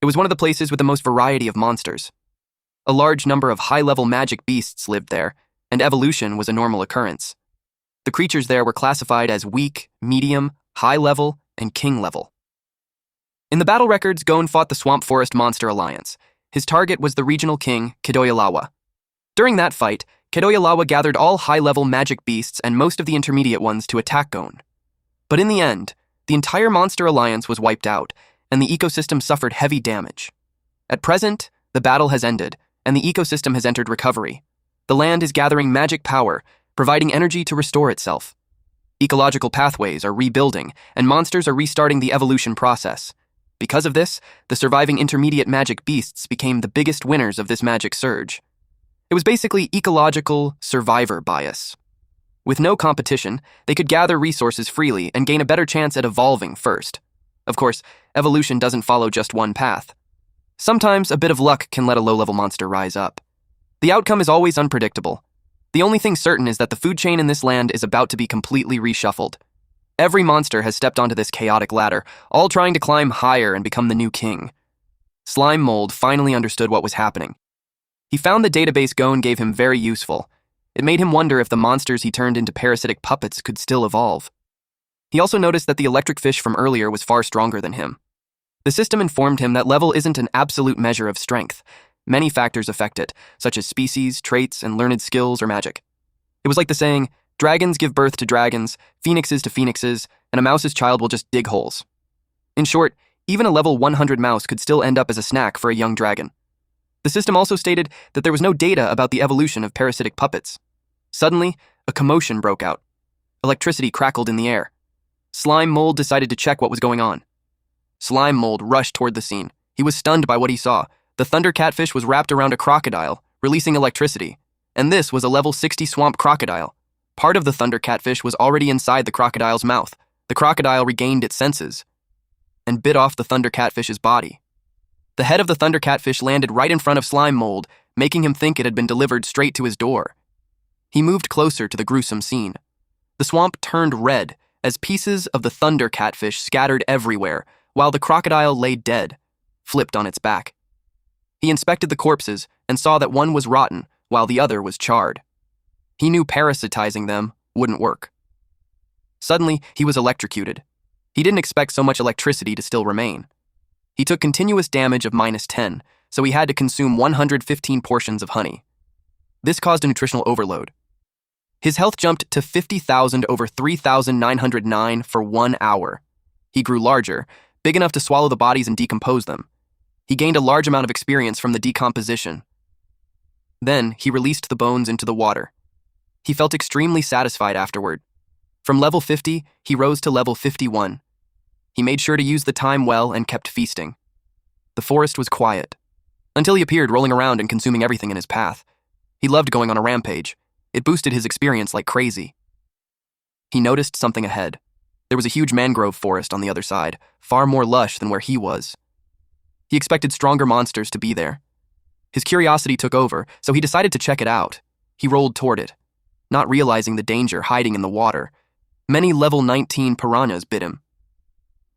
It was one of the places with the most variety of monsters. A large number of high-level magic beasts lived there, and evolution was a normal occurrence. The creatures there were classified as weak, medium, high-level, and king-level. In the battle records, Gon fought the Swamp Forest Monster Alliance. His target was the regional king, Kidoyalawa. During that fight, Kidoyalawa gathered all high-level magic beasts and most of the intermediate ones to attack Gon. But in the end, the entire monster alliance was wiped out, and the ecosystem suffered heavy damage. At present, the battle has ended, and the ecosystem has entered recovery. The land is gathering magic power, providing energy to restore itself. Ecological pathways are rebuilding, and monsters are restarting the evolution process. Because of this, the surviving intermediate magic beasts became the biggest winners of this magic surge. It was basically ecological survivor bias. With no competition, they could gather resources freely and gain a better chance at evolving first. Of course, evolution doesn't follow just one path. Sometimes a bit of luck can let a low-level monster rise up. The outcome is always unpredictable. The only thing certain is that the food chain in this land is about to be completely reshuffled. Every monster has stepped onto this chaotic ladder, all trying to climb higher and become the new king. Slime Mold finally understood what was happening. He found the database Gon gave him very useful. It made him wonder if the monsters he turned into parasitic puppets could still evolve. He also noticed that the electric fish from earlier was far stronger than him. The system informed him that level isn't an absolute measure of strength. Many factors affect it, such as species, traits, and learned skills or magic. It was like the saying, dragons give birth to dragons, phoenixes to phoenixes, and a mouse's child will just dig holes. In short, even a level 100 mouse could still end up as a snack for a young dragon. The system also stated that there was no data about the evolution of parasitic puppets. Suddenly, a commotion broke out. Electricity crackled in the air. Slime Mold decided to check what was going on. Slime Mold rushed toward the scene. He was stunned by what he saw. The thunder catfish was wrapped around a crocodile, releasing electricity. And this was a level 60 swamp crocodile. Part of the thunder catfish was already inside the crocodile's mouth. The crocodile regained its senses and bit off the thunder catfish's body. The head of the thunder catfish landed right in front of Slime Mold, making him think it had been delivered straight to his door. He moved closer to the gruesome scene. The swamp turned red as pieces of the thunder catfish scattered everywhere, while the crocodile lay dead, flipped on its back. He inspected the corpses and saw that one was rotten while the other was charred. He knew parasitizing them wouldn't work. Suddenly, he was electrocuted. He didn't expect so much electricity to still remain. He took continuous damage of -10, so he had to consume 115 portions of honey. This caused a nutritional overload. His health jumped to 50,000 over 3,909 for 1 hour. He grew larger, big enough to swallow the bodies and decompose them. He gained a large amount of experience from the decomposition. Then, he released the bones into the water. He felt extremely satisfied afterward. From level 50, he rose to level 51. He made sure to use the time well and kept feasting. The forest was quiet, until he appeared rolling around and consuming everything in his path. He loved going on a rampage. It boosted his experience like crazy. He noticed something ahead. There was a huge mangrove forest on the other side, far more lush than where he was. He expected stronger monsters to be there. His curiosity took over, so he decided to check it out. He rolled toward it, not realizing the danger hiding in the water. Many level 19 piranhas bit him.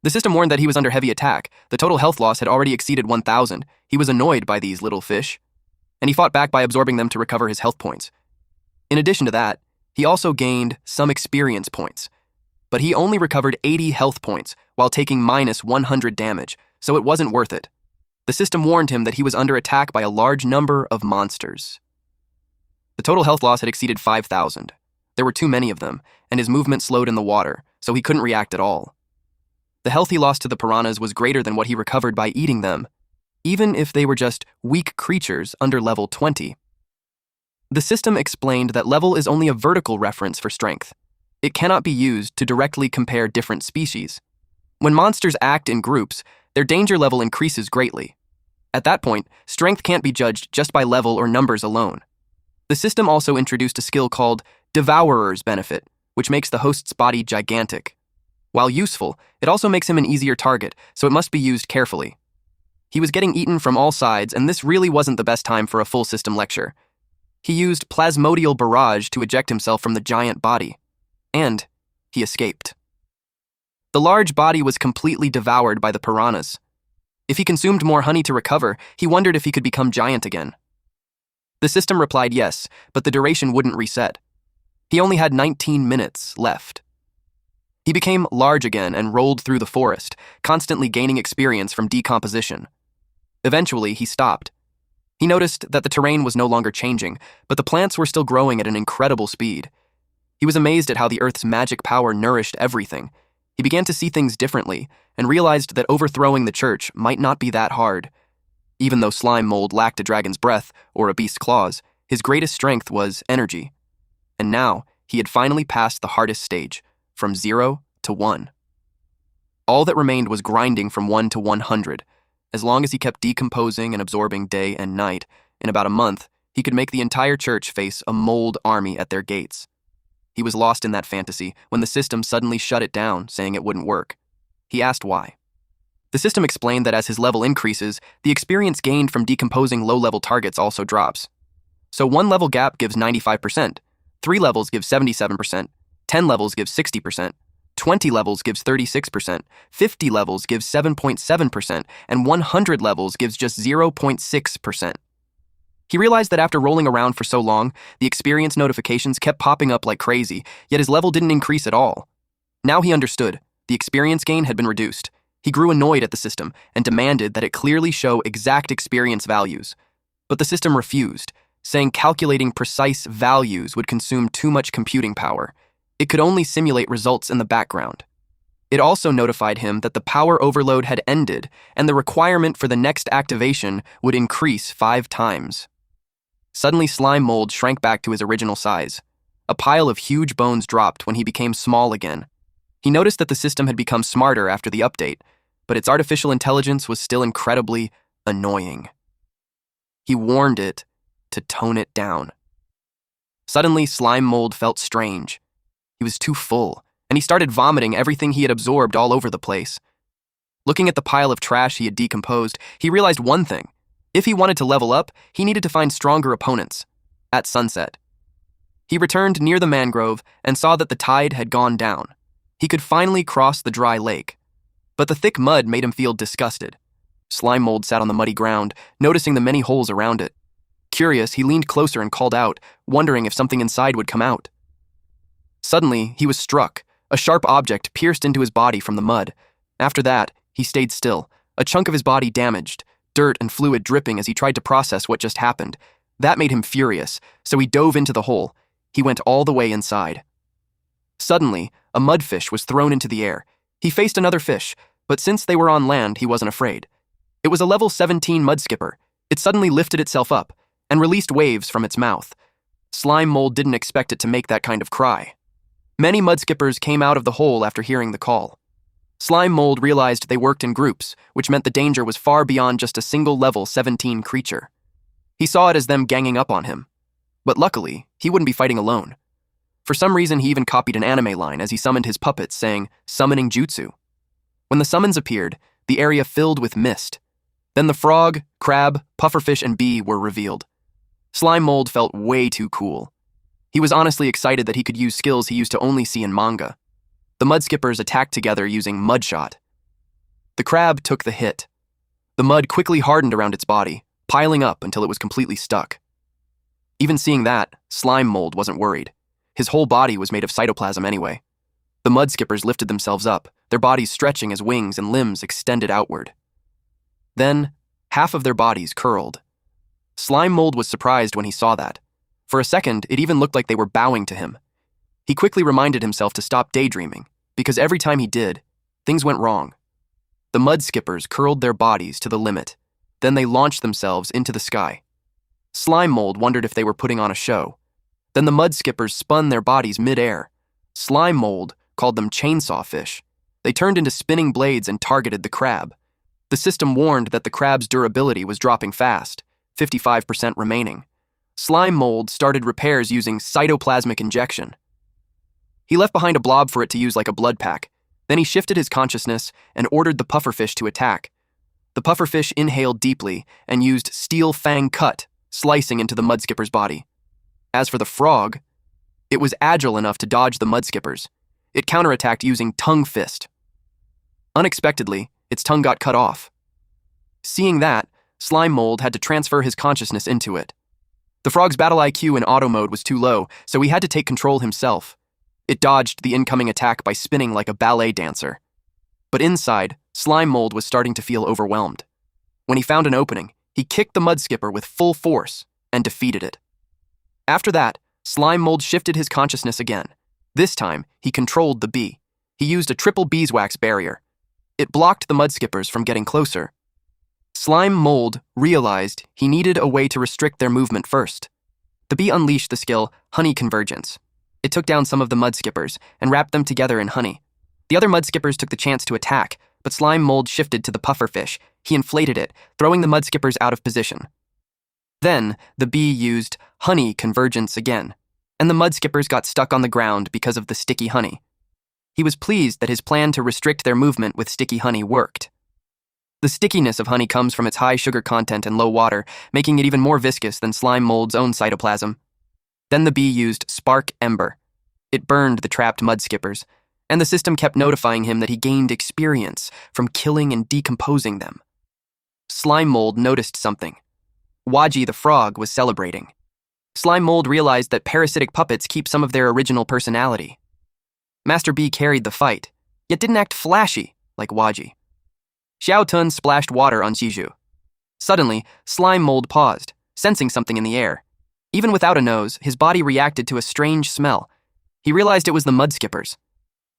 The system warned that he was under heavy attack. The total health loss had already exceeded 1,000. He was annoyed by these little fish, and he fought back by absorbing them to recover his health points. In addition to that, he also gained some experience points, but he only recovered 80 health points while taking -100 damage, so it wasn't worth it. The system warned him that he was under attack by a large number of monsters. The total health loss had exceeded 5,000. There were too many of them, and his movement slowed in the water, so he couldn't react at all. The health he lost to the piranhas was greater than what he recovered by eating them, even if they were just weak creatures under level 20. The system explained that level is only a vertical reference for strength. It cannot be used to directly compare different species. When monsters act in groups, their danger level increases greatly. At that point, strength can't be judged just by level or numbers alone. The system also introduced a skill called Devourer's Benefit, which makes the host's body gigantic. While useful, it also makes him an easier target, so it must be used carefully. He was getting eaten from all sides, and this really wasn't the best time for a full system lecture. He used Plasmodial Barrage to eject himself from the giant body. And he escaped. The large body was completely devoured by the piranhas. If he consumed more honey to recover, he wondered if he could become giant again. The system replied yes, but the duration wouldn't reset. He only had 19 minutes left. He became large again and rolled through the forest, constantly gaining experience from decomposition. Eventually, he stopped. He noticed that the terrain was no longer changing, but the plants were still growing at an incredible speed. He was amazed at how the Earth's magic power nourished everything. He began to see things differently and realized that overthrowing the church might not be that hard. Even though slime mold lacked a dragon's breath or a beast's claws, his greatest strength was energy. And now, he had finally passed the hardest stage, from 0 to 1. All that remained was grinding from 1 to 100. As long as he kept decomposing and absorbing day and night, in about a month, he could make the entire church face a mold army at their gates. He was lost in that fantasy when the system suddenly shut it down, saying it wouldn't work. He asked why. The system explained that as his level increases, the experience gained from decomposing low-level targets also drops. So 1 level gap gives 95%, 3 levels gives 77%, 10 levels gives 60%, 20 levels gives 36%, 50 levels gives 7.7%, and 100 levels gives just 0.6%. He realized that after rolling around for so long, the experience notifications kept popping up like crazy, yet his level didn't increase at all. Now he understood. The experience gain had been reduced. He grew annoyed at the system and demanded that it clearly show exact experience values. But the system refused, saying calculating precise values would consume too much computing power. It could only simulate results in the background. It also notified him that the power overload had ended and the requirement for the next activation would increase 5 times. Suddenly, slime mold shrank back to his original size. A pile of huge bones dropped when he became small again. He noticed that the system had become smarter after the update, but its artificial intelligence was still incredibly annoying. He warned it to tone it down. Suddenly, slime mold felt strange. He was too full, and he started vomiting everything he had absorbed all over the place. Looking at the pile of trash he had decomposed, he realized one thing. If he wanted to level up, he needed to find stronger opponents. At sunset, he returned near the mangrove and saw that the tide had gone down. He could finally cross the dry lake. But the thick mud made him feel disgusted. Slime mold sat on the muddy ground, noticing the many holes around it. Curious, he leaned closer and called out, wondering if something inside would come out. Suddenly, he was struck. A sharp object pierced into his body from the mud. After that, he stayed still, a chunk of his body damaged, dirt and fluid dripping as he tried to process what just happened. That made him furious, so he dove into the hole. He went all the way inside. Suddenly, a mudfish was thrown into the air. He faced another fish, but since they were on land, he wasn't afraid. It was a level 17 mud skipper. It suddenly lifted itself up and released waves from its mouth. Slime mold didn't expect it to make that kind of cry. Many mud skippers came out of the hole after hearing the call. Slime mold realized they worked in groups, which meant the danger was far beyond just a single level 17 creature. He saw it as them ganging up on him. But luckily, he wouldn't be fighting alone. For some reason, he even copied an anime line as he summoned his puppets, saying, "Summoning Jutsu." When the summons appeared, the area filled with mist. Then the frog, crab, pufferfish, and bee were revealed. Slime mold felt way too cool. He was honestly excited that he could use skills he used to only see in manga. The mud skippers attacked together using mud shot. The crab took the hit. The mud quickly hardened around its body, piling up until it was completely stuck. Even seeing that, slime mold wasn't worried. His whole body was made of cytoplasm anyway. The mud skippers lifted themselves up, their bodies stretching as wings and limbs extended outward. Then, half of their bodies curled. Slime mold was surprised when he saw that. For a second, it even looked like they were bowing to him. He quickly reminded himself to stop daydreaming, because every time he did, things went wrong. The mud skippers curled their bodies to the limit. Then they launched themselves into the sky. Slime mold wondered if they were putting on a show. Then the mud skippers spun their bodies mid-air. Slime mold called them chainsaw fish. They turned into spinning blades and targeted the crab. The system warned that the crab's durability was dropping fast, 55% remaining. Slime mold started repairs using cytoplasmic injection. He left behind a blob for it to use like a blood pack. Then he shifted his consciousness and ordered the pufferfish to attack. The pufferfish inhaled deeply and used steel fang cut, slicing into the mud skipper's body. As for the frog, it was agile enough to dodge the mud skippers. It counterattacked using tongue fist. Unexpectedly, its tongue got cut off. Seeing that, slime mold had to transfer his consciousness into it. The frog's battle IQ in auto mode was too low, so he had to take control himself. It dodged the incoming attack by spinning like a ballet dancer. But inside, slime mold was starting to feel overwhelmed. When he found an opening, He kicked the mud skipper with full force and defeated it. After that, Slime Mold shifted his consciousness again. This time, he controlled the bee. He used a triple beeswax barrier. It blocked the mud skippers from getting closer. Slime Mold realized he needed a way to restrict their movement first. The bee unleashed the skill Honey Convergence. It took down some of the mud skippers and wrapped them together in honey. The other mud skippers took the chance to attack, but Slime Mold shifted to the pufferfish. He inflated it, throwing the mud skippers out of position. Then, the bee used Honey Convergence again, and the mud skippers got stuck on the ground because of the sticky honey. He was pleased that his plan to restrict their movement with sticky honey worked. The stickiness of honey comes from its high sugar content and low water, making it even more viscous than Slime Mold's own cytoplasm. Then the bee used Spark Ember. It burned the trapped mud skippers, and the system kept notifying him that he gained experience from killing and decomposing them. Slime Mold noticed something. Waji the frog was celebrating. Slime Mold realized that parasitic puppets keep some of their original personality. Master Bee carried the fight, yet didn't act flashy like Waji. Xiaotun splashed water on Xiju. Suddenly, Slime Mold paused, sensing something in the air. Even without a nose, his body reacted to a strange smell. He realized it was the mud skippers.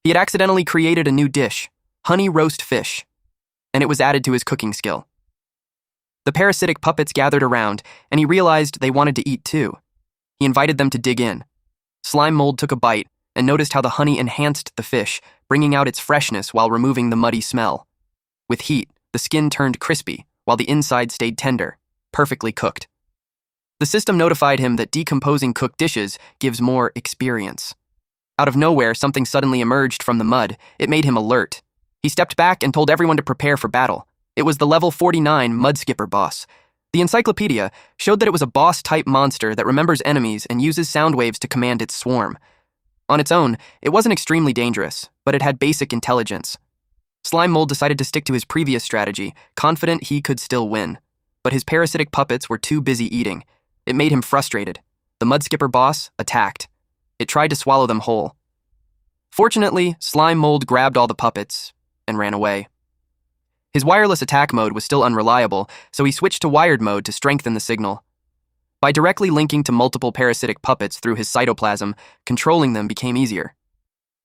He had accidentally created a new dish, honey roast fish, and it was added to his cooking skill. The parasitic puppets gathered around, and he realized they wanted to eat too. He invited them to dig in. Slime Mold took a bite and noticed how the honey enhanced the fish, bringing out its freshness while removing the muddy smell. With heat, the skin turned crispy, while the inside stayed tender, perfectly cooked. The system notified him that decomposing cooked dishes gives more experience. Out of nowhere, something suddenly emerged from the mud. It made him alert. He stepped back and told everyone to prepare for battle. It was the level 49 mud skipper boss. The encyclopedia showed that it was a boss-type monster that remembers enemies and uses sound waves to command its swarm. On its own, it wasn't extremely dangerous, but it had basic intelligence. Slime Mold decided to stick to his previous strategy, confident he could still win. But his parasitic puppets were too busy eating. It made him frustrated. The mud skipper boss attacked. It tried to swallow them whole. Fortunately, Slime Mold grabbed all the puppets and ran away. His wireless attack mode was still unreliable, so he switched to wired mode to strengthen the signal. By directly linking to multiple parasitic puppets through his cytoplasm, controlling them became easier.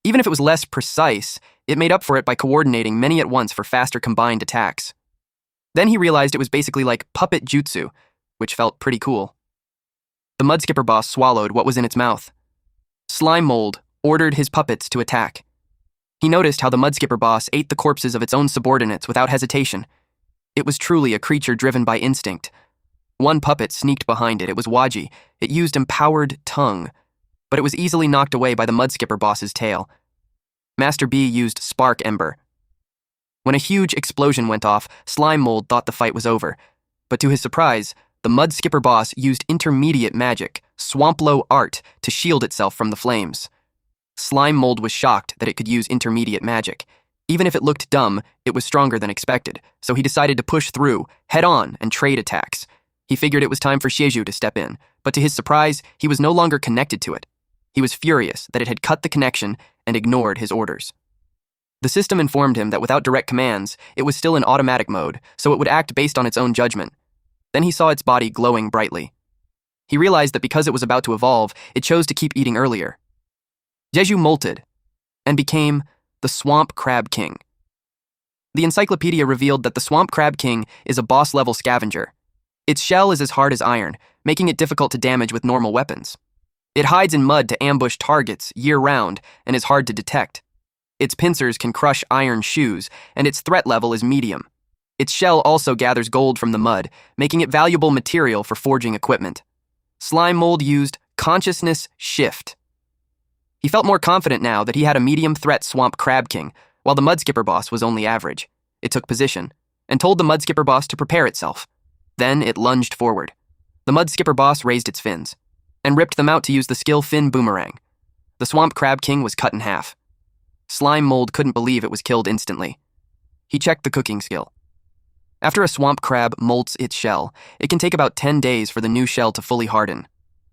Even if it was less precise, it made up for it by coordinating many at once for faster combined attacks. Then he realized it was basically like puppet jutsu, which felt pretty cool. The mud skipper boss swallowed what was in its mouth. Slime Mold ordered his puppets to attack. He noticed how the mud skipper boss ate the corpses of its own subordinates without hesitation. It was truly a creature driven by instinct. One puppet sneaked behind it. It was Waji. It used empowered tongue, but it was easily knocked away by the mud skipper boss's tail. Master Bee used Spark Ember. When a huge explosion went off, Slime Mold thought the fight was over, but to his surprise, the mud skipper boss used intermediate magic, Swamplo Art, to shield itself from the flames. Slime Mold was shocked that it could use intermediate magic. Even if it looked dumb, it was stronger than expected, so he decided to push through, head on, and trade attacks. He figured it was time for Xiju to step in, but to his surprise, he was no longer connected to it. He was furious that it had cut the connection and ignored his orders. The system informed him that without direct commands, it was still in automatic mode, so it would act based on its own judgment. Then he saw its body glowing brightly. He realized that because it was about to evolve, it chose to keep eating earlier. Jeju molted and became the Swamp Crab King. The encyclopedia revealed that the Swamp Crab King is a boss-level scavenger. Its shell is as hard as iron, making it difficult to damage with normal weapons. It hides in mud to ambush targets year-round and is hard to detect. Its pincers can crush iron shoes, and its threat level is medium. Its shell also gathers gold from the mud, making it valuable material for forging equipment. Slime Mold used Consciousness Shift. He felt more confident now that he had a medium-threat Swamp Crab King, while the mud skipper boss was only average. It took position, and told the mud skipper boss to prepare itself. Then it lunged forward. The mud skipper boss raised its fins, and ripped them out to use the skill Fin Boomerang. The Swamp Crab King was cut in half. Slime Mold couldn't believe it was killed instantly. He checked the cooking skill. After a swamp crab molts its shell, it can take about 10 days for the new shell to fully harden.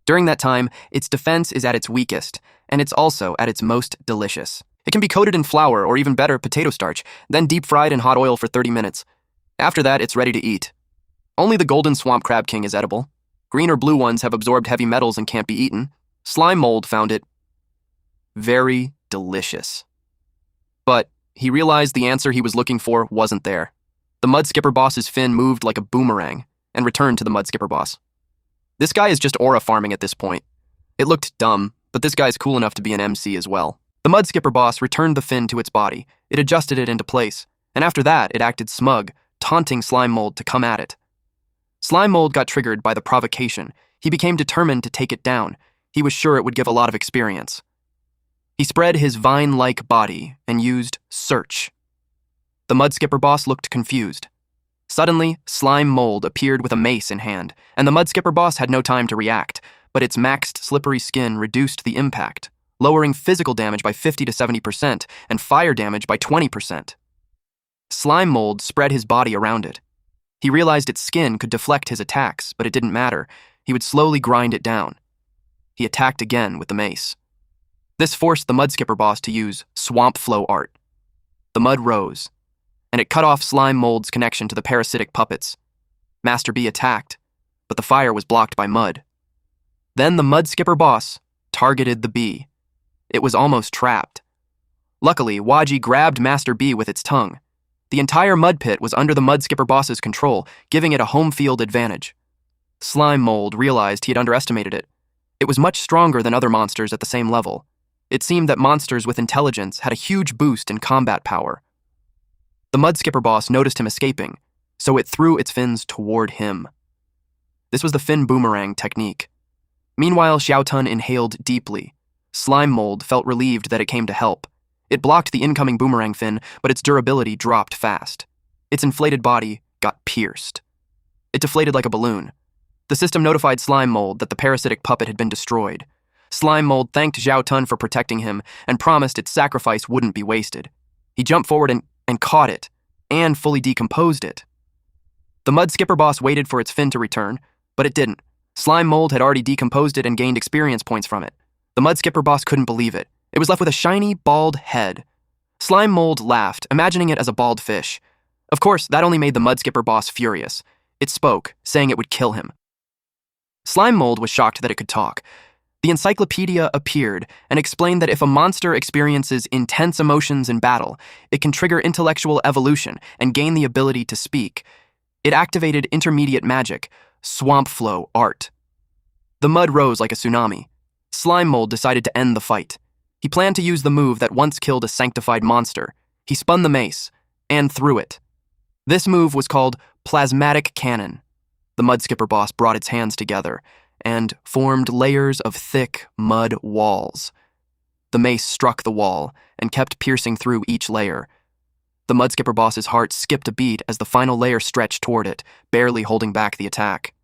During that time, its defense is at its weakest, and it's also at its most delicious. It can be coated in flour or even better, potato starch, then deep fried in hot oil for 30 minutes. After that, it's ready to eat. Only the golden swamp crab king is edible. Green or blue ones have absorbed heavy metals and can't be eaten. Slime mold found it very delicious. But he realized the answer he was looking for wasn't there. The mud skipper boss's fin moved like a boomerang and returned to the mud skipper boss. This guy is just aura farming at this point. It looked dumb, but this guy's cool enough to be an MC as well. The mud skipper boss returned the fin to its body. It adjusted it into place, and after that, it acted smug, taunting slime mold to come at it. Slime mold got triggered by the provocation. He became determined to take it down. He was sure it would give a lot of experience. He spread his vine-like body and used search. The mud skipper boss looked confused. Suddenly, slime mold appeared with a mace in hand, and the mud skipper boss had no time to react, but its maxed slippery skin reduced the impact, lowering physical damage by 50 to 70% and fire damage by 20%. Slime mold spread his body around it. He realized its skin could deflect his attacks, but it didn't matter. He would slowly grind it down. He attacked again with the mace. This forced the mud skipper boss to use swamp flow art. The mud rose, and it cut off slime mold's connection to the parasitic puppets. Master B attacked, but the fire was blocked by mud. Then the mud skipper boss targeted the bee. It was almost trapped. Luckily, Waji grabbed Master B with its tongue. The entire mud pit was under the mud skipper boss's control, giving it a home field advantage. Slime mold realized he had underestimated it. It was much stronger than other monsters at the same level. It seemed that monsters with intelligence had a huge boost in combat power. The mud skipper boss noticed him escaping, so it threw its fins toward him. This was the fin boomerang technique. Meanwhile, Xiaotun inhaled deeply. Slime mold felt relieved that it came to help. It blocked the incoming boomerang fin, but its durability dropped fast. Its inflated body got pierced. It deflated like a balloon. The system notified slime mold that the parasitic puppet had been destroyed. Slime mold thanked Xiaotun for protecting him and promised its sacrifice wouldn't be wasted. He jumped forward and caught it, and fully decomposed it. The mud skipper boss waited for its fin to return, but it didn't. Slime mold had already decomposed it and gained experience points from it. The mud skipper boss couldn't believe it. It was left with a shiny, bald head. Slime mold laughed, imagining it as a bald fish. Of course, that only made the mud skipper boss furious. It spoke, saying it would kill him. Slime mold was shocked that it could talk. The encyclopedia appeared and explained that if a monster experiences intense emotions in battle, it can trigger intellectual evolution and gain the ability to speak. It activated intermediate magic, swamp flow art. The mud rose like a tsunami. Slime mold decided to end the fight. He planned to use the move that once killed a sanctified monster. He spun the mace and threw it. This move was called plasmatic cannon. The mud skipper boss brought its hands together and formed layers of thick mud walls. The mace struck the wall and kept piercing through each layer. The mud skipper boss's heart skipped a beat as the final layer stretched toward it, barely holding back the attack.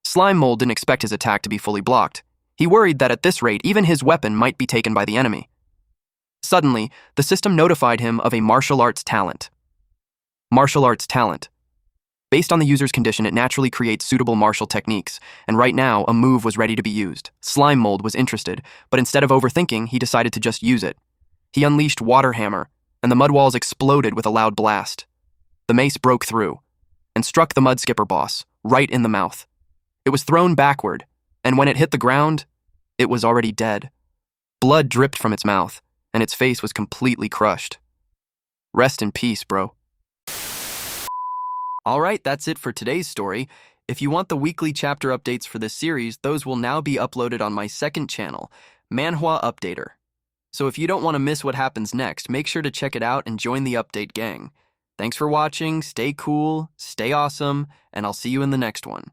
Slime mold didn't expect his attack to be fully blocked. He worried that at this rate, even his weapon might be taken by the enemy. Suddenly, the system notified him of a martial arts talent. Martial arts talent. Based on the user's condition, it naturally creates suitable martial techniques, and right now, a move was ready to be used. Slime mold was interested, but instead of overthinking, he decided to just use it. He unleashed Water Hammer, and the mud walls exploded with a loud blast. The mace broke through and struck the mud skipper boss right in the mouth. It was thrown backward, and when it hit the ground, it was already dead. Blood dripped from its mouth, and its face was completely crushed. Rest in peace, bro. Alright, that's it for today's story. If you want the weekly chapter updates for this series, those will now be uploaded on my second channel, Manhwa Updater. So if you don't want to miss what happens next, make sure to check it out and join the update gang. Thanks for watching, stay cool, stay awesome, and I'll see you in the next one.